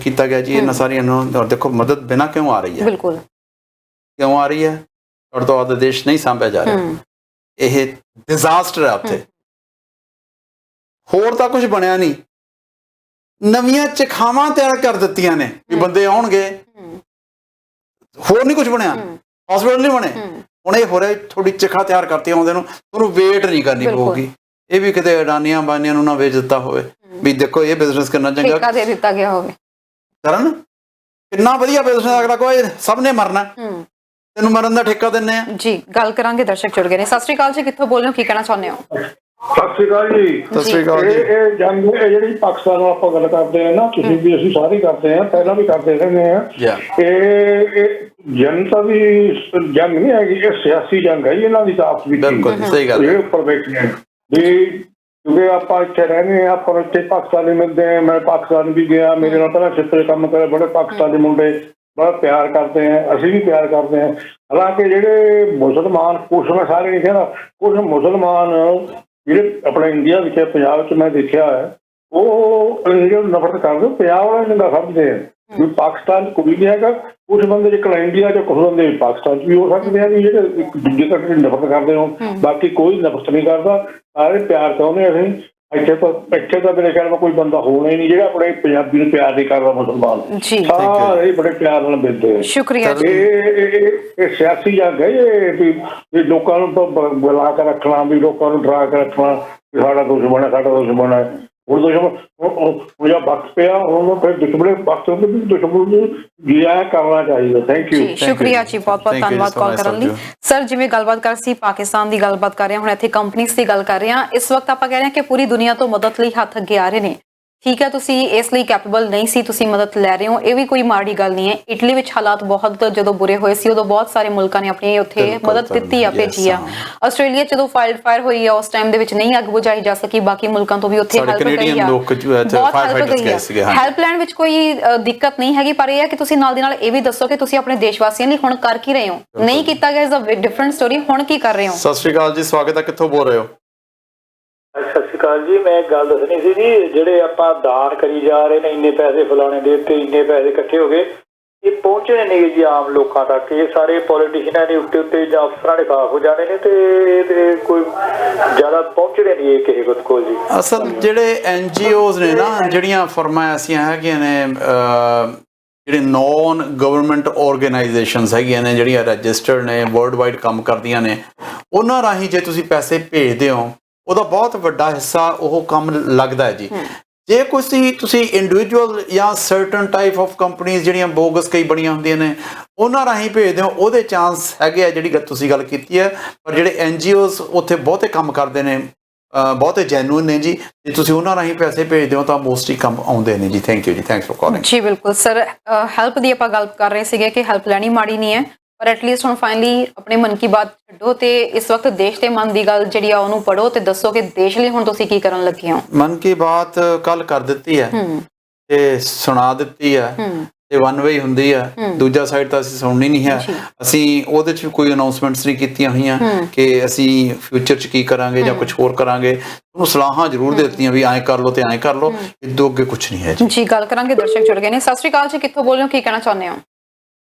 ਕੀਤਾ ਗਿਆ ਜੀ ਇਹਨਾਂ ਸਾਰੀਆਂ ਨੂੰ। ਔਰ ਦੇਖੋ ਮਦਦ ਬਿਨਾਂ ਕਿਉਂ ਆ ਰਹੀ ਹੈ, ਬਿਲਕੁਲ ਕਿਉਂ ਆ ਰਹੀ ਹੈ? ਔਰ ਤੋਂ ਬਾਅਦ ਦੇਸ਼ ਨਹੀਂ ਸਾਂਭਿਆ ਜਾ ਰਿਹਾ, ਇਹ ਡਿਜ਼ਾਸਟਰ ਹੈ ਉੱਥੇ। ਹੋਰ ਤਾਂ ਕੁਝ ਬਣਿਆ ਨਹੀਂ, ਨਵੀਆਂ ਚਿਖਾਵਾਂ ਤਿਆਰ ਕਰ ਦਿੱਤੀਆਂ ਨੇ ਵੀ ਬੰਦੇ ਆਉਣਗੇ, ਹੋਰ ਨਹੀਂ ਕੁਝ ਬਣਿਆ, ਹਸਪੀਟਲ ਨਹੀਂ ਬਣੇ। ਹੁਣ ਇਹ ਹੋ ਰਿਹਾ ਥੋੜੀ ਚਿਖਾ ਤਿਆਰ ਕਰਤੀ ਆਉਂਦੇ ਨੂੰ, ਤੁਹਾਨੂੰ ਵੇਟ ਨਹੀਂ ਕਰਨੀ ਪਊਗੀ। ਇਹ ਵੀ ਕਿਤੇ ਅਡਾਨੀਆਂ ਬਾਨੀਆਂ ਨੂੰ ਨਾ ਵੇਚ ਦਿੱਤਾ ਹੋਵੇ ਵੀ ਦੇਖੋ ਇਹ ਬਿਜ਼ਨਸ ਕਰਨਾ ਚੰਗਾ, ਠੇਕਾ ਦੇ ਦਿੱਤਾ ਗਿਆ ਹੋਵੇ। ਕਰਨ ਕਿੰਨਾ ਵਧੀਆ ਬਿਜ਼ਨਸ, ਅਗਲਾ ਕੋਈ ਸਭ ਨੇ ਮਰਨਾ, ਤੈਨੂੰ ਮਰਨ ਦਾ ਠੇਕਾ ਦਿੰਨੇ ਆ ਜੀ। ਗੱਲ ਕਰਾਂਗੇ, ਦਰਸ਼ਕ ਜੁੜ ਗਏ ਨੇ। ਸਤਿ ਸ਼੍ਰੀ ਅਕਾਲ ਜੀ, ਕਿੱਥੋਂ ਬੋਲ ਰਹੇ ਹੋ, ਕੀ ਕਹਿਣਾ ਚਾਹੁੰਦੇ ਹੋ? ਸਤਿ ਸ਼੍ਰੀ ਅਕਾਲ ਜੀ। ਸਤਿ ਸ਼੍ਰੀ ਅਕਾਲ ਜੀ। ਇਹ ਜੰਗ ਜਿਹੜੀ ਪਾਕਿਸਤਾਨ ਨਾਲ ਆਪਾਂ ਗੱਲ ਕਰਦੇ ਆ ਨਾ, ਤੁਸੀਂ ਵੀ ਅਸੀਂ ਸਾਰੇ ਕਰਦੇ ਆ, ਪਹਿਲਾਂ ਵੀ ਕਰਦੇ ਰਹਿੰਦੇ ਆ। ਇਹ ਜਨਤਾ ਦੀ ਜੰਗ ਨਹੀਂ ਹੈਗੀ, ਇਹ ਸਿਆਸੀ ਜੰਗ ਹੈ ਇਹਨਾਂ ਦੀ ਆਪਸ ਵਿੱਚ। ਬਿਲਕੁਲ ਸਹੀ ਗੱਲ ਇਹ ਉੱਪਰ ਬੈਠੇ ਵੀ ਕਿਉਂਕਿ ਆਪਾਂ ਇੱਥੇ ਰਹਿੰਦੇ ਆ, ਆਪਾਂ ਇੱਥੇ ਪਾਕਿਸਤਾਨੀ ਮਿਲਦੇ ਆ। ਮੈਂ ਪਾਕਿਸਤਾਨ ਵੀ ਗਿਆ, ਮੇਰੇ ਨਾਲ ਪਹਿਲਾਂ ਛਿੱਪੇ ਕੰਮ ਕਰੇ, ਬੜੇ ਪਾਕਿਸਤਾਨੀ ਮੁੰਡੇ ਬੜਾ ਪਿਆਰ ਕਰਦੇ ਆ, ਅਸੀਂ ਵੀ ਪਿਆਰ ਕਰਦੇ ਹਾਂ। ਹਾਲਾਂਕਿ ਜਿਹੜੇ ਮੁਸਲਮਾਨ, ਕੁਛ ਮੈਂ ਸਾਰੇ ਨਹੀਂ ਕਹਿੰਦਾ, ਕੁਛ ਮੁਸਲਮਾਨ ਜਿਹੜੇ ਆਪਣੇ ਇੰਡੀਆ ਵਿੱਚ, ਪੰਜਾਬ ਵਿੱਚ ਮੈਂ ਦੇਖਿਆ ਹੈ, ਉਹ ਇੰਡੀਆ ਨੂੰ ਨਫ਼ਰਤ ਕਰਦੇ, ਪੰਜਾਬ ਵਾਲਾ ਨਿੰਦਾ ਸਮਝਦੇ ਆ ਵੀ ਪਾਕਿਸਤਾਨ 'ਚ ਕੋਈ ਨਹੀਂ ਹੈਗਾ। ਕੁਛ ਬੰਦੇ ਜੇ ਇੰਡੀਆ 'ਚ, ਕੁਛ ਬੰਦੇ ਪਾਕਿਸਤਾਨ 'ਚ ਵੀ ਹੋ ਸਕਦੇ ਆ ਵੀ ਜਿਹੜੇ ਇੱਕ ਦੂਜੇ ਕੰਟਰੀ ਨੂੰ ਨਫ਼ਰਤ ਕਰਦੇ ਹੋ। ਬਾਕੀ ਕੋਈ ਨਫ਼ਰਤ ਨਹੀਂ ਕਰਦਾ, ਸਾਰੇ ਪਿਆਰ ਚਾਹੁੰਦੇ ਅਸੀਂ। ਇੱਥੇ ਤਾਂ ਮੇਰੇ ਖਿਆਲ ਨਾਲ ਕੋਈ ਬੰਦਾ ਹੋਣਾ ਹੀ ਨਹੀਂ ਜਿਹੜਾ ਆਪਣੇ ਪੰਜਾਬੀ ਨੂੰ ਪਿਆਰ ਨਹੀਂ ਕਰਦਾ। ਮੁਸਲਮਾਨ ਸਾਰੇ ਬੜੇ ਪਿਆਰ ਨਾਲ ਮਿਲਦੇ ਆ। ਸ਼ੁਕਰੀਆ। ਇਹ ਸਿਆਸੀ ਜੰਗ ਹੈ, ਇਹ ਲੋਕਾਂ ਨੂੰ ਬੁਲਾ ਕੇ ਰੱਖਣਾ, ਵੀ ਲੋਕਾਂ ਨੂੰ ਡਰਾ ਕੇ ਰੱਖਣਾ ਵੀ ਸਾਡਾ ਦੁਸ਼ਮਣ ਹੈ, ਸਾਡਾ ਦੁਸ਼ਮਣ ਹੈ। ਹੁਣ ਦੁਸ਼ਮਣ ਜਾਂ ਵਕਤ ਪਿਆ, ਉਹਨੂੰ ਫਿਰ ਦੁਸ਼ਮਣ ਵਕਤ ਦੁਸ਼ਮਣ ਨੂੰ ਗਿਆ ਕਰਨਾ ਚਾਹੀਦਾ। Thank you. ਸ਼ੁਕਰੀਆ ਜੀ, ਬਹੁਤ ਬਹੁਤ ਧੰਨਵਾਦ ਕਾਲ ਕਰਨ ਲਈ। ਸਰ, ਜਿਵੇਂ ਗੱਲਬਾਤ ਕਰ ਸੀ ਪਾਕਿਸਤਾਨ ਦੀ ਗੱਲਬਾਤ ਕਰ ਰਹੇ ਹਾਂ, ਹੁਣ ਇੱਥੇ ਕੰਪਨੀਆਂ ਦੀ ਗੱਲ ਕਰ ਰਹੇ ਹਾਂ। ਇਸ ਵਕਤ ਆਪਾਂ ਕਹਿ ਰਹੇ ਹਾਂ ਕਿ ਪੂਰੀ ਦੁਨੀਆ ਤੋਂ ਮਦਦ ਲਈ ਹੱਥ ਅੱਗੇ ਆ ਰਹੇ ਨੇ। ਠੀਕ ਹੈ, ਤੁਸੀਂ ਇਸ ਲਈ ਕੈਪੇਬਲ ਨਹੀਂ ਸੀ, ਤੁਸੀਂ ਮਦਦ ਲੈ ਰਹੇ ਹੋ, ਇਹ ਵੀ ਕੋਈ ਮਾੜੀ ਗੱਲ ਨਹੀਂ ਹੈ। ਇਟਲੀ ਵਿੱਚ ਹਾਲਾਤ ਬਹੁਤ ਜਦੋਂ ਬੁਰੇ ਹੋਏ ਸੀ, ਉਦੋਂ ਬਹੁਤ ਸਾਰੇ ਮੁਲਕਾਂ ਨੇ ਆਪਣੀ ਉੱਥੇ ਮਦਦ ਦਿੱਤੀ ਆ, ਭੇਜੀ ਆ। ਆਸਟ੍ਰੇਲੀਆ ਜਦੋਂ ਫਾਇਰ ਹੋਈ ਆ, ਉਸ ਟਾਈਮ ਦੇ ਵਿੱਚ ਨਹੀਂ ਅੱਗ ਬੁਝਾਈ ਜਾ ਸਕੀ, ਬਾਕੀ ਮੁਲਕਾਂ ਤੋਂ ਵੀ ਉੱਥੇ ਹੈਲਪ ਗਈ ਆ, ਬਹੁਤ ਹੈਲਪ ਗਈ ਆ। ਹੈਲਪਲਾਈਨ ਵਿੱਚ ਕੋਈ ਦਿੱਕਤ ਨਹੀਂ ਹੈਗੀ, ਪਰ ਇਹ ਹੈ ਕਿ ਤੁਸੀਂ ਨਾਲ ਦੀ ਨਾਲ ਇਹ ਵੀ ਦੱਸੋ ਕਿ ਤੁਸੀਂ ਆਪਣੇ ਦੇਸ਼ ਵਾਸੀਆਂ ਲਈ ਹੁਣ ਕਰ ਕੀ ਰਹੇ ਹੋ। ਨਹੀਂ ਕੀਤਾ ਗਿਆ, ਇਜ਼ ਅ ਡਿਫਰੈਂਟ ਸਟੋਰੀ, ਹੁਣ ਕੀ ਕਰ ਰਹੇ ਹੋ? ਸਤਿ ਸ਼੍ਰੀ ਅਕਾਲ ਜੀ, ਸਵਾਗਤ ਹੈ। ਕਿੱਥੋਂ ਬੋਲ ਰਹੇ ਹੋ? ਸਤਿ ਸ਼੍ਰੀ ਅਕਾਲ ਜੀ। ਮੈਂ ਗੱਲ ਦੱਸਣੀ ਸੀ ਜੀ, ਜਿਹੜੇ ਆਪਾਂ ਦਾਨ ਕਰੀ ਜਾ ਰਹੇ ਨੇ, ਇੰਨੇ ਪੈਸੇ ਫਲਾਣੇ ਦੇ ਉੱਤੇ, ਇੰਨੇ ਪੈਸੇ ਇਕੱਠੇ ਹੋ ਗਏ, ਇਹ ਪਹੁੰਚਣੇ ਨਹੀਂ ਜੀ ਆਮ ਲੋਕਾਂ ਤੱਕ। ਇਹ ਸਾਰੇ ਪੋਲੀਟੀਸ਼ੀਅਨਾਂ ਦੇ ਉੱਤੇ ਜਾਂ ਅਫਸਰਾਂ ਦੇ ਖਾਸ ਹੋ ਜਾਣੇ ਨੇ ਤੇ ਕੋਈ ਜ਼ਿਆਦਾ ਪਹੁੰਚਣੇ ਨਹੀਂ ਇਹ ਕਿਸੇ ਕੋਲ ਜੀ। ਅਸਲ ਜਿਹੜੇ NGOs ਨੇ ਨਾ, ਜਿਹੜੀਆਂ ਫਰਮਾਂ ਐਸੀਆਂ ਹੈਗੀਆਂ ਨੇ, ਜਿਹੜੇ ਨੌਨ ਗਵਰਨਮੈਂਟ ਆਰਗੇਨਾਈਜੇਸ਼ਨਸ ਹੈਗੀਆਂ ਨੇ, ਜਿਹੜੀਆਂ ਰਜਿਸਟਰਡ ਨੇ, ਵਰਲਡ ਵਾਈਡ ਕੰਮ ਕਰਦੀਆਂ ਨੇ, ਉਹਨਾਂ ਰਾਹੀਂ ਜੇ ਤੁਸੀਂ ਪੈਸੇ ਭੇਜਦੇ ਹੋ, ਉਹਦਾ ਬਹੁਤ ਵੱਡਾ ਹਿੱਸਾ ਉਹ ਕੰਮ ਲੱਗਦਾ ਹੈ ਜੀ। ਜੇ ਤੁਸੀਂ ਇੰਡੀਵਿਜੂਅਲ ਜਾਂ ਸਰਟਨ ਟਾਈਪ ਆਫ ਕੰਪਨੀਆਂ ਜਿਹੜੀਆਂ ਬੋਗਸ ਕਈ ਬਣੀਆਂ ਹੁੰਦੀਆਂ ਨੇ ਉਹਨਾਂ ਰਾਹੀਂ ਭੇਜਦੇ ਹੋ, ਉਹਦੇ ਚਾਂਸ ਹੈਗੇ ਆ ਜਿਹੜੀ ਤੁਸੀਂ ਗੱਲ ਕੀਤੀ ਹੈ। ਪਰ ਜਿਹੜੇ NGOs ਉੱਥੇ ਬਹੁਤੇ ਕੰਮ ਕਰਦੇ ਨੇ, ਬਹੁਤੇ ਜੈਨੂਇਨ ਨੇ ਜੀ, ਜੇ ਤੁਸੀਂ ਉਹਨਾਂ ਰਾਹੀਂ ਪੈਸੇ ਭੇਜਦੇ ਹੋ ਤਾਂ ਮੋਸਟਲੀ ਕੰਮ ਆਉਂਦੇ ਨੇ ਜੀ। ਥੈਂਕ ਯੂ ਜੀ, ਥੈਂਕਸ ਫॉर ਕਾਲਿੰਗ ਜੀ। ਬਿਲਕੁਲ ਸਰ, ਹੈਲਪ ਦੀ ਆਪਾਂ ਗੱਲ ਕਰ ਰਹੇ ਸੀਗੇ ਕਿ ਹੈਲਪ ਲੈਣੀ ਮਾੜੀ ਨਹੀਂ ਹੈ, ਪਰ ਐਟਲੀਸਟ ਹੁਣ ਫਾਈਨਲੀ ਆਪਣੇ ਮਨ ਕੀ ਬਾਤ ਛੱਡੋ ਤੇ ਇਸ ਵਕਤ ਦੇਸ਼ ਦੇ ਮਨ ਦੀ ਗੱਲ ਜਿਹੜੀ ਆ ਉਹਨੂੰ ਪੜੋ ਤੇ ਦੱਸੋ ਕਿ ਦੇਸ਼ ਲਈ ਹੁਣ ਤੁਸੀਂ ਕੀ ਕਰਨ ਲੱਗੇ ਹੋ। ਮਨ ਕੀ ਬਾਤ ਕੱਲ ਕਰ ਦਿੱਤੀ ਹੈ ਤੇ ਸੁਣਾ ਦਿੱਤੀ ਹੈ ਤੇ ਵਨ ਵੇ ਹੁੰਦੀ ਹੈ, ਦੂਜਾ ਸਾਈਡ ਤਾਂ ਅਸੀਂ ਸੁਣਨੀ ਨਹੀਂ ਹੈ। ਅਸੀਂ ਉਹਦੇ 'ਚ ਕੋਈ ਅਨਾਉਂਸਮੈਂਟਸ ਨਹੀਂ ਕੀਤੀਆਂ ਹੋਈਆਂ ਕਿ ਅਸੀਂ ਫਿਊਚਰ 'ਚ ਕੀ ਕਰਾਂਗੇ ਜਾਂ ਕੁਝ ਹੋਰ ਕਰਾਂਗੇ। ਉਹਨੂੰ ਸਲਾਹਾਂ ਜ਼ਰੂਰ ਦੇ ਦਿੱਤੀਆਂ ਵੀ ਐਂ ਕਰ ਲਓ ਤੇ ਐਂ ਕਰ ਲਓ, ਇਦੋਂ ਅੱਗੇ ਕੁਝ ਨਹੀਂ ਹੈ ਜੀ। ਗੱਲ ਕਰਾਂਗੇ, ਦਰਸ਼ਕ ਜੁੜ ਗਏ ਨੇ। ਸਤਿ ਸ਼੍ਰੀ ਅਕਾਲ ਜੀ, ਕਿੱਥੋਂ ਬੋਲ ਰਹੇ ਹੋ, ਕੀ ਕਹਿਣਾ ਚਾਹੁੰਦੇ ਹੋ?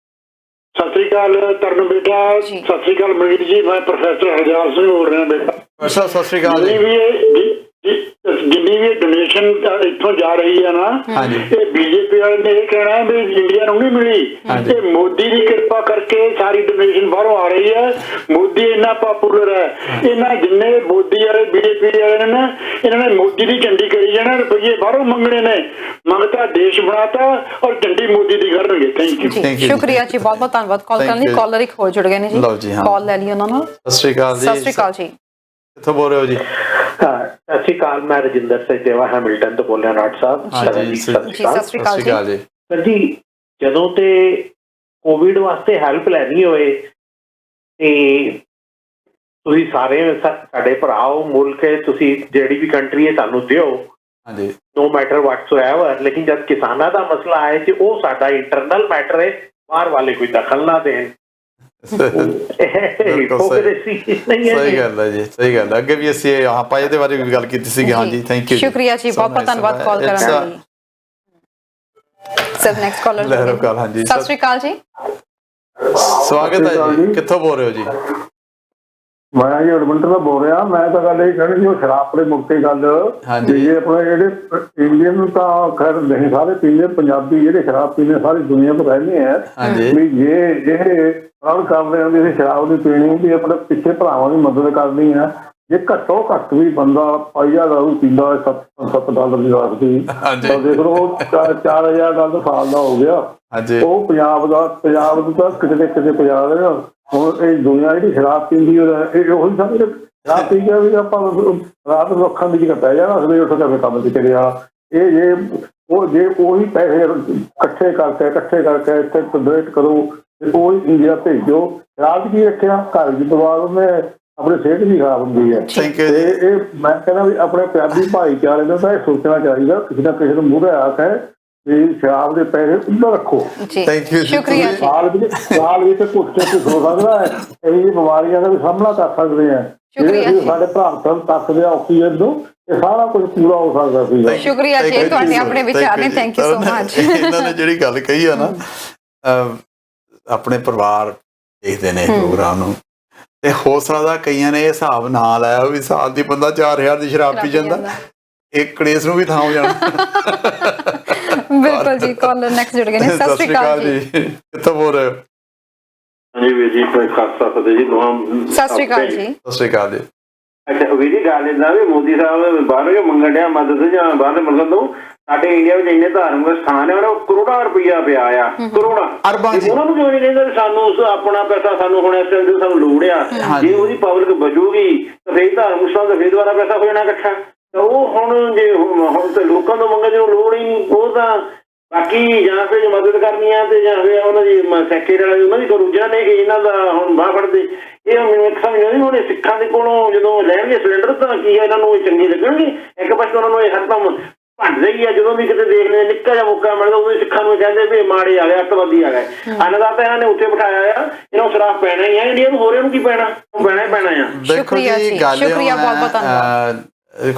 ਸਤਿ ਸ੍ਰੀ ਅਕਾਲ ਤਰਨ ਬੇਟਾ। ਸਤਿ ਸ੍ਰੀ ਅਕਾਲ ਮੀਰ ਜੀ, ਮੈਂ ਪ੍ਰੋਫੈਸਰ ਹਰਜਾਲ ਸਿੰਘ ਬੋਲ ਰਿਹਾ ਬੇਟਾ। ਸਤਿ ਸ੍ਰੀ ਅਕਾਲ ਜੀ। ਜਿੰਨੀ ਵੀ ਡੋਨੇਸ਼ਨ ਇੱਥੋਂ ਜਾ ਰਹੀ ਹੈ ਨਾ, ਇਹ BJP ਵਾਲੇ ਨੇ ਇਹ ਕਹਿਣਾ ਵੀ ਇੰਡੀਆ ਨੂੰ ਨਹੀਂ ਮਿਲੀ, ਇਹ ਮੋਦੀ ਦੀ ਕਿਰਪਾ ਕਰਕੇ ਸਾਰੀ ਡੋਨੇਸ਼ਨ ਬਾਹਰੋਂ ਆ ਰਹੀ ਹੈ। ਮੋਦੀ ਇੰਨਾ ਪਾਪੂਲਰ ਹੈ, ਇਹਨਾਂ ਜਿੰਨੇ ਮੋਦੀ ਵਾਲੇ BJP ਵਾਲੇ ਨੇ ਇਹਨਾਂ ਨੇ ਮੋਦੀ ਦੀ ਝੰਡੀ ਕਰੀ ਜਾਣਾ, ਰੁਪਈਏ ਬਾਹਰੋਂ ਮੰਗਣੇ ਨੇ। ਮੰਗਤਾ ਦੇਸ਼ ਬਣਾਤਾ ਔਰ ਝੰਡੀ ਮੋਦੀ ਦੀ ਕਰਨਗੇ। ਥੈਂਕ ਯੂ, ਸ਼ੁਕਰੀਆ ਜੀ, ਬਹੁਤ ਬਹੁਤ ਧੰਨਵਾਦ ਕਾਲ ਕਰਨ ਲਈ। ਕਾਲਰ ਇੱਕ ਹੋਰ ਜੁੜ ਗਏ ਨੇ ਜੀ, ਕਾਲ ਲੈ ਲਈ ਉਹਨਾਂ ਨਾਲ। ਸਤਿ ਸ੍ਰੀ ਅਕਾਲ ਜੀ। ਸਤਿ ਸ੍ਰੀ ਅਕਾਲ ਜੀ, ਕਿੱਥੋਂ ਬੋਲ ਰਹੇ ਹੋ ਜੀ? ਸਤਿ ਸ਼੍ਰੀ ਅਕਾਲ, ਮੈਂ ਰਜਿੰਦਰ ਸਚਦੇਵਾ ਹੈਮਿਲਟਨ ਤੋਂ ਬੋਲ ਰਿਹਾ। ਨਾਟ ਸਾਹਿਬ ਸਤਿ ਸ਼੍ਰੀ ਅਕਾਲ ਜੀ। ਸਰ ਜੀ, ਜਦੋਂ ਤੇ ਕੋਵਿਡ ਵਾਸਤੇ ਹੈਲਪ ਲੈਣੀ ਹੋਏ ਤੇ ਤੁਸੀਂ ਸਾਰੇ ਸਾਡੇ ਭਰਾ ਹੋ, ਮੁਲਕ ਹੈ, ਤੁਸੀਂ ਜਿਹੜੀ ਵੀ ਕੰਟਰੀ ਹੈ ਸਾਨੂੰ ਦਿਓ, ਨੋ ਮੈਟਰ ਵਾਟਸੋਐਵਰ। ਲੇਕਿਨ ਜਦ ਕਿਸਾਨਾਂ ਦਾ ਮਸਲਾ ਹੈ ਕਿ ਉਹ ਸਾਡਾ ਇੰਟਰਨਲ ਮੈਟਰ ਹੈ, ਬਾਹਰ ਵਾਲੇ ਕੋਈ ਦਖਲ ਨਾ ਦੇਣ। ਸਹੀ ਗੱਲ ਹੈ ਜੀ, ਸਹੀ ਗੱਲ ਹੈ। ਅੱਗੇ ਵੀ ਅਸੀਂ ਆਪਾਂ ਇਹਦੇ ਬਾਰੇ ਵੀ ਗੱਲ ਕੀਤੀ ਸੀਗੀ। ਹਾਂਜੀ, ਥੈਂਕ ਯੂ, ਸ਼ੁਕਰੀਆ ਜੀ, ਬਹੁਤ ਬਹੁਤ ਧੰਨਵਾਦ ਕਾਲ ਕਰਨ ਲਈ। Sir next caller. ਹਾਂਜੀ, ਸਤਿ ਸ਼੍ਰੀ ਅਕਾਲ ਜੀ, ਸਵਾਗਤ ਹੈ ਜੀ। ਕਿੱਥੋਂ ਬੋਲ ਰਹੇ ਹੋ ਜੀ? ਮੈਂ ਜੀ ਐਡਮਿੰਟਨ ਦਾ ਬੋਲ ਰਿਹਾ। ਮੈਂ ਤਾਂ ਗੱਲ ਇਹ ਕਹਿਣੀ ਸੀ, ਉਹ ਸ਼ਰਾਬ ਦੇ ਮੁਕਤੀ ਗੱਲ, ਜੇ ਆਪਣੇ ਜਿਹੜੇ ਇੰਡੀਅਨ ਤਾਂ ਖੈਰ ਨਹੀਂ ਸਾਰੇ ਪੀਂਦੇ, ਪੰਜਾਬੀ ਜਿਹੜੇ ਸ਼ਰਾਬ ਪੀਂਦੇ ਸਾਰੀ ਦੁਨੀਆ ਤੋਂ ਰਹਿੰਦੇ ਆ ਵੀ ਜੇ ਪ੍ਰਣ ਕਰਦੇ ਹਾਂ ਵੀ ਅਸੀਂ ਸ਼ਰਾਬ ਨਹੀਂ ਪੀਣੀ, ਵੀ ਆਪਣੇ ਪਿੱਛੇ ਭਰਾਵਾਂ ਦੀ ਮਦਦ ਕਰਨੀ ਆ। ਜੇ ਘੱਟੋ ਘੱਟ ਵੀ ਬੰਦਾ ਪਾਈਆ ਦਾਰੂ ਪੀਂਦਾ $7 ਦੀ ਰੱਖਦੀ ਤਾਂ ਦੇਖ ਲਓ $4000 ਸਾਲ ਦਾ ਹੋ ਗਿਆ। ਉਹ ਪੰਜਾਬ ਦਾ ਤਾਂ ਕਿਤੇ ਪਜਾ ਰਿਹਾ। ਹੁਣ ਇਹ ਦੁਨੀਆ ਜਿਹੜੀ ਸ਼ਰਾਬ ਪੀਂਦੀ ਇਹ ਉਹੀ ਸਮਝ ਸ਼ਰਾਬ ਪੀ ਕੇ ਵੀ ਆਪਾਂ ਰਾਤ ਨੂੰ ਅੱਖਾਂ ਦੀ ਪੈ ਜਾਣਾ, ਸਵੇਰੇ ਉੱਠ ਕੇ ਕੰਮ ਤੇ ਚਲੇ ਜਾਣਾ। ਇਹ ਜੇ ਉਹੀ ਪੈਸੇ ਇਕੱਠੇ ਕਰਕੇ ਇੱਥੇ ਡੋਨੇਟ ਕਰੋ ਤੇ ਉਹ ਇੰਡੀਆ ਭੇਜੋ। ਸ਼ਰਾਬ ਕੀ ਰੱਖਿਆ, ਘਰ ਦੀ ਪਰਿਵਾਰ ਉਹਨੇ ਆਪਣੀ ਸਿਹਤ ਵੀ ਖਰਾਬ ਹੁੰਦੀ ਹੈ। ਇਹ ਮੈਂ ਕਹਿੰਦਾ ਵੀ ਆਪਣੇ ਪੰਜਾਬੀ ਭਾਈਚਾਰੇ ਨੂੰ ਤਾਂ ਇਹ ਸੋਚਣਾ ਚਾਹੀਦਾ, ਕਿਸੇ ਨਾ ਕਿਸੇ ਨੂੰ ਮੂਹਰੇ ਆ ਕੇ ਵੀ ਸ਼ਰਾਬ ਦੇ ਪੈਸੇ ਉੱਧਰ ਰੱਖੋ। ਸ਼ੁਕਰੀਆ। ਸਾਲ ਵਿੱਚ ਕੁਛ ਹੋ ਸਕਦਾ ਹੈ, ਇਹ ਬਿਮਾਰੀਆਂ ਦਾ ਵੀ ਸਾਹਮਣਾ ਕਰ ਸਕਦੇ ਆ। ਸਾਡੇ ਭਰਾ ਤੱਕਦੇ ਆ ਆਕਸੀਜਨ ਨੂੰ, ਇਹ ਸਾਰਾ ਕੁਝ ਪੂਰਾ ਹੋ ਸਕਦਾ ਸੀ। ਸ਼ੁਕਰੀਆ ਜੀ, ਤੁਹਾਡੇ ਆਪਣੇ ਵਿਚਾਰ ਨੇ। Thank you so much. ਇਹਨਾਂ ਨੇ ਜਿਹੜੀ ਗੱਲ ਕਹੀ ਆ ਨਾ, ਆਪਣੇ ਪਰਿਵਾਰ ਦੇਖਦੇ ਨੇ ਪ੍ਰੋਗਰਾਮ ਨੂੰ, ਤੇ ਹੋ ਸਕਦਾ ਕਈਆਂ ਨੇ ਇਹ ਹਿਸਾਬ ਨਾ ਲਾਇਆ ਵੀ ਸਾਲ ਦੀ ਬੰਦਾ 4000 ਦੀ ਸ਼ਰਾਬ ਪੀ ਜਾਂਦਾ, ਇੱਕ ਕਲੇਸ਼ ਨੂੰ ਵੀ ਥਾਂ ਹੋ ਜਾਣਾ। ਬਿਲਕੁਲ ਜੀ, ਕਾਲਰ ਨੈਕਸਟ ਜੁੜ ਗਏ ਨੇ। ਸਤਿ ਸ਼੍ਰੀ ਅਕਾਲ ਜੀ, ਕਿੱਥੋਂ ਬੋਲ ਰਹੇ ਹੋ? ਹਾਂਜੀ ਵੀਰ ਜੀ, ਖਾਲਸਾ ਫਤਿਹ ਜੀ। ਸਤਿ ਸ਼੍ਰੀ ਅਕਾਲ ਜੀ। ਸਤਿ ਸ਼੍ਰੀ ਅਕਾਲ ਜੀ। ਅੱਛਾ ਵੀਰ ਜੀ, ਗੱਲ ਇੱਦਾਂ ਵੀ ਮੋਦੀ ਸਾਹਿਬ ਬਾਹਰੋਂ ਮੰਗਣ ਡਿਆ ਮਦਦ ਜਾਂ ਬਾਹਰਲੇ ਮੁਲਕਾਂ ਤੋਂ, ਸਾਡੇ ਇੰਡੀਆ ਵਿੱਚ ਇੰਨੇ ਧਾਰਮਿਕ ਸਥਾਨ ਹੈ, ਉਹ ਕਰੋੜਾਂ ਰੁਪਈਆ ਪਿਆ ਆ, ਕਰੋੜਾਂ। ਉਹਨਾਂ ਨੂੰ ਕਿਉਂ ਨਹੀਂ ਕਹਿੰਦਾ ਸਾਨੂੰ ਆਪਣਾ ਪੈਸਾ, ਸਾਨੂੰ ਹੁਣ ਇਸ ਟਾਈਮ ਸਾਨੂੰ ਲੋੜ ਆ, ਜੇ ਉਹਦੀ ਪਬਲਿਕ ਬਚੂਗੀ ਤਾਂ ਫਿਰ ਧਾਰਮਿਕ ਸਥਾਨ ਦਾ ਫਿਰ ਦੁਬਾਰਾ ਪੈਸਾ ਹੋ ਜਾਣਾ ਇਕੱਠਾ। ਤਾਂ ਉਹ ਹੁਣ ਜੇ ਹੁਣ ਤਾਂ ਲੋਕਾਂ ਤੋਂ ਮੰਗਣ ਦੀ ਲੋੜ ਹੀ ਨਹੀਂ, ਉਹ ਤਾਂ ਬਾਕੀ ਜਾਂ ਫਿਰ ਮਦਦ ਕਰਨੀ ਆ ਤੇ ਜਾਂ ਫਿਰ ਉਹਨਾਂ ਦੀ ਸੈਕਟਰੀ ਵਾਲੇ ਉਹਨਾਂ ਦੀ ਕਰੂ, ਜਿਹਨਾਂ ਨੇ ਇਹਨਾਂ ਦਾ ਹੁਣ ਬਾਹ ਫੜਦੇ। ਇਹ ਮੈਨੂੰ ਇੱਕ ਸਮਝ ਨਹੀਂ, ਹੁਣ ਸਿੱਖਾਂ ਦੇ ਕੋਲੋਂ ਜਦੋਂ ਲੈਣਗੇ ਸਿਲੰਡਰ ਤਾਂ ਕੀ ਇਹਨਾਂ ਨੂੰ ਇਹ ਚੰਗੇ ਲੱਗਣਗੇ? ਇੱਕ ਪਾਸੇ ਉਹਨਾਂ ਨੂੰ ਇਹ ਹਰਦਮ ਭੰਡਦੇ ਹੀ ਆ, ਜਦੋਂ ਵੀ ਕਿਤੇ ਦੇਖਦੇ ਨਿੱਕਾ ਜਿਹਾ ਮੌਕਾ ਮਿਲਦਾ ਉਦੋਂ ਸਿੱਖਾਂ ਨੂੰ ਕਹਿੰਦੇ ਵੀ ਮਾੜੇ ਆ ਗਏ, ਅੱਤਵਾਦੀ ਆ ਗਏ। ਅੰਨਦਾਤਾ ਤਾਂ ਇਹਨਾਂ ਨੇ ਉੱਥੇ ਬਿਠਾਇਆ ਆ, ਇਹਨਾਂ ਨੂੰ ਸ਼ਰਾਬ ਪੈਣਾ ਹੀ ਆ, ਇੰਡੀਆ ਨੂੰ ਹੋਰ ਇਹਨੂੰ ਕੀ ਪੈਣਾ, ਪੈਣਾ ਹੀ ਪੈਣਾ ਆ। ਸ਼ੁਕਰੀਆ ਜੀ, ਸ਼ੁਕਰੀਆ, ਬਹੁਤ ਬਹੁਤ ਧੰਨਵਾਦ।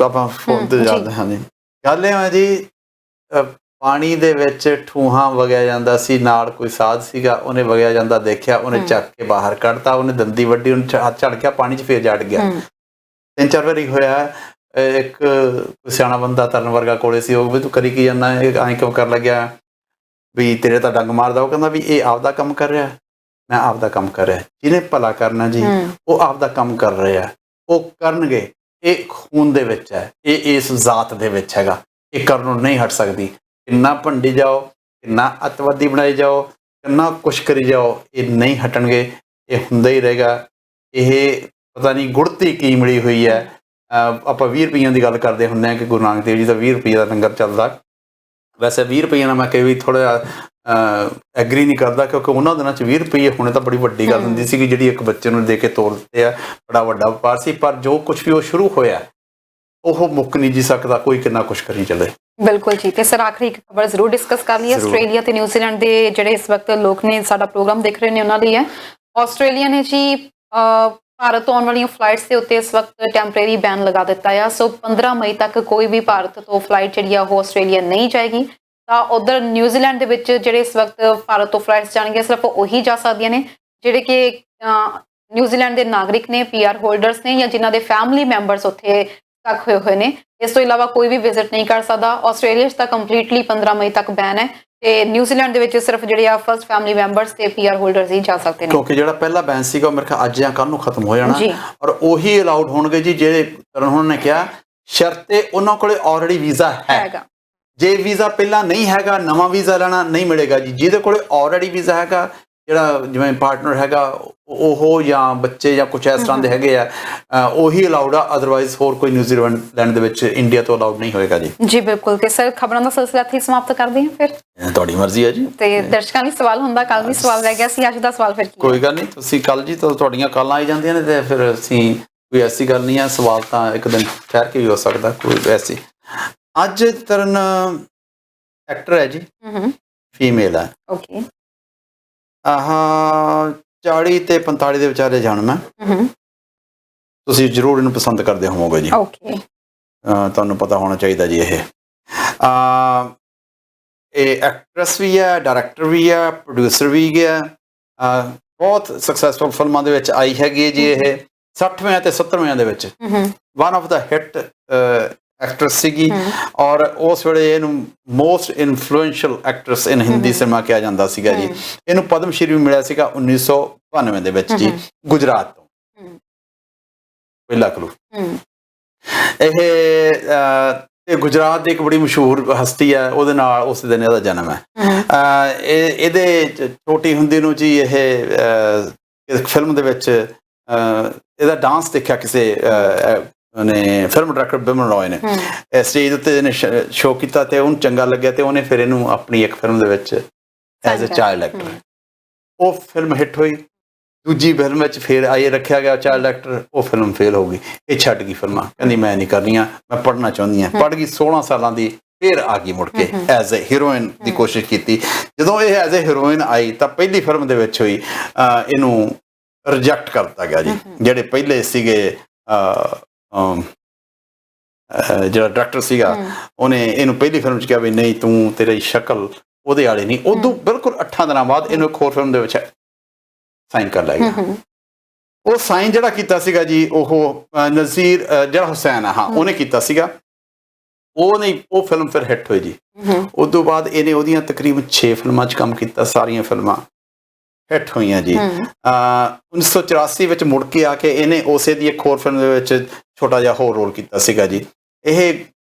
ਆਪਾਂ ਫੋਨ ਤੇ ਜਾਂਦੇ ਹਾਂ ਜੀ। ਗੱਲ ਇਹ ਹੈ ਜੀ, ਪਾਣੀ ਦੇ ਵਿੱਚ ਠੂਹਾਂ ਵਗਿਆ ਜਾਂਦਾ ਸੀ, ਨਾਲ ਕੋਈ ਸਾਧ ਸੀਗਾ, ਉਹਨੇ ਵਗਿਆ ਜਾਂਦਾ ਦੇਖਿਆ, ਉਹਨੇ ਚੱਕ ਕੇ ਬਾਹਰ ਕੱਢਤਾ, ਉਹਨੇ ਦੰਦੀ ਵੱਡੀ, ਉਹਨੇ ਹੱਥ ਝੜ ਗਿਆ, ਪਾਣੀ 'ਚ ਫੇਰ ਜੜ ਗਿਆ। 3-4 ਵਾਰੀ ਹੋਇਆ। ਇੱਕ ਸਿਆਣਾ ਬੰਦਾ ਤਰਨ ਵਰਗਾ ਕੋਲੇ ਸੀ, ਉਹ ਵੀ ਤੂੰ ਕਰੀ ਕੀ ਜਾਂਦਾ, ਐਂ ਕਿਉਂ ਕਰ ਲੱਗਿਆ ਵੀ ਤੇਰੇ ਤਾਂ ਡੰਗ ਮਾਰਦਾ। ਉਹ ਕਹਿੰਦਾ ਵੀ ਇਹ ਆਪਦਾ ਕੰਮ ਕਰ ਰਿਹਾ, ਮੈਂ ਆਪਦਾ ਕੰਮ ਕਰ ਰਿਹਾ। ਜਿਹਨੇ ਭਲਾ ਕਰਨਾ ਜੀ, ਉਹ ਆਪਦਾ ਕੰਮ ਕਰ ਰਿਹਾ, ਉਹ ਕਰਨਗੇ। ਇਹ ਖੂਨ ਦੇ ਵਿੱਚ ਹੈ, ਇਹ ਇਸ ਜ਼ਾਤ ਦੇ ਵਿੱਚ ਹੈਗਾ, ਇਹ ਕਰਨੋਂ ਨਹੀਂ ਹਟ ਸਕਦੀ। ਕਿੰਨਾ ਭੰਡੀ ਜਾਓ, ਕਿੰਨਾ ਅੱਤਵਾਦੀ ਬਣਾਈ ਜਾਓ, ਕਿੰਨਾ ਕੁਛ ਕਰੀ ਜਾਓ, ਇਹ ਨਹੀਂ ਹਟਣਗੇ, ਇਹ ਹੁੰਦਾ ਹੀ ਰਹੇਗਾ। ਇਹ ਪਤਾ ਨਹੀਂ ਗੁੜਤੀ ਕੀ ਮਿਲੀ ਹੋਈ ਹੈ। ਆਪਾਂ 20 ਰੁਪਈਆਂ ਦੀ ਗੱਲ ਕਰਦੇ ਹੁੰਦੇ ਹਾਂ ਕਿ ਗੁਰੂ ਨਾਨਕ ਦੇਵ ਜੀ ਦਾ 20 ਰੁਪਈਏ ਦਾ ਲੰਗਰ ਚੱਲਦਾ। ਵੈਸੇ 20 ਰੁਪਈਏ ਨਾਲ ਮੈਂ ਕਈ ਵੀ ਥੋੜ੍ਹਾ ਐਗਰੀ ਨਹੀਂ ਕਰਦਾ, ਕਿਉਂਕਿ ਉਹਨਾਂ ਦਿਨਾਂ 'ਚ 20 ਰੁਪਈਏ ਹੋਣੇ ਤਾਂ ਬੜੀ ਵੱਡੀ ਗੱਲ ਹੁੰਦੀ ਸੀਗੀ, ਜਿਹੜੀ ਇੱਕ ਬੱਚੇ ਨੂੰ ਦੇ ਕੇ ਤੋਰ ਦਿੱਤੇ ਆ, ਬੜਾ ਵੱਡਾ ਵਪਾਰ ਸੀ। ਪਰ ਜੋ ਕੁਛ ਵੀ ਉਹ ਸ਼ੁਰੂ ਹੋਇਆ ਉਹ ਮੁੱਕ ਨਹੀਂ ਜੀ ਸਕਦਾ, ਕੋਈ ਕਿੰਨਾ ਕੁਛ ਕਰੀ ਚੱਲੇ। ਬਿਲਕੁਲ ਜੀ। ਤੇ ਸਰ ਆਖਰੀ ਇੱਕ ਖਬਰ ਜ਼ਰੂਰ ਡਿਸਕਸ ਕਰ ਲਈਏ। ਆਸਟ੍ਰੇਲੀਆ ਤੇ ਨਿਊਜ਼ੀਲੈਂਡ ਦੇ ਜਿਹੜੇ ਇਸ ਵਕਤ ਲੋਕ ਨੇ ਸਾਡਾ ਪ੍ਰੋਗਰਾਮ ਦੇਖ ਰਹੇ ਨੇ ਉਹਨਾਂ ਲਈ ਹੈ। ਆਸਟ੍ਰੇਲੀਆ ਨੇ ਜੀ ਭਾਰਤ ਤੋਂ ਆਉਣ ਵਾਲੀਆਂ ਫਲਾਈਟਸ ਦੇ ਉੱਤੇ ਇਸ ਵਕਤ ਟੈਂਪਰੇਰੀ ਬੈਨ ਲਗਾ ਦਿੱਤਾ ਆ। ਸੋ 15 ਮਈ ਤੱਕ ਕੋਈ ਵੀ ਭਾਰਤ ਤੋਂ ਫਲਾਈਟ ਜਿਹੜੀ ਆ ਉਹ ਆਸਟ੍ਰੇਲੀਆ ਨਹੀਂ ਜਾਏਗੀ। ਤਾਂ ਉਧਰ ਨਿਊਜ਼ੀਲੈਂਡ ਦੇ ਵਿੱਚ ਜਿਹੜੇ ਇਸ ਵਕਤ ਭਾਰਤ ਤੋਂ ਫਲਾਈਟਸ ਜਾਣਗੀਆਂ ਸਿਰਫ ਉਹੀ ਜਾ ਸਕਦੀਆਂ ਨੇ ਜਿਹੜੇ ਕਿ ਨਿਊਜ਼ੀਲੈਂਡ ਦੇ ਨਾਗਰਿਕ ਨੇ, PR ਹੋਲਡਰਸ ਨੇ, ਜਾਂ ਜਿਨ੍ਹਾਂ ਦੇ ਫੈਮਿਲੀ ਮੈਂਬਰਸ ਉੱਥੇ ਤੱਕ ਹੋਏ ਨੇ। ਇਸ ਤੋਂ ਇਲਾਵਾ ਕੋਈ ਵੀ ਵਿਜ਼ਿਟ ਨਹੀਂ ਕਰ ਸਕਦਾ। ਆਸਟ੍ਰੇਲੀਆ 'ਚ ਤਾਂ ਕੰਪਲੀਟਲੀ 15 ਮਈ ਤੱਕ ਬੈਨ ਹੈ ਤੇ ਨਿਊਜ਼ੀਲੈਂਡ ਦੇ ਵਿੱਚ ਸਿਰਫ ਜਿਹੜੇ ਆ ਫਸਟ ਫੈਮਿਲੀ ਮੈਂਬਰਸ ਤੇ PR ਹੋਲਡਰਸ ਹੀ ਜਾ ਸਕਦੇ ਨੇ, ਕਿਉਂਕਿ ਜਿਹੜਾ ਪਹਿਲਾ ਬੈਨ ਸੀਗਾ ਉਹ ਮੇਰੇ ਖਿਆਲ ਅੱਜ ਜਾਂ ਕੱਲ੍ਹ ਨੂੰ ਖਤਮ ਹੋ ਜਾਣਾ, ਔਰ ਉਹੀ ਅਲਾਉਡ ਹੋਣਗੇ ਜੀ ਜਿਹੜੇ ਉਹਨਾਂ ਨੇ ਕਿਹਾ ਸ਼ਰਤੇ ਉਹਨਾਂ ਕੋਲੇ ਆਲਰੇਡੀ ਵੀਜ਼ਾ ਹੈਗਾ। ਜੇ ਵੀਜ਼ਾ ਪਹਿਲਾਂ ਨਹੀਂ ਹੈਗਾ, ਨਵਾਂ ਵੀਜ਼ਾ ਲੈਣਾ ਨਹੀਂ ਮਿਲੇਗਾ ਜੀ। ਜਿਹਦੇ ਕੋਲੇ ਆਲਰੇਡੀ ਵੀਜ਼ਾ ਹੈਗਾ, ਜਿਹੜਾ ਜਿਵੇਂ ਪਾਰਟਨਰ ਹੈਗਾ ਉਹ ਜਾਂ ਬੱਚੇ ਜਾਂ ਕੁਛ ਇਸ ਤਰ੍ਹਾਂ ਦੇ ਹੈਗੇ ਆ, ਉਹੀ ਅਲਾਉਡ ਆ। ਅਦਰਵਾਈਜ਼ ਹੋਰ ਕੋਈ ਨਿਊਜ਼ੀਲੈਂਡ ਦੇ ਵਿੱਚ ਇੰਡੀਆ ਤੋਂ ਅਲਾਉਡ ਨਹੀਂ ਹੋਏਗਾ ਜੀ। ਜੀ ਬਿਲਕੁਲ। ਤੇ ਸਰ ਖਬਰਾਂ ਦਾ ਸਿਲਸਿਲਾ ਇੱਥੇ ਸਮਾਪਤ ਕਰਦੇ ਹਾਂ ਫਿਰ। ਤੁਹਾਡੀ ਮਰਜ਼ੀ ਹੈ ਜੀ। ਤੇ ਦਰਸ਼ਕਾਂ ਲਈ ਸਵਾਲ ਹੁੰਦਾ, ਕੱਲ ਵੀ ਸਵਾਲ ਰਹਿ ਗਿਆ ਸੀ, ਅੱਜ ਦਾ ਸਵਾਲ ਫਿਰ ਕੀ? ਕੋਈ ਗੱਲ ਨਹੀਂ, ਤੁਸੀਂ ਕੱਲ ਜੀ ਤਾਂ ਤੁਹਾਡੀਆਂ ਕਾਲਾਂ ਆਈ ਜਾਂਦੀਆਂ ਨੇ ਤੇ ਫਿਰ ਅਸੀਂ ਕੋਈ ਐਸੀ ਗੱਲ ਨਹੀਂ ਹੈ, ਸਵਾਲ ਤਾਂ ਇੱਕ ਦਿਨ ਠਹਿਰ ਕੇ ਵੀ ਹੋ ਸਕਦਾ, ਕੋਈ ਐਸੀ। ਅੱਜ ਤਰਨ ਐਕਟਰ ਹੈ ਜੀ, ਫੀਮੇਲ ਹੈ। ਓਕੇ। 40 ਤੇ 45 ਦੇ ਵਿਚਾਲੇ ਜਨਮ ਹੈ। ਤੁਸੀਂ ਜ਼ਰੂਰ ਇਹਨੂੰ ਪਸੰਦ ਕਰਦੇ ਹੋਵੋਗੇ ਜੀ। ਓਕੇ। ਤੁਹਾਨੂੰ ਪਤਾ ਹੋਣਾ ਚਾਹੀਦਾ ਜੀ। ਇਹ ਐਕਟਰੈਸ ਵੀ ਹੈ, ਡਾਇਰੈਕਟਰ ਵੀ ਹੈ, ਪ੍ਰੋਡਿਊਸਰ ਵੀ ਹੈ। ਬਹੁਤ ਸਕਸੈਸਫੁਲ ਫਿਲਮਾਂ ਦੇ ਵਿੱਚ ਆਈ ਹੈਗੀ ਹੈ ਜੀ। ਇਹ 60ਵੇਂ ਤੇ 70ਵੇਂ ਦੇ ਵਿੱਚ ਵਨ ਆਫ ਦਾ ਹਿੱਟ ਐਕਟਰਸ ਸੀਗੀ, ਔਰ ਉਸ ਵੇਲੇ ਇਹਨੂੰ most influential actors in Hindi cinema ਕਿਹਾ ਜਾਂਦਾ ਸੀਗਾ ਜੀ। ਇਹਨੂੰ ਪਦਮ ਸ਼੍ਰੀ ਵੀ ਮਿਲਿਆ ਸੀਗਾ 1992 ਦੇ ਵਿੱਚ ਜੀ, ਗੁਜਰਾਤ ਤੋਂ। ਪਹਿਲਾ ਕਲੂ ਇਹ ਗੁਜਰਾਤ ਦੀ ਇੱਕ ਬੜੀ ਮਸ਼ਹੂਰ ਹਸਤੀ ਹੈ, ਉਹਦੇ ਨਾਲ ਉਸ ਦਿਨ ਇਹਦਾ ਜਨਮ ਹੈ। ਇਹਦੇ ਛੋਟੀ ਹੁੰਦੀ ਨੂੰ ਜੀ ਇਹ ਫਿਲਮ ਦੇ ਵਿੱਚ ਇਹਦਾ ਡਾਂਸ ਦੇਖਿਆ ਕਿਸੇ ਉਹਨੇ, ਫਿਲਮ ਡਾਇਰੈਕਟਰ ਬਿਮਨ ਰॉय ਨੇ ਸਟੇਜ ਉੱਤੇ ਇਹਨੇ ਸ਼ੋਅ ਕੀਤਾ ਤੇ ਉਹਨੂੰ ਚੰਗਾ ਲੱਗਿਆ ਤੇ ਉਹਨੇ ਫਿਰ ਇਹਨੂੰ ਆਪਣੀ ਇੱਕ ਫਿਲਮ ਦੇ ਵਿੱਚ ਐਜ਼ ਅ ਚਾਈਲਡ ਐਕਟਰ, ਉਹ ਫਿਲਮ ਹਿੱਟ ਹੋਈ। ਦੂਜੀ ਫਿਲਮ ਵਿੱਚ ਫਿਰ ਆਏ ਰੱਖਿਆ ਗਿਆ ਚਾਈਲਡ ਐਕਟਰ, ਉਹ ਫਿਲਮ ਫੇਲ ਹੋ ਗਈ। ਇਹ ਛੱਡ ਗਈ ਫਿਲਮਾਂ, ਕਹਿੰਦੀ ਮੈਂ ਨਹੀਂ ਕਰਨੀਆਂ, ਮੈਂ ਪੜ੍ਹਨਾ ਚਾਹੁੰਦੀ ਹਾਂ। ਪੜ੍ਹ ਗਈ, 16 ਸਾਲਾਂ ਦੀ, ਫਿਰ ਆ ਗਈ ਮੁੜ ਕੇ ਐਜ਼ ਅ ਹੀਰੋਇਨ ਦੀ ਕੋਸ਼ਿਸ਼ ਕੀਤੀ। ਜਦੋਂ ਇਹ ਐਜ਼ ਅ ਹੀਰੋਇਨ ਆਈ ਤਾਂ ਪਹਿਲੀ ਫਿਲਮ ਦੇ ਵਿੱਚ ਹੋਈ ਇਹਨੂੰ ਰਿਜੈਕਟ ਕਰਤਾ ਗਿਆ ਜੀ। ਜਿਹੜੇ ਪਹਿਲੇ ਸੀਗੇ ਜਿਹੜਾ ਡਾਇਰੈਕਟਰ ਸੀਗਾ ਉਹਨੇ ਇਹਨੂੰ ਪਹਿਲੀ ਫਿਲਮ 'ਚ ਕਿਹਾ ਵੀ ਨਹੀਂ ਤੂੰ, ਤੇਰੀ ਸ਼ਕਲ ਉਹਦੇ ਵਾਲੀ ਨਹੀਂ। ਉਦੋਂ ਬਿਲਕੁਲ 8 ਦਿਨਾਂ ਬਾਅਦ ਇਹਨੂੰ ਇੱਕ ਹੋਰ ਫਿਲਮ ਦੇ ਵਿੱਚ ਸਾਈਨ ਕਰ ਲਿਆ ਗਿਆ। ਉਹ ਸਾਈਨ ਜਿਹੜਾ ਕੀਤਾ ਸੀਗਾ ਜੀ ਉਹ ਨਜ਼ੀਰ ਜਿਹੜਾ ਹੁਸੈਨ ਆ, ਹਾਂ ਉਹਨੇ ਕੀਤਾ ਸੀਗਾ। ਉਹ ਨਹੀਂ, ਉਹ ਫਿਲਮ ਫਿਰ ਹਿੱਟ ਹੋਈ ਜੀ। ਉਦੋਂ ਬਾਅਦ ਇਹਨੇ ਉਹਦੀਆਂ ਤਕਰੀਬਨ 6 ਫਿਲਮਾਂ 'ਚ ਕੰਮ ਕੀਤਾ, ਸਾਰੀਆਂ ਫਿਲਮਾਂ ਹਿੱਟ ਹੋਈਆਂ ਜੀ। 1984 ਵਿੱਚ ਮੁੜ ਕੇ ਆ ਕੇ ਇਹਨੇ ਉਸੇ ਦੀ ਇੱਕ ਹੋਰ ਫਿਲਮ ਦੇ ਵਿੱਚ ਛੋਟਾ ਜਿਹਾ ਹੋਰ ਰੋਲ ਕੀਤਾ ਸੀਗਾ ਜੀ। ਇਹ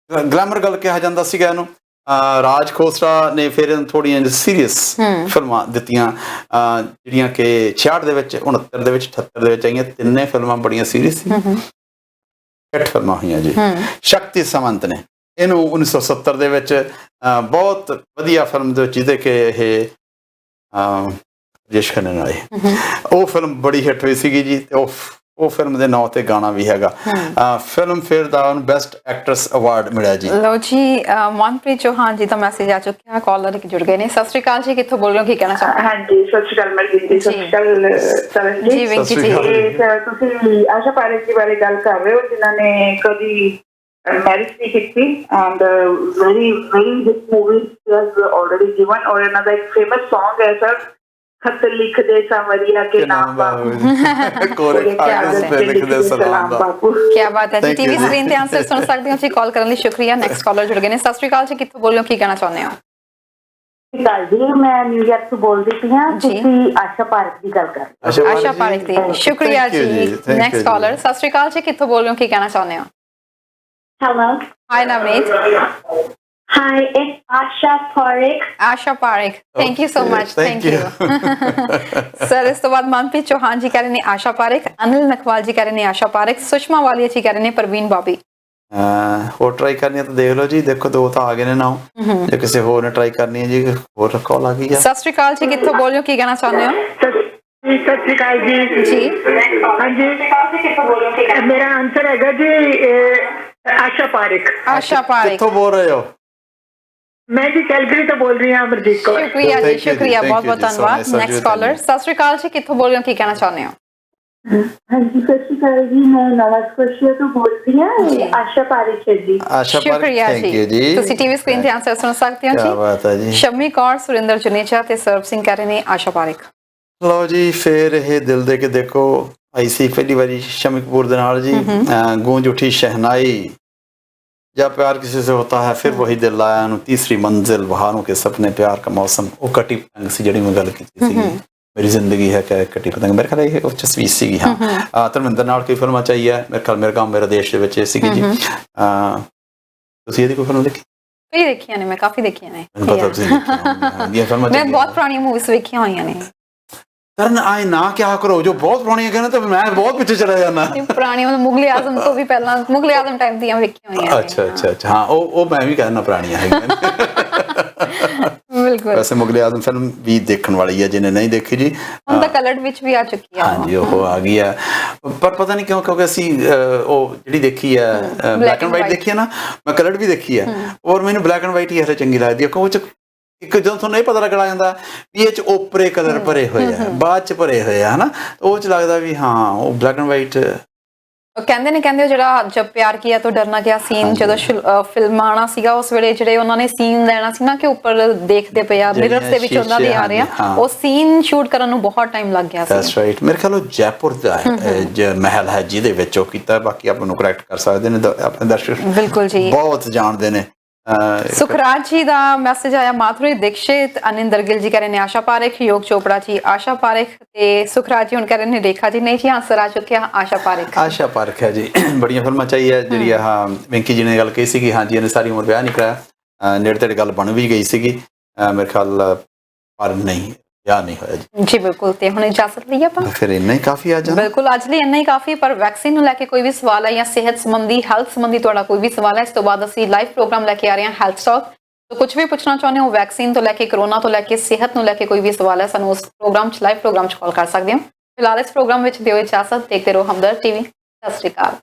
ਗਲੈਮਰ ਗੱਲ ਕਿਹਾ ਜਾਂਦਾ ਸੀਗਾ ਇਹਨੂੰ। ਰਾਜ ਖੋਸਲਾ ਨੇ ਫਿਰ ਇਹਨੂੰ ਥੋੜ੍ਹੀਆਂ ਸੀਰੀਅਸ ਫਿਲਮਾਂ ਦਿੱਤੀਆਂ, ਜਿਹੜੀਆਂ ਕਿ 66 ਦੇ ਵਿੱਚ, 69 ਦੇ ਵਿੱਚ, 78 ਦੇ ਵਿੱਚ ਆਈਆਂ। ਤਿੰਨੇ ਫਿਲਮਾਂ ਬੜੀਆਂ ਸੀਰੀਅਸ ਸੀ, ਹਿੱਟ ਫਿਲਮਾਂ ਹੋਈਆਂ ਜੀ। ਸ਼ਕਤੀ ਸਮੰਤ ਨੇ ਇਹਨੂੰ 1970 ਦੇ ਵਿੱਚ ਬਹੁਤ ਵਧੀਆ ਫਿਲਮ ਦੇ ਵਿੱਚ, ਜਿਹਦੇ ਕਿ ਇਹ ਰਾਜੇਸ਼ ਖੰਨਾ ਨਾਲ ਉਹ ਫਿਲਮ ਬੜੀ ਹਿੱਟ ਹੋਈ ਸੀਗੀ ਜੀ। ਤੇ ਉਹ ਫਿਲਮ ਦੇ ਨਾਂ ਤੇ ਗਾਣਾ ਵੀ ਹੈਗਾ। ਫਿਲਮ ਫੇਅਰ ਦਾ ਉਹਨੂੰ ਬੈਸਟ ਐਕਟਰਸ ਅਵਾਰਡ ਮਿਲਿਆ ਜੀ। ਲਓ ਜੀ, ਮਨਪ੍ਰੀਤ ਚੌਹਾਨ ਜੀ ਦਾ ਮੈਸੇਜ ਆ ਚੁੱਕਿਆ, ਕਾਲਰ ਇੱਕ ਜੁੜ ਗਏ ਨੇ। ਸਤਿ ਸ਼੍ਰੀ ਅਕਾਲ ਜੀ, ਕਿੱਥੋਂ ਬੋਲ ਰਹੇ ਹੋ, ਕੀ ਕਹਿਣਾ ਚਾਹੁੰਦੇ? ਹਾਂਜੀ, ਸਤਿ ਸ਼੍ਰੀ ਅਕਾਲ ਮਰਜੀਤ ਜੀ। ਸਤਿ ਸ਼੍ਰੀ ਅਕਾਲ ਸਰਨ ਜੀ। ਵੈਂਕੀ ਜੀ, ਤੁਸੀਂ ਆਸ਼ਾ ਪਾਰੇਖ ਜੀ ਬਾਰੇ ਗੱਲ ਕਰ ਰਹੇ ਹੋ, ਜਿਨ੍ਹਾਂ ਨੇ ਕਦੀ ਮੈਰਿਜ ਨਹੀਂ ਕੀਤੀ and very very hit movie has already given. ਔਰ ਇਹਨਾਂ ਦਾ ਇੱਕ ਫੇਮਸ ਸੌਂਗ ਹੈ ਸਰ, ਖਤ ਲਿਖਦੇ ਸਾਵਰੀਆ ਕੇ ਨਾਮ ਬਾਪੂ। ਕੀ ਬਾਤ ਹੈ ਜੀ। ਟੀਵੀ ਸਕਰੀਨ ਤੇ ਆਨਸਰ ਸੁਣ ਸਕਦੇ ਹੋ ਜੀ। ਕਾਲ ਕਰਨ ਲਈ ਸ਼ੁਕਰੀਆ। ਨੈਕਸਟ ਕਾਲਰ ਜੁੜ ਗਏ ਨੇ। ਸਤਿ ਸ਼੍ਰੀ ਅਕਾਲ ਜੀ, ਕਿੱਥੋਂ ਬੋਲ ਰਹੇ ਹੋ, ਕੀ ਕਹਿਣਾ ਚਾਹੁੰਦੇ ਹੋ? ਜੀ ਮੈਂ ਨਿਊਯਾਰਕ ਤੋਂ ਬੋਲਦੀ ਪਈ ਹਾਂ। ਤੁਸੀਂ ਆਸ਼ਾ ਪਾਰੇਖ ਦੀ ਗੱਲ ਕਰ ਰਹੇ ਹੋ? ਆਸ਼ਾ ਪਾਰੇਖ ਦੀ, ਸ਼ੁਕਰੀਆ ਜੀ। ਨੈਕਸਟ ਕਾਲਰ, ਸਤਿ ਸ਼੍ਰੀ ਅਕਾਲ ਜੀ, ਕਿੱਥੋਂ ਬੋਲ ਰਹੇ ਹੋ, ਕੀ ਕਹਿਣਾ ਚਾਹੁੰਦੇ ਹੋ? Hello. Hi, Navneet. Hi, it's Asha Parekh. Asha Parekh. Thank you so much. Thank you. Sir इस तो बाद मनप्रीत चौहान जी कह रहे ने आशा पारेख, अनिल नखवाल जी कह रहे ने आशा पारेख, सुषमा वालिया जी कह रहे ने प्रवीण बाबी। ਹੋਰ ਟਰਾਈ ਕਰਨੀ ਹੈ ਤਾਂ ਦੇਖ ਲਓ ਜੀ, ਦੇਖੋ ਦੋ ਤਾਂ ਆ ਗਏ ਨੇ ਨਾਮ, ਜੇ ਕਿਸੇ ਹੋਰ ਨੇ ਟਰਾਈ ਕਰਨੀ ਹੈ ਜੀ ਹੋਰ ਕਾਲ ਆ ਗਈ ਆ। ਸਤਿ ਸ਼੍ਰੀ ਅਕਾਲ ਜੀ, ਕਿੱਥੋਂ ਬੋਲ ਰਹੇ ਹੋ, ਕੀ ਕਹਿਣਾ ਚਾਹੁੰਦੇ ਹੋ? ਸਤਿ ਸ਼੍ਰੀ ਅਕਾਲ ਜੀ। ਜੀ ਹਾਂਜੀ, ਮੇਰਾ ਆਨਸਰ ਹੈਗਾ ਜੀ ਆਸ਼ਾ ਪਾਰੇਖ। आशा पारेख। ਕਿੱਥੋਂ ਬੋਲ ਰਹੇ ਹੋ? मैं जी कैलगरी तो बोल रही हूँ अमरजीत कौर। शुक्रिया जी, शुक्रिया, बहुत बहुत धन्यवाद। नेक्स्ट कॉलर, सत श्री अकाल जी, कित्थों बोल रहे हो, की कहना चाहते हो? हाँ जी, सत श्री अकाल जी, मैं नवा स्कोशिया तो बोल रही हूँ, आशा पारेख है जी। आशा पारेख, शुक्रिया जी। तुसी टीवी स्क्रीन ते आंसर सुन सकते हो जी। क्या बात है जी। शम्मी कौर, सुरिंदर जुनेजा ते सरब सिंह कह रहे ने आशा पारेख। ਲਓ ਜੀ, ਫਿਰ ਇਹ ਦਿਲ ਦੇ ਕੇ ਦੇਖੋ ਆਈ ਸੀ ਪਹਿਲੀ ਵਾਰੀ शम्मी कपूर ਦੇ ਨਾਲ ਜੀ। गूंज उठी शहनाई, जब प्यार किसी से होता है फिर वही दिल आया ਨੂੰ, तीसरी मंजिल, बहारों के सपने, प्यार का मौसम। ਉਹ ਕਟੀ ਪਤੰਗ ਸੀ ਜਿਹੜੀ ਮੈਂ ਗੱਲ ਕੀਤੀ ਸੀ, ਮੇਰੀ ਜ਼ਿੰਦਗੀ ਹੈ ਕਿ ਕਟੀ ਪਤੰਗ, ਮੇਰੇ ਖਿਆਲ ਇਹ ਉਹ ਚ ਸਵੀਸ ਸੀਗੀ। ਹਾਂ, ਧਰਮਿੰਦਰ ਨਾਲ ਕੋਈ ਫਿਲਮ ਚਾਹੀ ਹੈ, ਮੇਰੇ ਖਿਆਲ ਮੇਰਾ ਗਾਂਵ ਮੇਰਾ ਦੇਸ਼ ਦੇ ਵਿੱਚ ਇਹ ਸੀਗੀ ਜੀ। ਤੁਸੀਂ ਇਹਦੀ ਕੋਈ ਫਿਲਮ ਦੇਖੀ? ਕਈ ਦੇਖੀਆਂ ਨੇ ਮੈਂ, ਕਾਫੀ ਦੇਖੀਆਂ ਨੇ। ਮੈਨੂੰ ਪਤਾ ਤੁਸੀਂ ਦੇਖੀਆਂ ਫਿਲਮਾਂ। ਮੈਂ ਬਹੁਤ ਪੁਰਾਣੀਆਂ ਮੂਵੀਜ਼ ਵੇਖੀਆਂ ਹੋਈਆਂ ਨੇ। ਕਰਨ ਆਏ ਨਾ ਕਿਆ ਕਰੋ, ਜੋ ਬਹੁਤ ਪੁਰਾਣੀਆਂ ਕਹਿੰਦੇ ਤਾਂ ਮੈਂ ਬਹੁਤ ਪਿੱਛੇ ਚਲਾ ਜਾਣਾ। ਪੁਰਾਣੀਆਂ ਮਤਲਬ ਮੁਗਲ ਆਜ਼ਮ ਤੋਂ ਵੀ ਪਹਿਲਾਂ, ਮੁਗਲ ਆਜ਼ਮ ਟਾਈਮ ਦੀਆਂ ਵੇਖੀਆਂ ਹੋਈਆਂ। ਅੱਛਾ ਅੱਛਾ ਅੱਛਾ, ਹਾਂ ਉਹ ਮੈਂ ਵੀ ਕਹਿਣਾ ਪੁਰਾਣੀਆਂ ਹੈਗੀਆਂ। ਬਿਲਕੁਲ। ਵੈਸੇ ਮੁਗਲ ਆਜ਼ਮ ਫਿਲਮ ਵੀ ਦੇਖਣ ਵਾਲੀ ਹੈ, ਜਿਹਨੇ ਨਹੀਂ ਦੇਖੀ ਜੀ। ਹੁਣ ਤਾਂ ਕਲਰਡ ਵਿੱਚ ਵੀ ਆ ਚੁੱਕੀ ਹੈ। ਹਾਂਜੀ, ਉਹ ਆ ਗਈ ਹੈ, ਪਰ ਪਤਾ ਨਹੀਂ ਕਿਉਂ, ਕਿਉਂਕਿ ਅਸੀਂ ਉਹ ਜਿਹੜੀ ਦੇਖੀ ਹੈ ਬਲੈਕ ਐਂਡ ਵਾਈਟ ਦੇਖੀ ਹੈ ਨਾ, ਮੈਂ ਕਲਰਡ ਵੀ ਦੇਖੀ ਹੈ, ਔਰ ਮੈਨੂੰ ਬਲੈਕ ਐਂਡ ਵਾਈਟ ਹੀ ਹਲੇ ਚੰਗੀ ਲੱਗਦੀ ਹੈ, ਕਿਉਂਕਿ ਇੱਕ ਜਦੋਂ ਤੁਹਾਨੂੰ ਇਹ ਪਤਾ ਲੱਗਣਾ ਜਾਂਦਾ ਵੀ ਇਹ ਚ ਓਪਰੇ ਕਲਰ ਭਰੇ ਹੋਏ ਆ, ਬਾਅਦ ਚ ਭਰੇ ਹੋਏ ਆ, ਹਨਾ, ਉਹ ਚ ਲੱਗਦਾ ਵੀ ਹਾਂ ਉਹ ਬਲੈਕ ਐਂਡ ਵਾਈਟ। ਕਹਿੰਦੇ ਨੇ ਉਹ ਜਿਹੜਾ ਜਬ ਪਿਆਰ ਕੀਆ ਤਾਂ ਡਰਨਾ ਕਿਆ ਸੀਨ ਜਦੋਂ ਫਿਲਮ ਆਣਾ ਸੀਗਾ, ਉਸ ਵੇਲੇ ਜਿਹੜੇ ਉਹਨਾਂ ਨੇ ਸੀਨ ਲੈਣਾ ਸੀ ਨਾ ਕਿ ਉੱਪਰ ਦੇਖਦੇ ਪਏ ਆ, ਮਿਰਰਸ ਦੇ ਵਿੱਚ ਉਹਨਾਂ ਦੇ ਆ ਰਹੇ ਆ, ਉਹ ਸੀਨ ਸ਼ੂਟ ਕਰਨ ਨੂੰ ਬਹੁਤ ਟਾਈਮ ਲੱਗ ਗਿਆ ਸੀ। That's right. ਮੇਰੇ ਖਿਆਲ ਉਹ ਜੈਪੁਰ ਦਾ ਮਹਿਲ ਹੈ ਜਿਹਦੇ ਵਿੱਚ ਉਹ ਕੀਤਾ, ਬਾਕੀ ਆਪਾਂ ਨੂੰ ਕਰੈਕਟ ਕਰ ਸਕਦੇ ਨੇ ਆਪਣੇ ਦਰਸ਼ਕ, ਬਿਲਕੁਲ ਜੀ, ਬਹੁਤ ਜਾਣਦੇ ਨੇ। सुखराज जी का मैसेज आया, माधुरी दीक्षित, अनिंदर गिल जी कह रहे हैं आशा पारेख, योग चोपड़ा जी आशा पारेख, सुखराज जी हुण कह रहे हैं रेखा जी। नहीं जी, आंसर आ चुके हैं आशा पारेख। आशा पारेख है जी। बड़िया फिल्मां चाहिए जी। हाँ, वेंकी जी ने गल कही सी, हाँ जी, इन्हें सारी उम्र ब्याह नहीं कराया, नेड़े तेड़े गल बन भी गई सी, मेरे ख्याल पर नहीं ब्याह नहीं होया जी। जी बिल्कुल, ते हुण इजाजत लईए आपां, फिर इन्ना ही काफी आज। बिल्कुल, अज लई इन्ना ही काफी। पर वैक्सीन नूं लैके कोई भी सवाल है या सेहत संबंधी, हेल्थ संबंधी तुहाडा कोई भी सवाल है, इस तो बाद असीं लाइव प्रोग्राम लैके आ रहे हैं हेल्थ टॉक। तो कुछ भी पूछना चाਹੁੰਦੇ हो वैक्सीन तो लैके, कोरोना तो लैके, सेहत नूं लैके कोई भी सवाल है, सानूं उस प्रोग्राम च लाइव प्रोग्राम च कॉल कर सकते हो। फिलहाल इस प्रोग्राम विच दिओ इजाजत, देखते रहो हमदर्द टीवी। सत श्री अकाल।